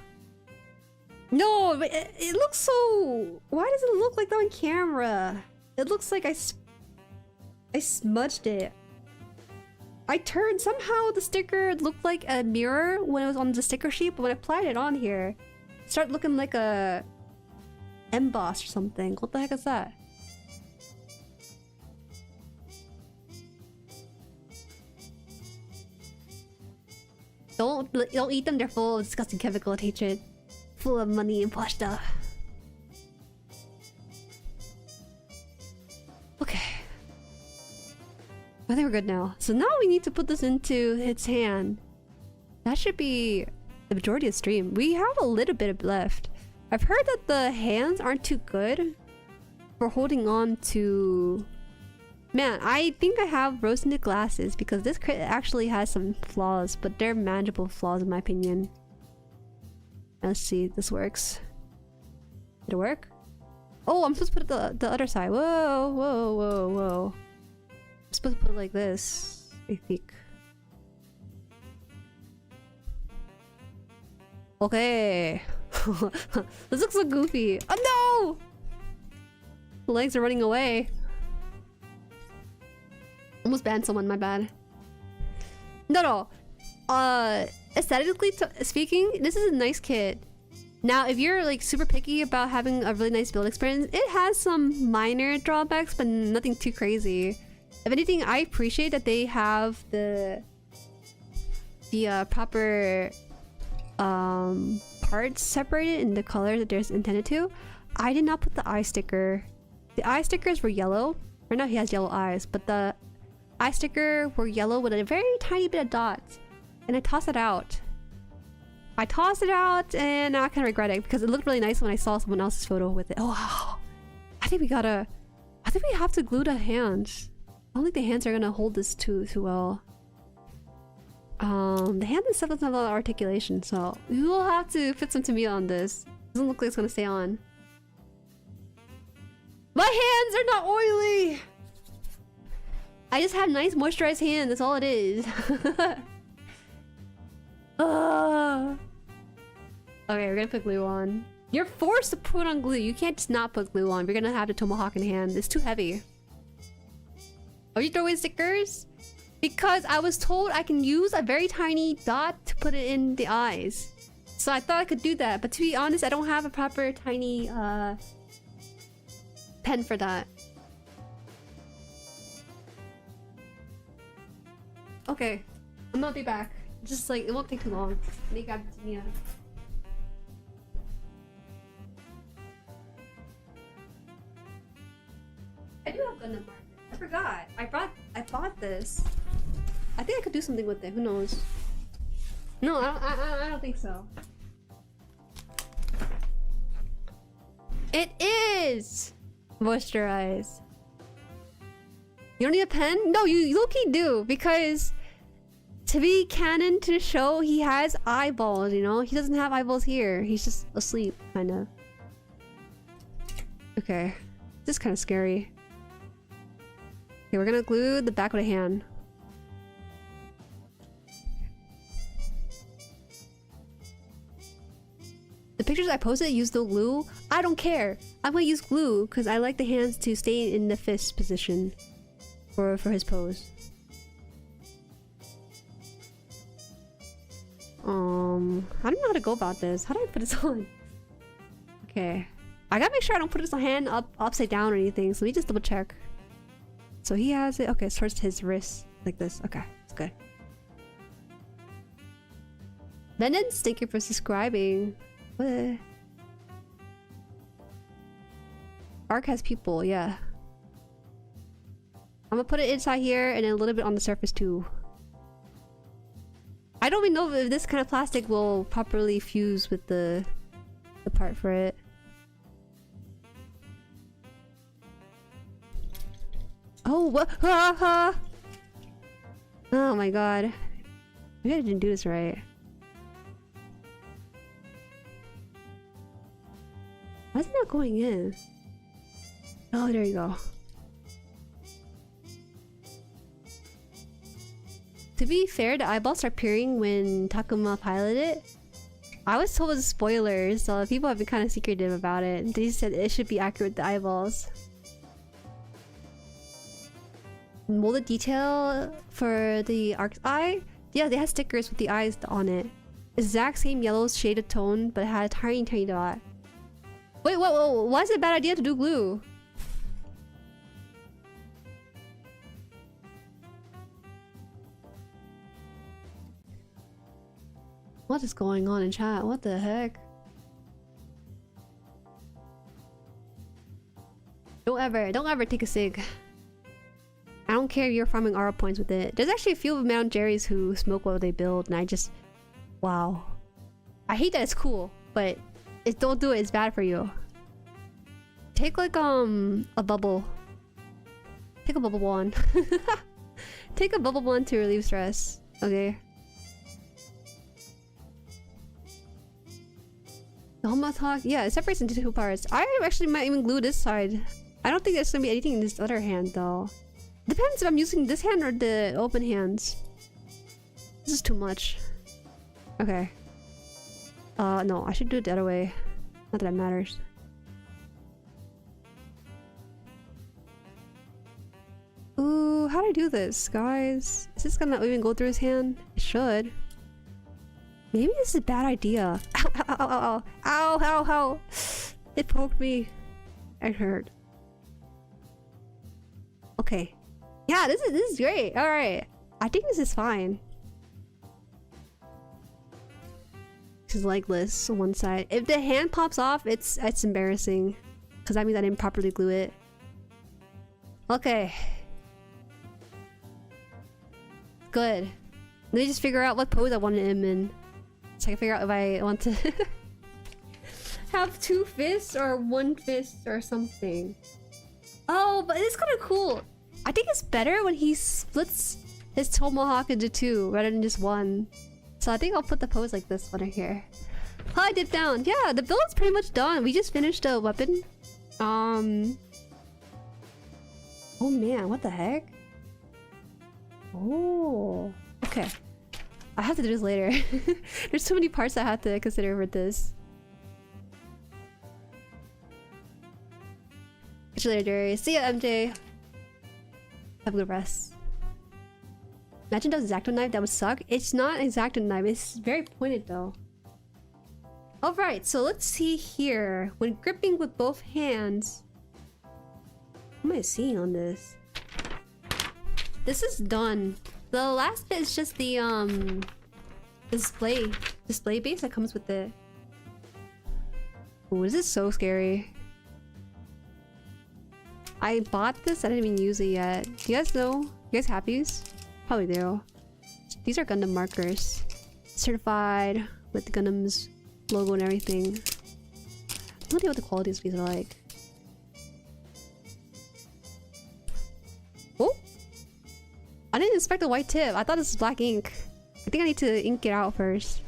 No, but it looks so... Why does it look like that on camera? It looks like I smudged it. I turned... Somehow the sticker looked like a mirror when it was on the sticker sheet, but when I applied it on here, it started looking like a... emboss or something. What the heck is that? Don't eat them, they're full of disgusting chemical hatred. Full of money and posh stuff. Okay. I think we're good now. So now we need to put this into its hand. That should be the majority of the stream. We have a little bit left. I've heard that the hands aren't too good for holding on to... Man, I think I have rose-tinted glasses because this crit actually has some flaws, but they're manageable flaws in my opinion. Let's see if this works. Did it work? Oh, I'm supposed to put it the other side. Whoa, whoa, whoa, whoa. I'm supposed to put it like this, I think. Okay. This looks so goofy. Oh no! The legs are running away. Almost banned someone, my bad. No. Aesthetically speaking, this is a nice kit. Now, if you're like super picky about having a really nice build experience, it has some minor drawbacks, but nothing too crazy. If anything, I appreciate that they have the proper parts separated in the color that they're intended to. I did not put the eye sticker. The eye stickers were yellow. Right now he has yellow eyes, but the eye sticker were yellow with a very tiny bit of dots. And I tossed it out. I tossed it out and now I kind of regret it because it looked really nice when I saw someone else's photo with it. Oh wow. I think we have to glue the hands. I don't think the hands are gonna hold this too well. The hand and stuff doesn't have a lot of articulation, so we will have to put some Tamiya on this. Doesn't look like it's gonna stay on. My hands are not oily! I just have nice moisturized hands, that's all it is. Okay, we're gonna put glue on. You're forced to put on glue. You can't just not put glue on. We're gonna have the Tomahawk in hand. It's too heavy. Oh, you throw away stickers? Because I was told I can use a very tiny dot to put it in the eyes. So I thought I could do that. But to be honest, I don't have a proper tiny pen for that. Okay, I'm gonna be back. Just like, it won't take too long. I need to grab the Tamiya. I do have Gundam marker. I forgot. I bought this. I think I could do something with it. Who knows? No, I don't think so. It is moisturize. You don't need a pen? No, you low-key do, because to be canon to the show, he has eyeballs, you know? He doesn't have eyeballs here. He's just asleep, kind of. Okay. This is kind of scary. Okay, we're gonna glue the back of the hand. The pictures I posted use no glue. I don't care. I'm gonna use glue because I like the hands to stay in the fist position for his pose. I don't know how to go about this. How do I put this on? Okay. I gotta make sure I don't put this hand upside down or anything, so let me just double check. So he has it. Okay, it's towards his wrist like this. Okay, it's good. Venance, thank you for subscribing. What? Arc has people, yeah. I'm gonna put it inside here and then a little bit on the surface too. I don't even know if this kind of plastic will properly fuse with the part for it. Oh, what? Oh my god. Maybe I didn't do this right. Why is it not going in? Oh, there you go. To be fair, the eyeballs start appearing when Takuma piloted it. I was told it was a spoiler, so people have been kind of secretive about it. They said it should be accurate with the eyeballs. Molded detail for the Arc's eye? Yeah, they had stickers with the eyes on it. Exact same yellow shaded tone, but it had a tiny dot. Wait, why is it a bad idea to do glue? What is going on in chat? What the heck? Don't ever take a cig. I don't care if you're farming aura points with it. There's actually a few of Mount Jerry's who smoke while they build, and I just... wow. I hate that it's cool, but don't do it, it's bad for you. Take like a bubble. Take a bubble wand. Take a bubble wand to relieve stress. Okay. The Tomahawk, yeah, it separates into two parts. I actually might even glue this side. I don't think there's gonna be anything in this other hand though. Depends if I'm using this hand or the open hands. This is too much. Okay. No, I should do it the other way. Not that it matters. Ooh, how do I do this, guys? Is this gonna even go through his hand? It should. Maybe this is a bad idea. Ow, ow, ow, ow, ow, ow, ow. It poked me. It hurt. Okay. Yeah, this is great. All right. I think this is fine. Just like this on one side. If the hand pops off, it's embarrassing, because that means I didn't properly glue it. Okay. Good. Let me just figure out what pose I wanted him in, so I can figure out if I want to have 2 fists or 1 fist or something. Oh, but it's kind of cool. I think it's better when he splits his tomahawk into 2 rather than just 1. So I think I'll put the pose like this one right here. Hi, dip down. Yeah, the build's pretty much done. We just finished the weapon. Oh man, what the heck? Oh, okay. I have to do this later. There's so many parts I have to consider with this. Catch you later, Jueri. See ya, MJ. Have a good rest. Imagine that was X-Acto knife, that would suck. It's not an X-Acto knife, it's very pointed though. Alright, so let's see here. When gripping with both hands... What am I seeing on this? This is done. The last bit is just the display base that comes with it. Ooh, this is so scary. I bought this, I didn't even use it yet. Do you guys know? You guys have these? Probably do. These are Gundam markers. Certified with the Gundam's logo and everything. I don't know what the quality of these are like. Oh! I didn't inspect the white tip. I thought this was black ink. I think I need to ink it out first.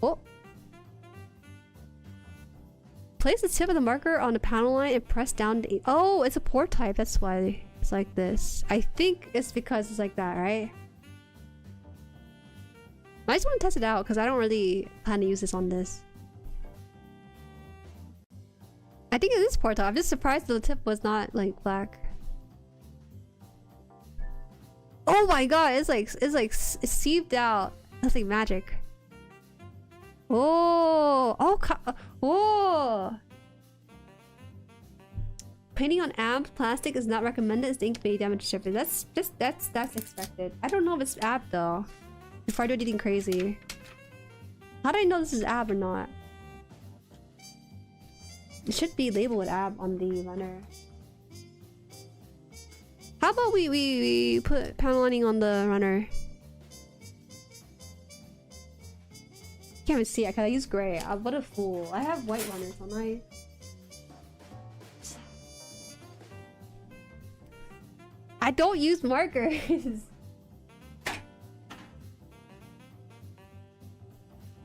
Oh! Place the tip of the marker on the panel line and press down to ink. Oh, it's a pour type. That's why it's like this. I think it's because it's like that, right? I just want to test it out because I don't really plan to use this on this. I think it is pour type. I'm just surprised the tip was not like black. Oh my god, it's sieved out. That's like magic. Oh, oh. Painting on ab plastic is not recommended as the ink may damage shipping. That's expected. I don't know if it's ab though. Before I do anything crazy. How do I know this is ab or not? It should be labeled with ab on the runner. How about we put panel lining on the runner? Can't even see it because I use gray. What a fool. I have white runners, don't I? I don't use markers.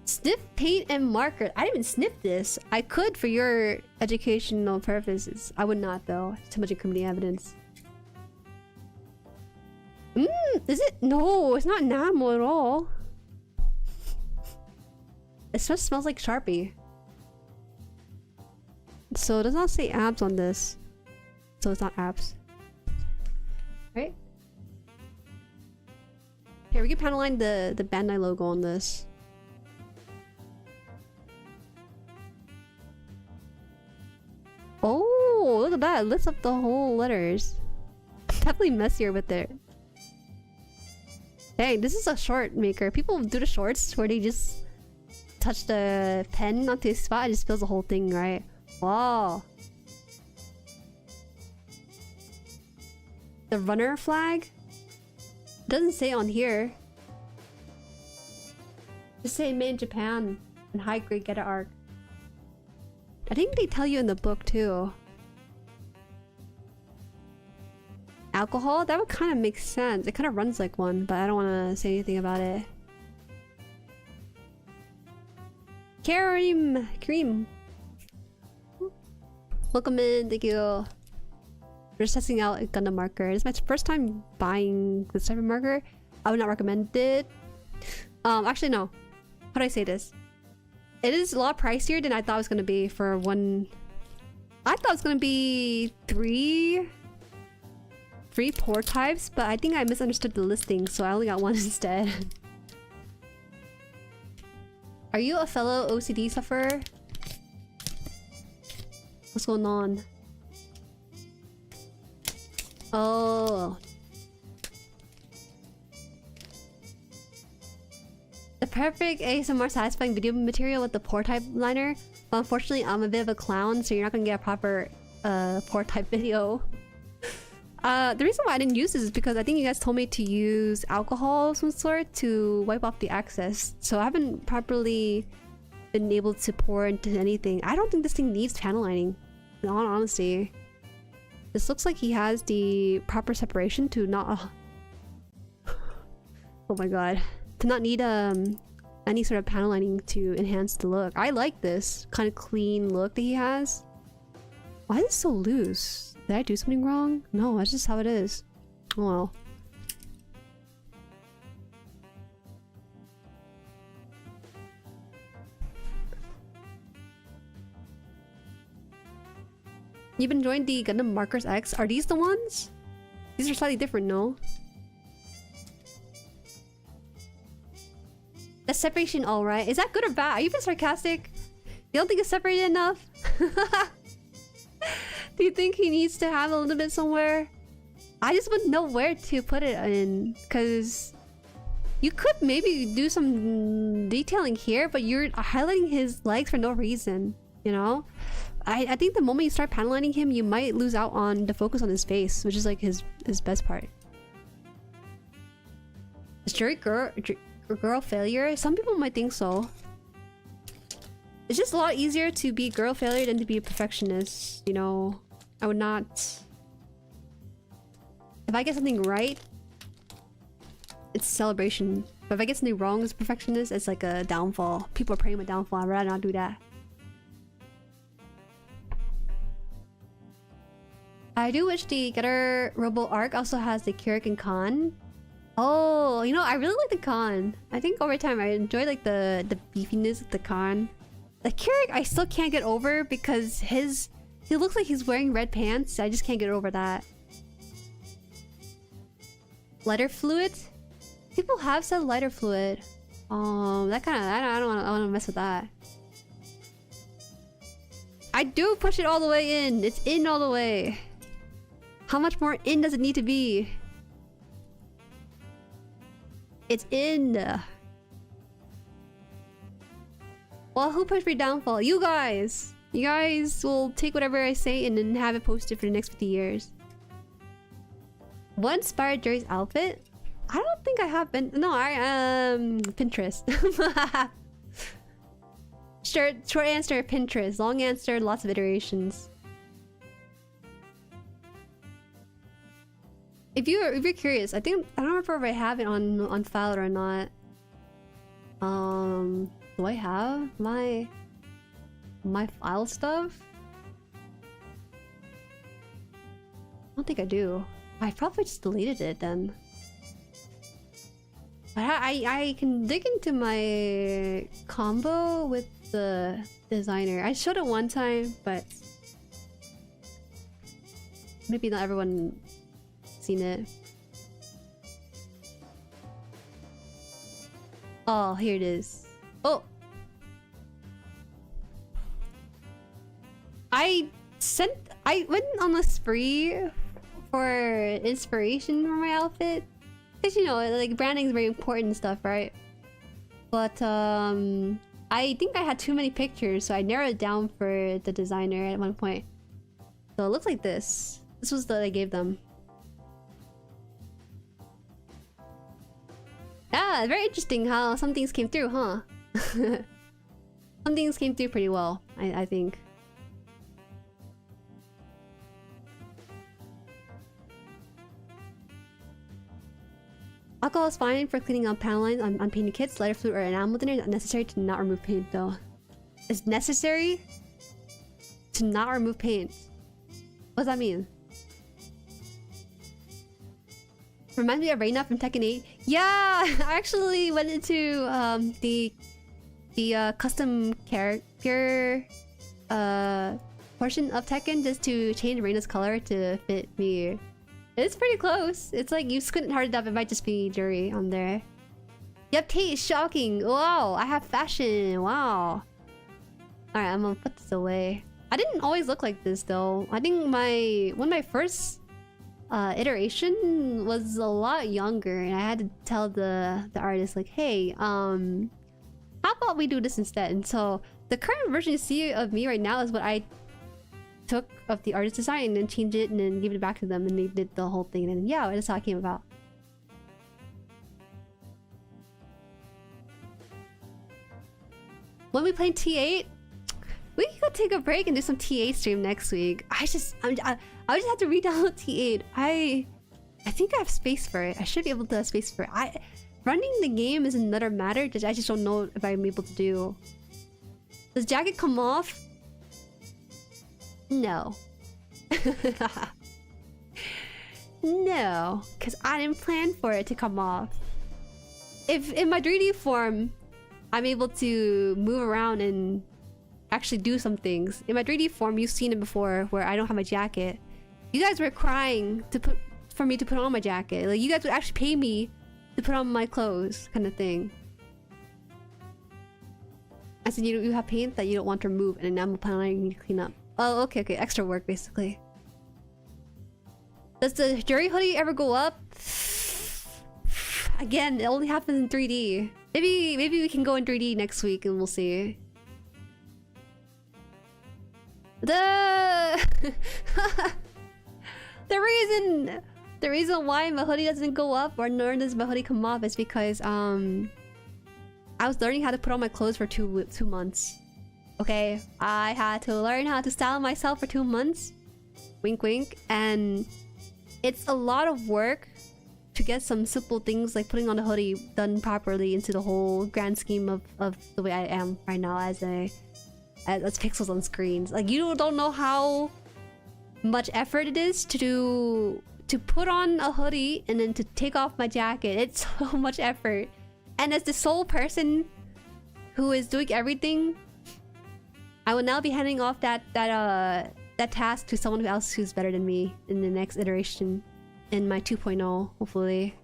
Sniff paint and marker. I didn't even sniff this. I could for your educational purposes. I would not though. It's too much incriminating evidence. Is it? No, it's not enamel at all. It just smells like Sharpie. So it does not say abs on this. So it's not abs. Right? Here, we can panel line the Bandai logo on this. Oh, look at that. It lifts up the whole letters. Definitely messier with it. Dang, this is a short maker. People do the shorts where they just touch the pen onto the spot and just fills the whole thing, right? Wow. The runner flag? It doesn't say on here. Just say made in Japan and high grade Getter ARC. I think they tell you in the book too. Alcohol? That would kind of make sense. It kind of runs like one, but I don't want to say anything about it. Cream. Welcome in, thank you. We're just testing out a Gundam marker. It's my first time buying this type of marker. I would not recommend it. Actually no. How do I say this? It is a lot pricier than I thought it was gonna be for one. I thought it was gonna be three pour types, but I think I misunderstood the listing, so I only got one instead. Are you a fellow OCD sufferer? What's going on? Oh. The perfect ASMR satisfying video material with the pour type liner. But unfortunately, I'm a bit of a clown, so you're not gonna get a proper pour type video. The reason why I didn't use this is because I think you guys told me to use alcohol of some sort to wipe off the excess. So I haven't properly been able to pour into anything. I don't think this thing needs panel lining, in all honesty. This looks like he has the proper separation to not... oh my god. To not need any sort of panel lining to enhance the look. I like this kind of clean look that he has. Why is it so loose? Did I do something wrong? No, that's just how it is. Oh well. You've been enjoying the Gundam Markers X. Are these the ones? These are slightly different, no? The separation alright. Is that good or bad? Are you being sarcastic? You don't think it's separated enough? Do you think he needs to have a little bit somewhere? I just wouldn't know where to put it in, because you could maybe do some detailing here, but you're highlighting his legs for no reason, you know? I think the moment you start panel lining him, you might lose out on the focus on his face, which is like his best part. Is Jueri girl failure? Some people might think so. It's just a lot easier to be girl failure than to be a perfectionist, you know? I would not... If I get something right, it's a celebration. But if I get something wrong as a perfectionist, it's like a downfall. People are praying my downfall. I'd rather not do that. I do wish the Getter Robo Arc also has the Keurig and Khan. Oh, you know, I really like the Khan. I think over time I enjoy like the beefiness of the Khan. The Keurig I still can't get over because he looks like he's wearing red pants. I just can't get over that. Lighter fluid? People have said lighter fluid. That kind of I don't want to mess with that. I do push it all the way in. It's in all the way. How much more in does it need to be? It's in. Well, who pushed me downfall? You guys! You guys will take whatever I say and then have it posted for the next 50 years. What inspired Jueri's outfit? I don't think I have been. No, Pinterest. Short answer, Pinterest. Long answer, lots of iterations. If you're curious, I don't remember if I have it on file or not. Do I have my file stuff? I don't think I do. I probably just deleted it then. But I can dig into my combo with the designer. I showed it one time, but maybe not everyone seen it. Oh, here it is. Oh, I went on a spree for inspiration for my outfit, because you know, like, branding is very important and stuff, right? But I think I had too many pictures, so I narrowed it down for the designer at one point. So it looks like this. This was the I gave them. Yeah, very interesting how some things came through, huh? Some things came through pretty well, I think. Alcohol is fine for cleaning up panel lines on painted kits. Lighter fluid or enamel thinner is necessary to not remove paint, though. It's necessary to not remove paint. What does that mean? Reminds me of Reina from Tekken 8. Yeah, I actually went into the the custom character portion of Tekken just to change Reina's color to fit me. It's pretty close. It's like you squint hard enough, it might just be Jueri on there. Yep, taste, shocking. Wow, I have fashion. Wow. Alright, I'm gonna put this away. I didn't always look like this though. I think one of my first iteration was a lot younger, and I had to tell the artist like, hey, how about we do this instead? And so the current version you see of me right now is what I took of the artist design and then changed it and then gave it back to them, and they did the whole thing, and yeah, that's how it came about. When we play T8, we could take a break and do some T8 stream next week. I just have to re-download T8. I think I have space for it. I should be able to have space for it. Running the game is another matter that I just don't know if I'm able to do. Does jacket come off? No. No, because I didn't plan for it to come off. If in my 3D form, I'm able to move around and actually do some things. In my 3D form, you've seen it before, where I don't have my jacket. You guys were crying for me to put on my jacket. Like, you guys would actually pay me to put on my clothes, kind of thing. I said you have paint that you don't want to remove, and an enamel panel you need to clean up. Oh, okay, extra work basically. Does the Jueri hoodie ever go up? Again, it only happens in 3D. Maybe we can go in 3D next week and we'll see. The reason why my hoodie doesn't go up, or nor does my hoodie come off, is because I was learning how to put on my clothes for two months. Okay, I had to learn how to style myself for 2 months. Wink wink. And it's a lot of work to get some simple things like putting on a hoodie done properly into the whole grand scheme of the way I am right now as pixels on screens. Like, you don't know how much effort it is to put on a hoodie and then to take off my jacket. It's so much effort. And as the sole person who is doing everything, I will now be handing off that task to someone else who's better than me in the next iteration, in my 2.0, hopefully.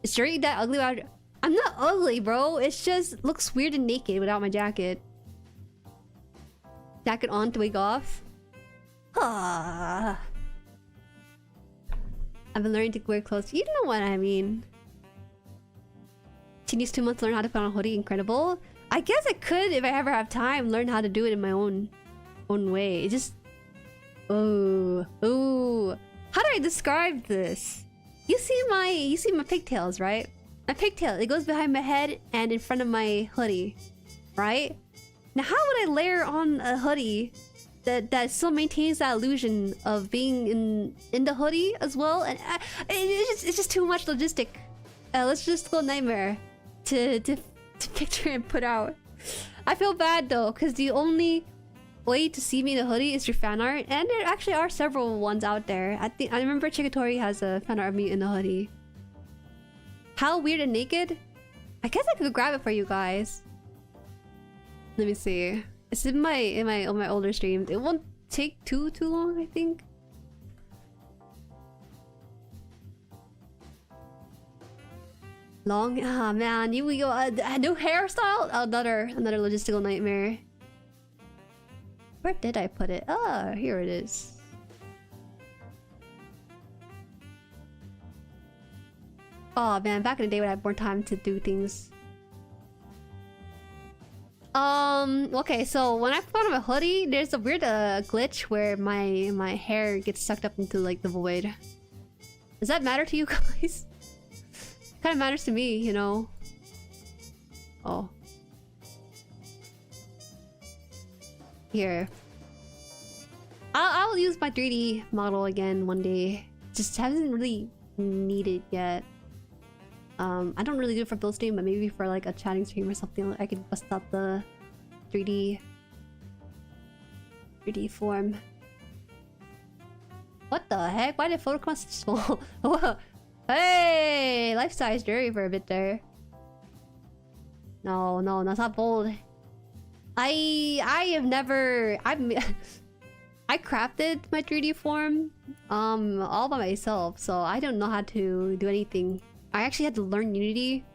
Is Jueri that ugly? I'm not ugly, bro. It's just looks weird and naked without my jacket. Jacket on to wig off. Ah. I've been learning to wear clothes. You know what I mean. She needs 2 months to learn how to put on a hoodie. Incredible. I guess I could, if I ever have time, learn how to do it in my own way. It just... Oh. How do I describe this? You see my pigtails, right? My pigtail, it goes behind my head and in front of my hoodie, right? Now how would I layer on a hoodie that still maintains that illusion of being in the hoodie as well? And it's just too much logistic. Let's just go nightmare to picture and put out. I feel bad though, because the only way to see me in a hoodie is through fan art, and there actually are several ones out there. I remember Chikitori has a fan art of me in a hoodie. How weird and naked? I guess I could grab it for you guys. Let me see. It's in my older streams. It won't take too long, I think. Long, man, you go a new hairstyle. Another logistical nightmare. Where did I put it? Ah, here it is. Oh man, back in the day when I had more time to do things. Okay, so when I put on a hoodie, there's a weird glitch where my hair gets sucked up into like the void. Does that matter to you guys? Kind of matters to me, you know. Oh. Here. I'll use my 3D model again one day. Just haven't really needed yet. I don't really do it for build stream, but maybe for like a chatting stream or something, I could bust out the 3D form. What the heck? Why did photo come so small? Whoa. Hey! Life-size Jueri for a bit there. No, that's not bold. I have never... I crafted my 3D form all by myself, so I don't know how to do anything. I actually had to learn Unity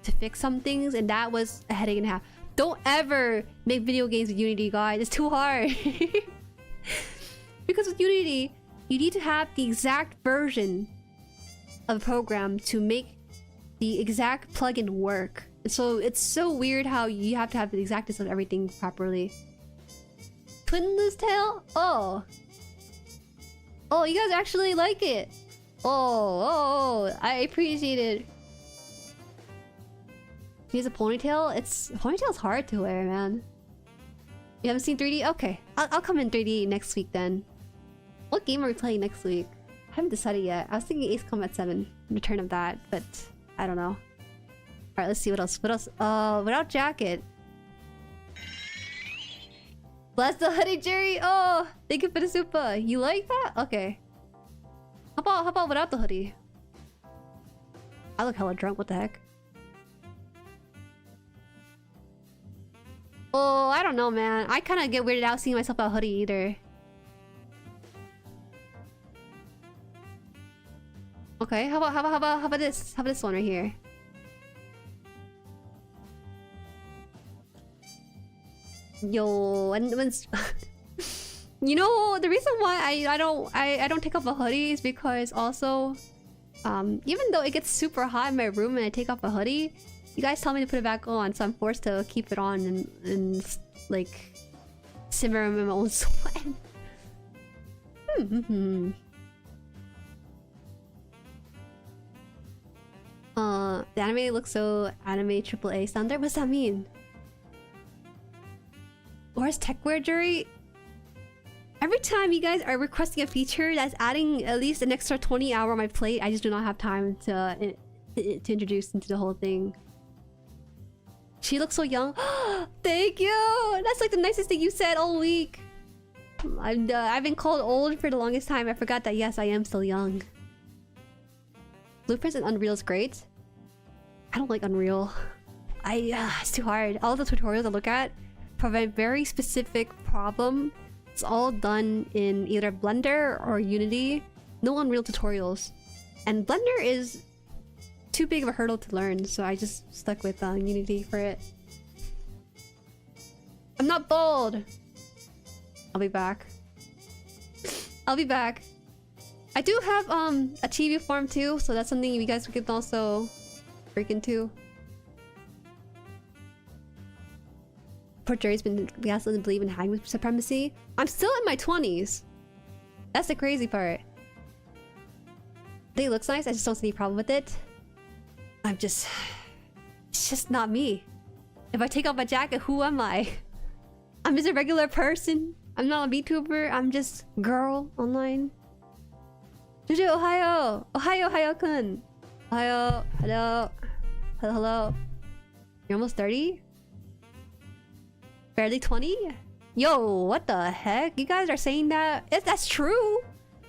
to fix some things, and that was a headache and a half. Don't ever make video games with Unity, guys. It's too hard. Because with Unity, you need to have the exact version of a program to make the exact plugin work. So it's so weird how you have to have the exactness of everything properly. Twinless tail? Oh, you guys actually like it. Oh, I appreciate it. Here's a ponytail. Ponytail's hard to wear, man. You haven't seen 3D? Okay, I'll come in 3D next week then. What game are we playing next week? I haven't decided yet. I was thinking Ace Combat 7, Return of that, but I don't know. Alright, let's see what else. Without jacket. Bless the hoodie, Jueri! Oh, thank you for the super. You like that? Okay. How about without the hoodie? I look hella drunk, what the heck? Oh, I don't know, man. I kind of get weirded out seeing myself without hoodie either. Okay, how about this? How about this one right here? Yo, and when you know the reason why I don't take off a hoodie is because also even though it gets super hot in my room and I take off a hoodie, you guys tell me to put it back on, so I'm forced to keep it on and like simmer in my own sweat. The anime looks so anime AAA standard. What's that mean? Where's techwear, Jueri? Every time you guys are requesting a feature that's adding at least an extra 20 hours on my plate, I just do not have time to introduce into the whole thing. She looks so young. Thank you! That's like the nicest thing you said all week. I've been called old for the longest time. I forgot that yes, I am still young. Blueprints and Unreal is great. I don't like Unreal. It's too hard. All the tutorials I look at provide very specific problem. It's all done in either Blender or Unity. No Unreal tutorials. And Blender is too big of a hurdle to learn, so I just stuck with Unity for it. I'm not bold! I'll be back. I'll be back. I do have a TV form too, so that's something you guys could also break into. Poor Jueri's been gaslit and believe in hang supremacy. I'm still in my 20s. That's the crazy part. It looks nice, I just don't see any problem with it. It's just not me. If I take off my jacket, who am I? I'm just a regular person. I'm not a VTuber, I'm just girl online. Juju, ohayo! Ohayo, hayo-kun! Ohayo, hello. Hello. You're almost 30? Barely 20? Yo, what the heck? You guys are saying that? That's true!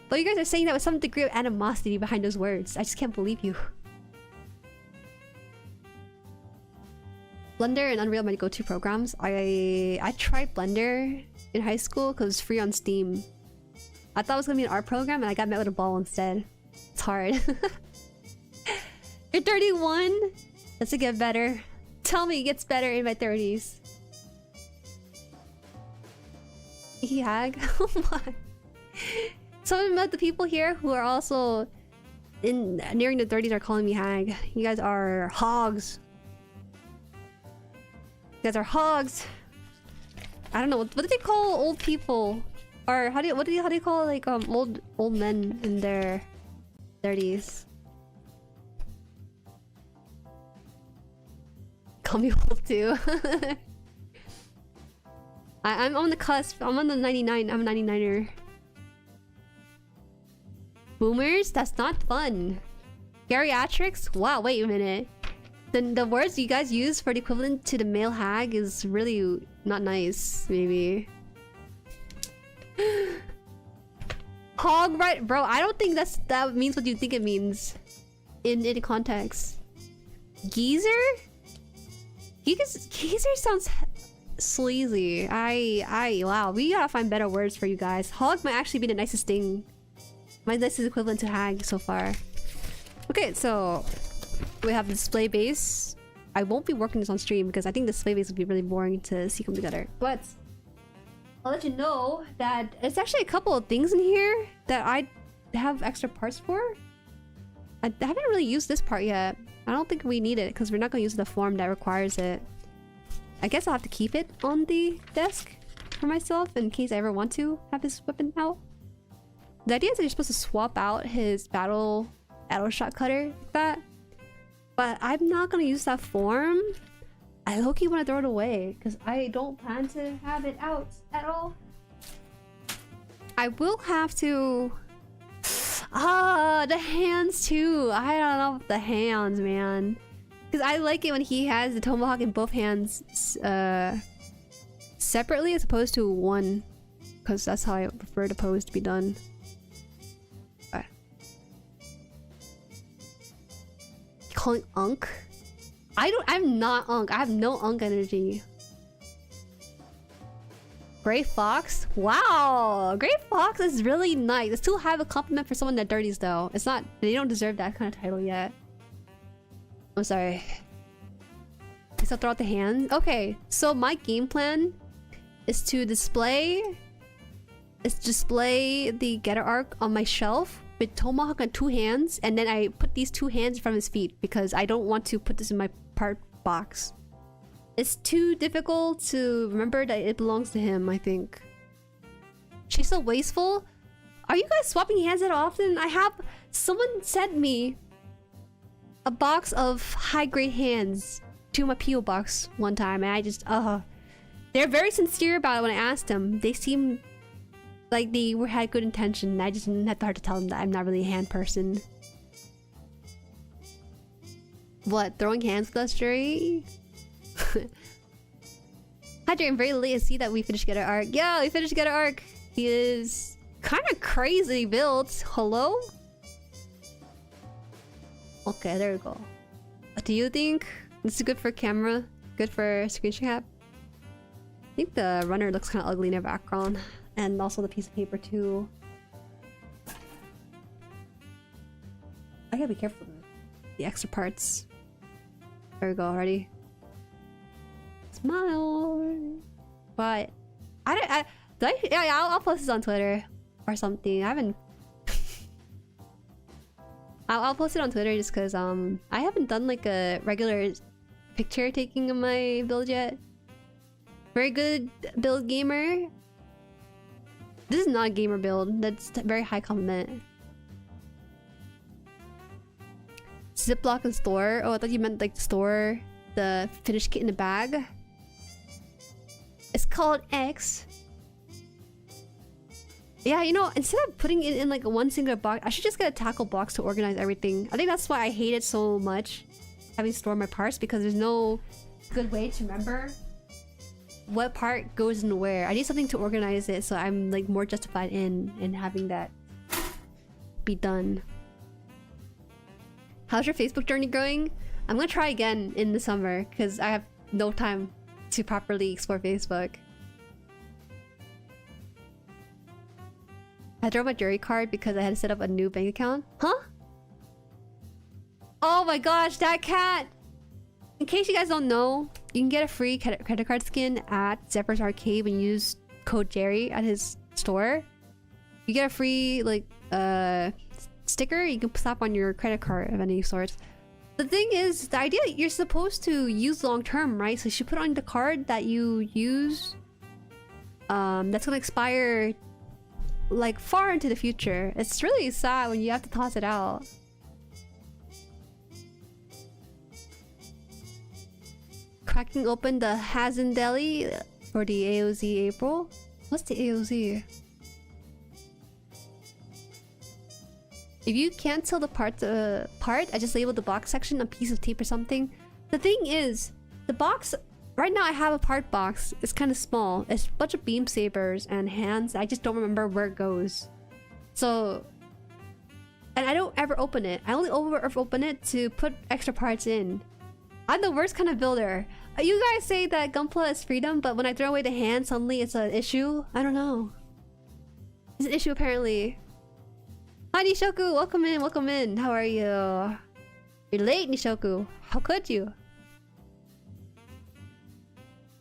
But you guys are saying that with some degree of animosity behind those words. I just can't believe you. Blender and Unreal are my go-to programs. I tried Blender in high school because it was free on Steam. I thought it was gonna be an art program and I got met with a ball instead. It's hard. You're 31? Does it get better? Tell me it gets better in my 30s. Hag? Oh my. Some of the people here who are also nearing the 30s are calling me hag. You guys are hogs. You guys are hogs. I don't know, what do they call old people? Or how do you call like old men in their 30s? Call me old too. I'm on the cusp. I'm on the 99. I'm a 99er. Boomers? That's not fun. Geriatrics? Wow, wait a minute. Then the words you guys use for the equivalent to the male hag is really not nice, maybe. Hog, right? Bro, I don't think that means what you think it means in context. Geezer? Geezer sounds sleazy. Wow, we gotta find better words for you guys. Hog might actually be the nicest thing. My nicest equivalent to hag so far. Okay, so we have the display base. I won't be working this on stream because I think the display base would be really boring to see come together. But I'll let you know that it's actually a couple of things in here that I have extra parts for. I haven't really used this part yet. I don't think we need it because we're not going to use the form that requires it. I guess I'll have to keep it on the desk for myself in case I ever want to have this weapon out. The idea is that you're supposed to swap out his battle shot cutter like that. But I'm not going to use that form. I low-key want to throw it away because I don't plan to have it out at all. I will have to... the hands too. I don't know about the hands, man. Because I like it when he has the Tomahawk in both hands separately as opposed to one. Because that's how I prefer the pose to be done. Okay. Calling Unk? I'm not Unk. I have no Unk energy. Gray Fox? Wow! Gray Fox is really nice. I still have a compliment for someone that dirties though. It's not... They don't deserve that kind of title yet. I'm sorry. I still throw out the hands? Okay, so my game plan is to display the Getter Arc on my shelf with Tomahawk on 2 hands, and then I put these 2 hands in front of his feet because I don't want to put this in my part box. It's too difficult to remember that it belongs to him, I think. She's so wasteful. Are you guys swapping hands that often? Someone sent me a box of high-grade hands to my P.O. box one time, and I just, they're very sincere about it when I asked them. They seem like they had good intention, and I just didn't have the heart to tell them that I'm not really a hand person. What? Throwing hands with us, Jueri? Hi, Jueri, I'm very late to see that we finished Getter Arc. Yeah, we finished Getter Arc. He is kind of crazy built. Hello? Okay, there we go. What do you think? This is good for camera? Good for screenshot cap? I think the runner looks kind of ugly in the background. And also the piece of paper too. I gotta be careful with the extra parts. There we go, ready? Smile! But I'll post this on Twitter or something. I haven't I'll post it on Twitter just because I haven't done like a regular picture taking of my build yet. Very good build, gamer. This is not a gamer build. That's a very high compliment. Ziploc and store. Oh, I thought you meant like store the finished kit in the bag. It's called X. Yeah, you know, instead of putting it in like one single box, I should just get a tackle box to organize everything. I think that's why I hate it so much, having to store my parts, because there's no good way to remember what part goes in where. I need something to organize it, so I'm like more justified in having that be done. How's your Facebook journey going? I'm gonna try again in the summer because I have no time to properly explore Facebook. I threw my Jueri card because I had to set up a new bank account. Huh? Oh my gosh, that cat! In case you guys don't know, you can get a free credit card skin at Zephyr's Arcade when you use code Jueri at his store. You get a free like sticker you can slap on your credit card of any sorts. The thing is, the idea you're supposed to use long term, right? So you should put on the card that you use that's gonna expire like far into the future. It's really sad when you have to toss it out. Cracking open the Hazen Deli for the AOZ April. What's the AOZ? If you can't tell the part, I just labeled the box section a piece of tape or something. The thing is, the box right now I have a part box. It's kind of small. It's a bunch of beam sabers and hands. I just don't remember where it goes. So, and I don't ever open it. I only ever open it to put extra parts in. I'm the worst kind of builder. You guys say that Gunpla is freedom, but when I throw away the hand, suddenly it's an issue? I don't know. It's an issue apparently. Hi Nishoku, welcome in, welcome in. How are you? You're late, Nishoku. How could you?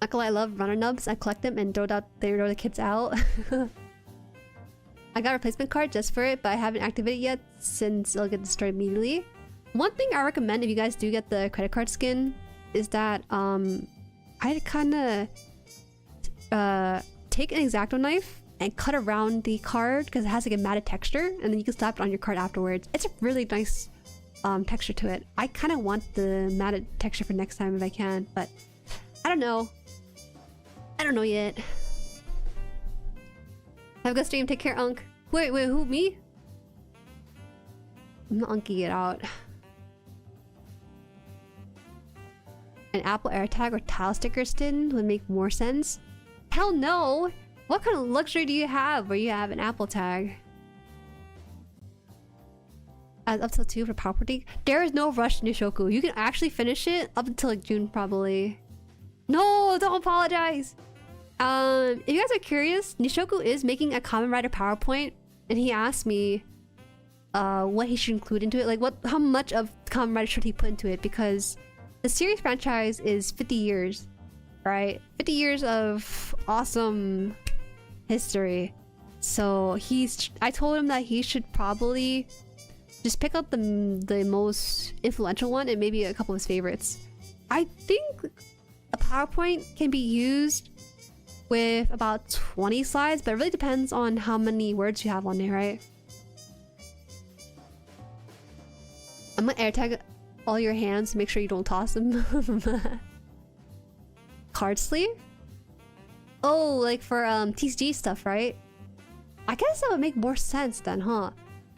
Not gonna lie, I love runner nubs. I collect them and throw the kids out. I got a replacement card just for it, but I haven't activated it yet since it'll get destroyed immediately. One thing I recommend if you guys do get the credit card skin is that I'd kind of take an X-Acto knife and cut around the card because it has like a matted texture, and then you can slap it on your card afterwards. It's a really nice texture to it. I kind of want the matted texture for next time if I can, but I don't know. I don't know yet. Have a good stream. Take care, Unk. Wait, who? Me? I'm not unking it out. An Apple AirTag or tile sticker skin would make more sense. Hell no! What kind of luxury do you have where you have an Apple tag? Up till 2 for property. There is no rush, Nishoku. You can actually finish it up until like June probably. No, don't apologize. If you guys are curious, Nishoku is making a Kamen Rider PowerPoint, and he asked me what he should include into it. Like how much of Kamen Rider should he put into it, because the series franchise is 50 years, right? 50 years of awesome history. So I told him that he should probably just pick up the most influential one and maybe a couple of his favorites. I think a PowerPoint can be used with about 20 slides, but it really depends on how many words you have on there, right? I'm gonna AirTag all your hands to make sure you don't toss them. Card sleeve? Oh, like for TCG stuff, right? I guess that would make more sense then, huh?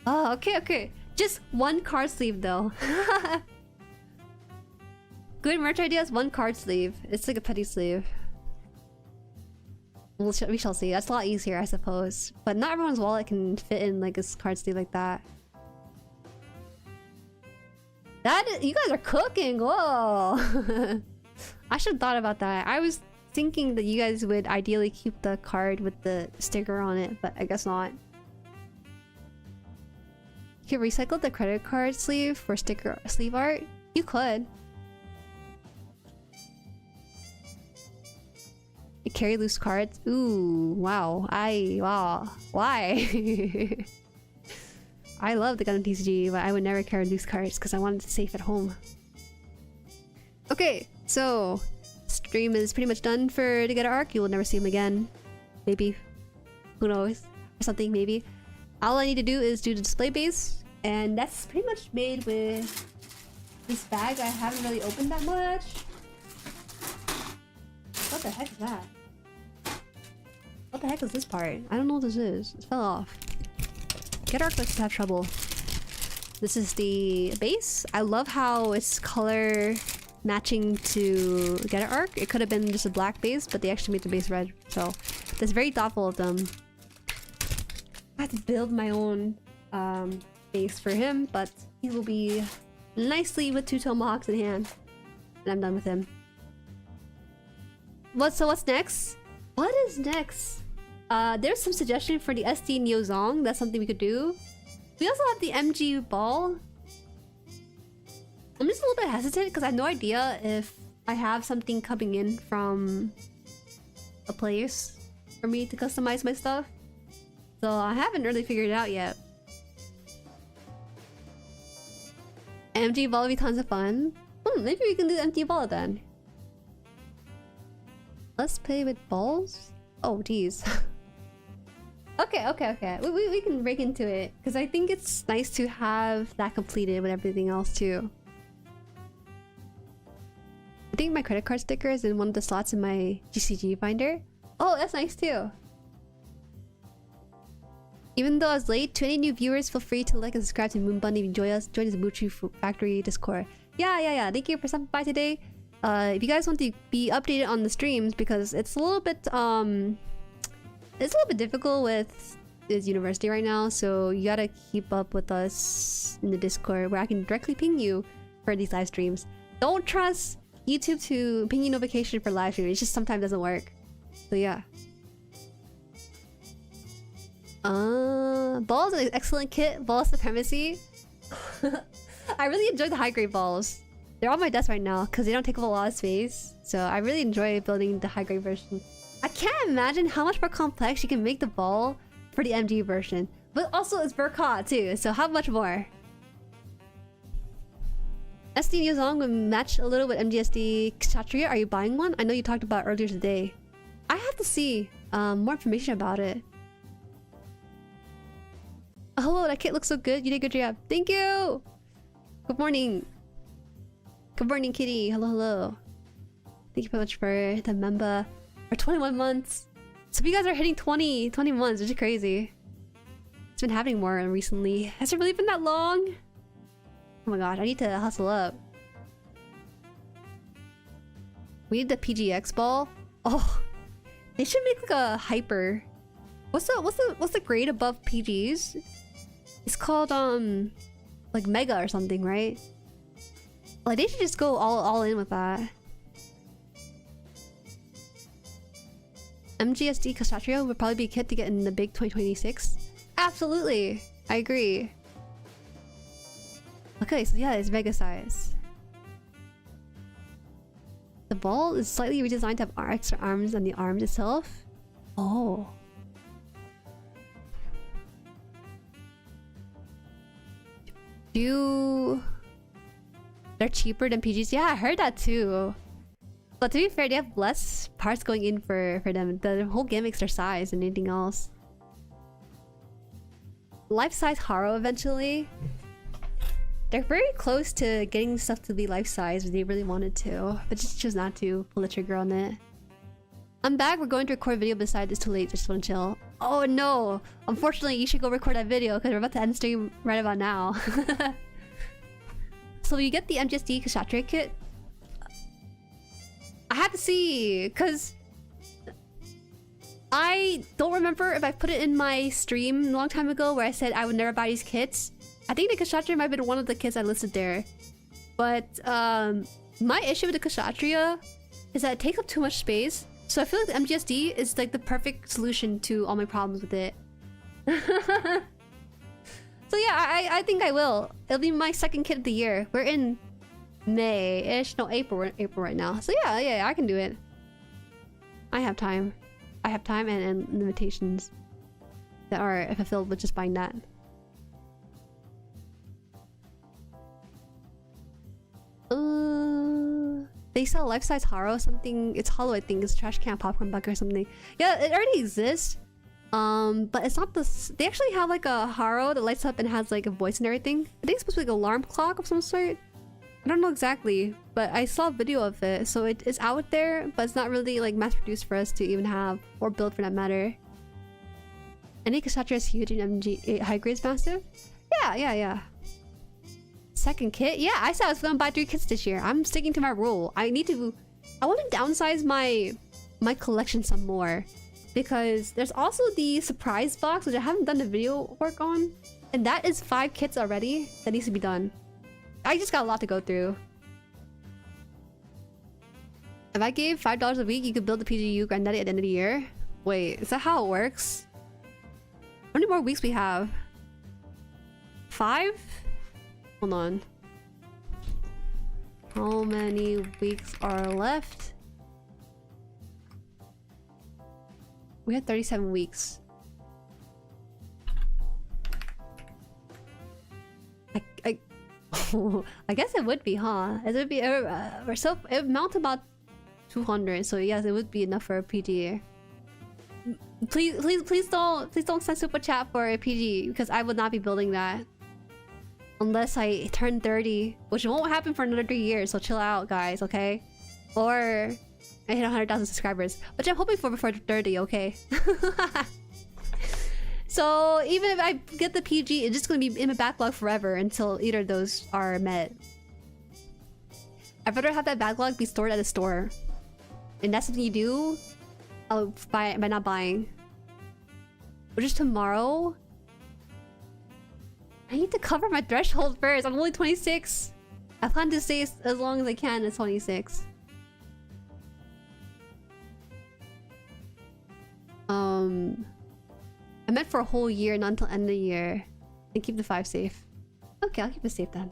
Oh, okay. Just one card sleeve though. Good merch idea is one card sleeve. It's like a petty sleeve. We shall see. That's a lot easier, I suppose. But not everyone's wallet can fit in like a card sleeve like that. You guys are cooking. Whoa. I should have thought about that. I was thinking that you guys would ideally keep the card with the sticker on it, but I guess not. You could recycle the credit card sleeve for sticker sleeve art. You could. You carry loose cards. Ooh, wow. Wow. Why? I love the Gundam TCG, but I would never carry loose cards because I wanted to save at home. Okay, so stream is pretty much done for the Getter arc. You will never see him again. Maybe. Who knows? Or something, maybe. All I need to do is do the display base, and that's pretty much made with this bag I haven't really opened that much. What the heck is that? What the heck is this part? I don't know what this is. It fell off. Getter arc likes to have trouble. This is the base. I love how it's color matching to Getter arc. It could have been just a black base, but they actually made the base red. So that's very thoughtful of them. I have to build my own base for him, but he will be nicely with 2 Tomahawks in hand. And I'm done with him. So what's next? What is next? There's some suggestion for the SD Neo Zong. That's something we could do. We also have the MG ball. I'm just a little bit hesitant because I have no idea if I have something coming in from a place for me to customize my stuff. So I haven't really figured it out yet. MG ball will be tons of fun. Maybe we can do the MG ball then. Let's play with balls? Oh, geez. Okay. We can break into it. Because I think it's nice to have that completed with everything else too. I think my credit card sticker is in one of the slots in my GCG binder. Oh, that's nice too. Even though I was late, to any new viewers, feel free to like and subscribe to Moon Bunny and join us the Muchu Factory Discord. Yeah. Thank you for stopping by today. If you guys want to be updated on the streams, because it's a little bit difficult with this university right now, so you gotta keep up with us in the Discord where I can directly ping you for these live streams. Don't trust YouTube to ping you notification for live stream. It just sometimes doesn't work. So yeah. Balls is an excellent kit. Ball supremacy. I really enjoy the high grade balls. They're on my desk right now because they don't take up a lot of space. So I really enjoy building the high grade version. I can't imagine how much more complex you can make the ball for the MG version. But also it's Burkha too, so how much more? SD Yuzong would match a little with MGSD Kshatriya. Are you buying one? I know you talked about earlier today. I have to see more information about it. Oh, hello, that kit looks so good. You did a good job. Thank you! Good morning. Good morning, kitty. Hello, hello. Thank you very much for the member. For 21 months. So you guys are hitting 20 months, which is crazy. It's been happening more recently. Has it really been that long? Oh my gosh, I need to hustle up. We need the PGX ball. Oh, they should make like a hyper. What's the grade above PGs? It's called like Mega or something, right? Like they should just go all in with that. MGSD Kshatriya would probably be a kit to get in the big 2026. Absolutely, I agree. Okay, so yeah, it's mega size. The ball is slightly redesigned to have extra arms on the arms itself. Oh. They're cheaper than PGs? Yeah, I heard that too. But to be fair, they have less parts going in for them. The whole gimmick's their size and anything else. Life-size Haro eventually. They're very close to getting stuff to be life-size if they really wanted to, but just chose not to pull the trigger on it. I'm back. We're going to record a video beside it's too late. Just want to chill. Oh no! Unfortunately, you should go record that video because we're about to end stream right about now. So you get the MGSD Kshatriya kit. I have to see, because I don't remember if I put it in my stream a long time ago where I said I would never buy these kits. I think the Kshatriya might have been one of the kits I listed there. But my issue with the Kshatriya is that it takes up too much space. So I feel like the MGSD is like the perfect solution to all my problems with it. So yeah, I think I will. It'll be my second kit of the year. We're in May-ish. No, April. We're in April right now. So yeah, I can do it. I have time. I have time and limitations that are fulfilled with just buying that. They sell life-size Haro something. It's hollow, I think. It's trash can popcorn bucket or something. Yeah, it already exists. But it's not this. They actually have like a Haro that lights up and has like a voice and everything. I think it's supposed to be like an alarm clock of some sort. I don't know exactly, but I saw a video of it, so it's out there, but it's not really like mass-produced for us to even have or build for that matter. I think Kshatriya is huge and MG high grade is massive. Yeah. Second kit? Yeah, I said I was gonna buy 3 kits this year. I'm sticking to my rule. I want to downsize my collection some more. Because there's also the surprise box, which I haven't done the video work on. And that is 5 kits already that needs to be done. I just got a lot to go through. If I gave $5 a week, you could build the PGU Granddaddy at the end of the year. Wait, is that how it works? How many more weeks we have? 5? Hold on. How many weeks are left? We had 37 weeks. I guess it would be, huh? It would be. It would mount about 200. So yes, it would be enough for a PG. Please don't send super chat for a PG because I would not be building that unless I turn 30, which won't happen for another 3 years. So chill out, guys. Okay, or I hit 100,000 subscribers, which I'm hoping for before 30. Okay. So even if I get the PG, it's just gonna be in my backlog forever until either of those are met. I'd rather have that backlog be stored at a store. And that's something you do, I'll buy it by not buying. Which is tomorrow. I need to cover my threshold first. I'm only 26. I plan to stay as long as I can at 26. I meant for a whole year, not until end of the year. And keep the 5 safe. Okay, I'll keep it safe then.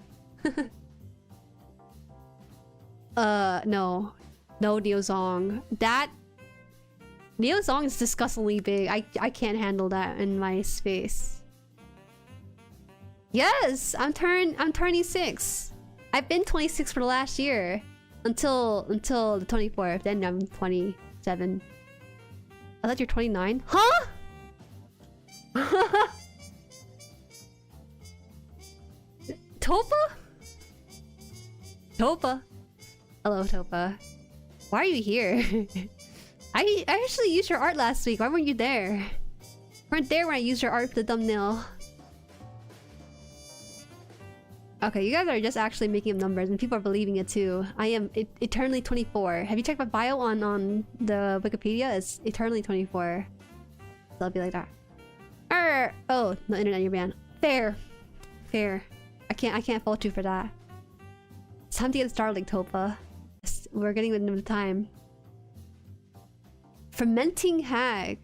No. No, Neozong. That... Neozong is disgustingly big. I can't handle that in my space. Yes! I'm turning 6. I've been 26 for the last year. Until the 24th. Then I'm 27. I thought you're 29. Huh?! Topa? Topa? Hello, Topa. Why are you here? I actually used your art last week. Why weren't you there? You weren't there when I used your art for the thumbnail. Okay, you guys are just actually making up numbers and people are believing it too. I am eternally 24. Have you checked my bio on the Wikipedia? It's eternally 24. So I'll be like that. Oh, no, internet, you're banned. Fair. Fair. I can't fault you for that. It's time to get started, Topa. We're getting rid of the time. Fermenting hag.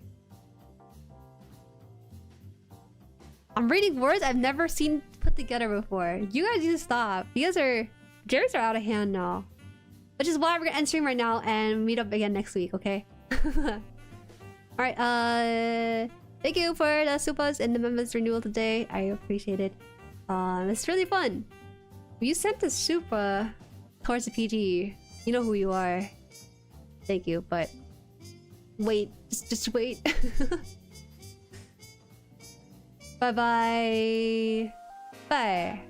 I'm reading words I've never seen put together before. You guys need to stop. You guys are... Jerry's are out of hand now. Which is why we're gonna end stream right now and meet up again next week, okay? Alright, thank you for the supas and the members renewal today. I appreciate it. It's really fun. You sent the supa towards the PG. You know who you are. Thank you, but... Wait. Just wait. Bye-bye. Bye.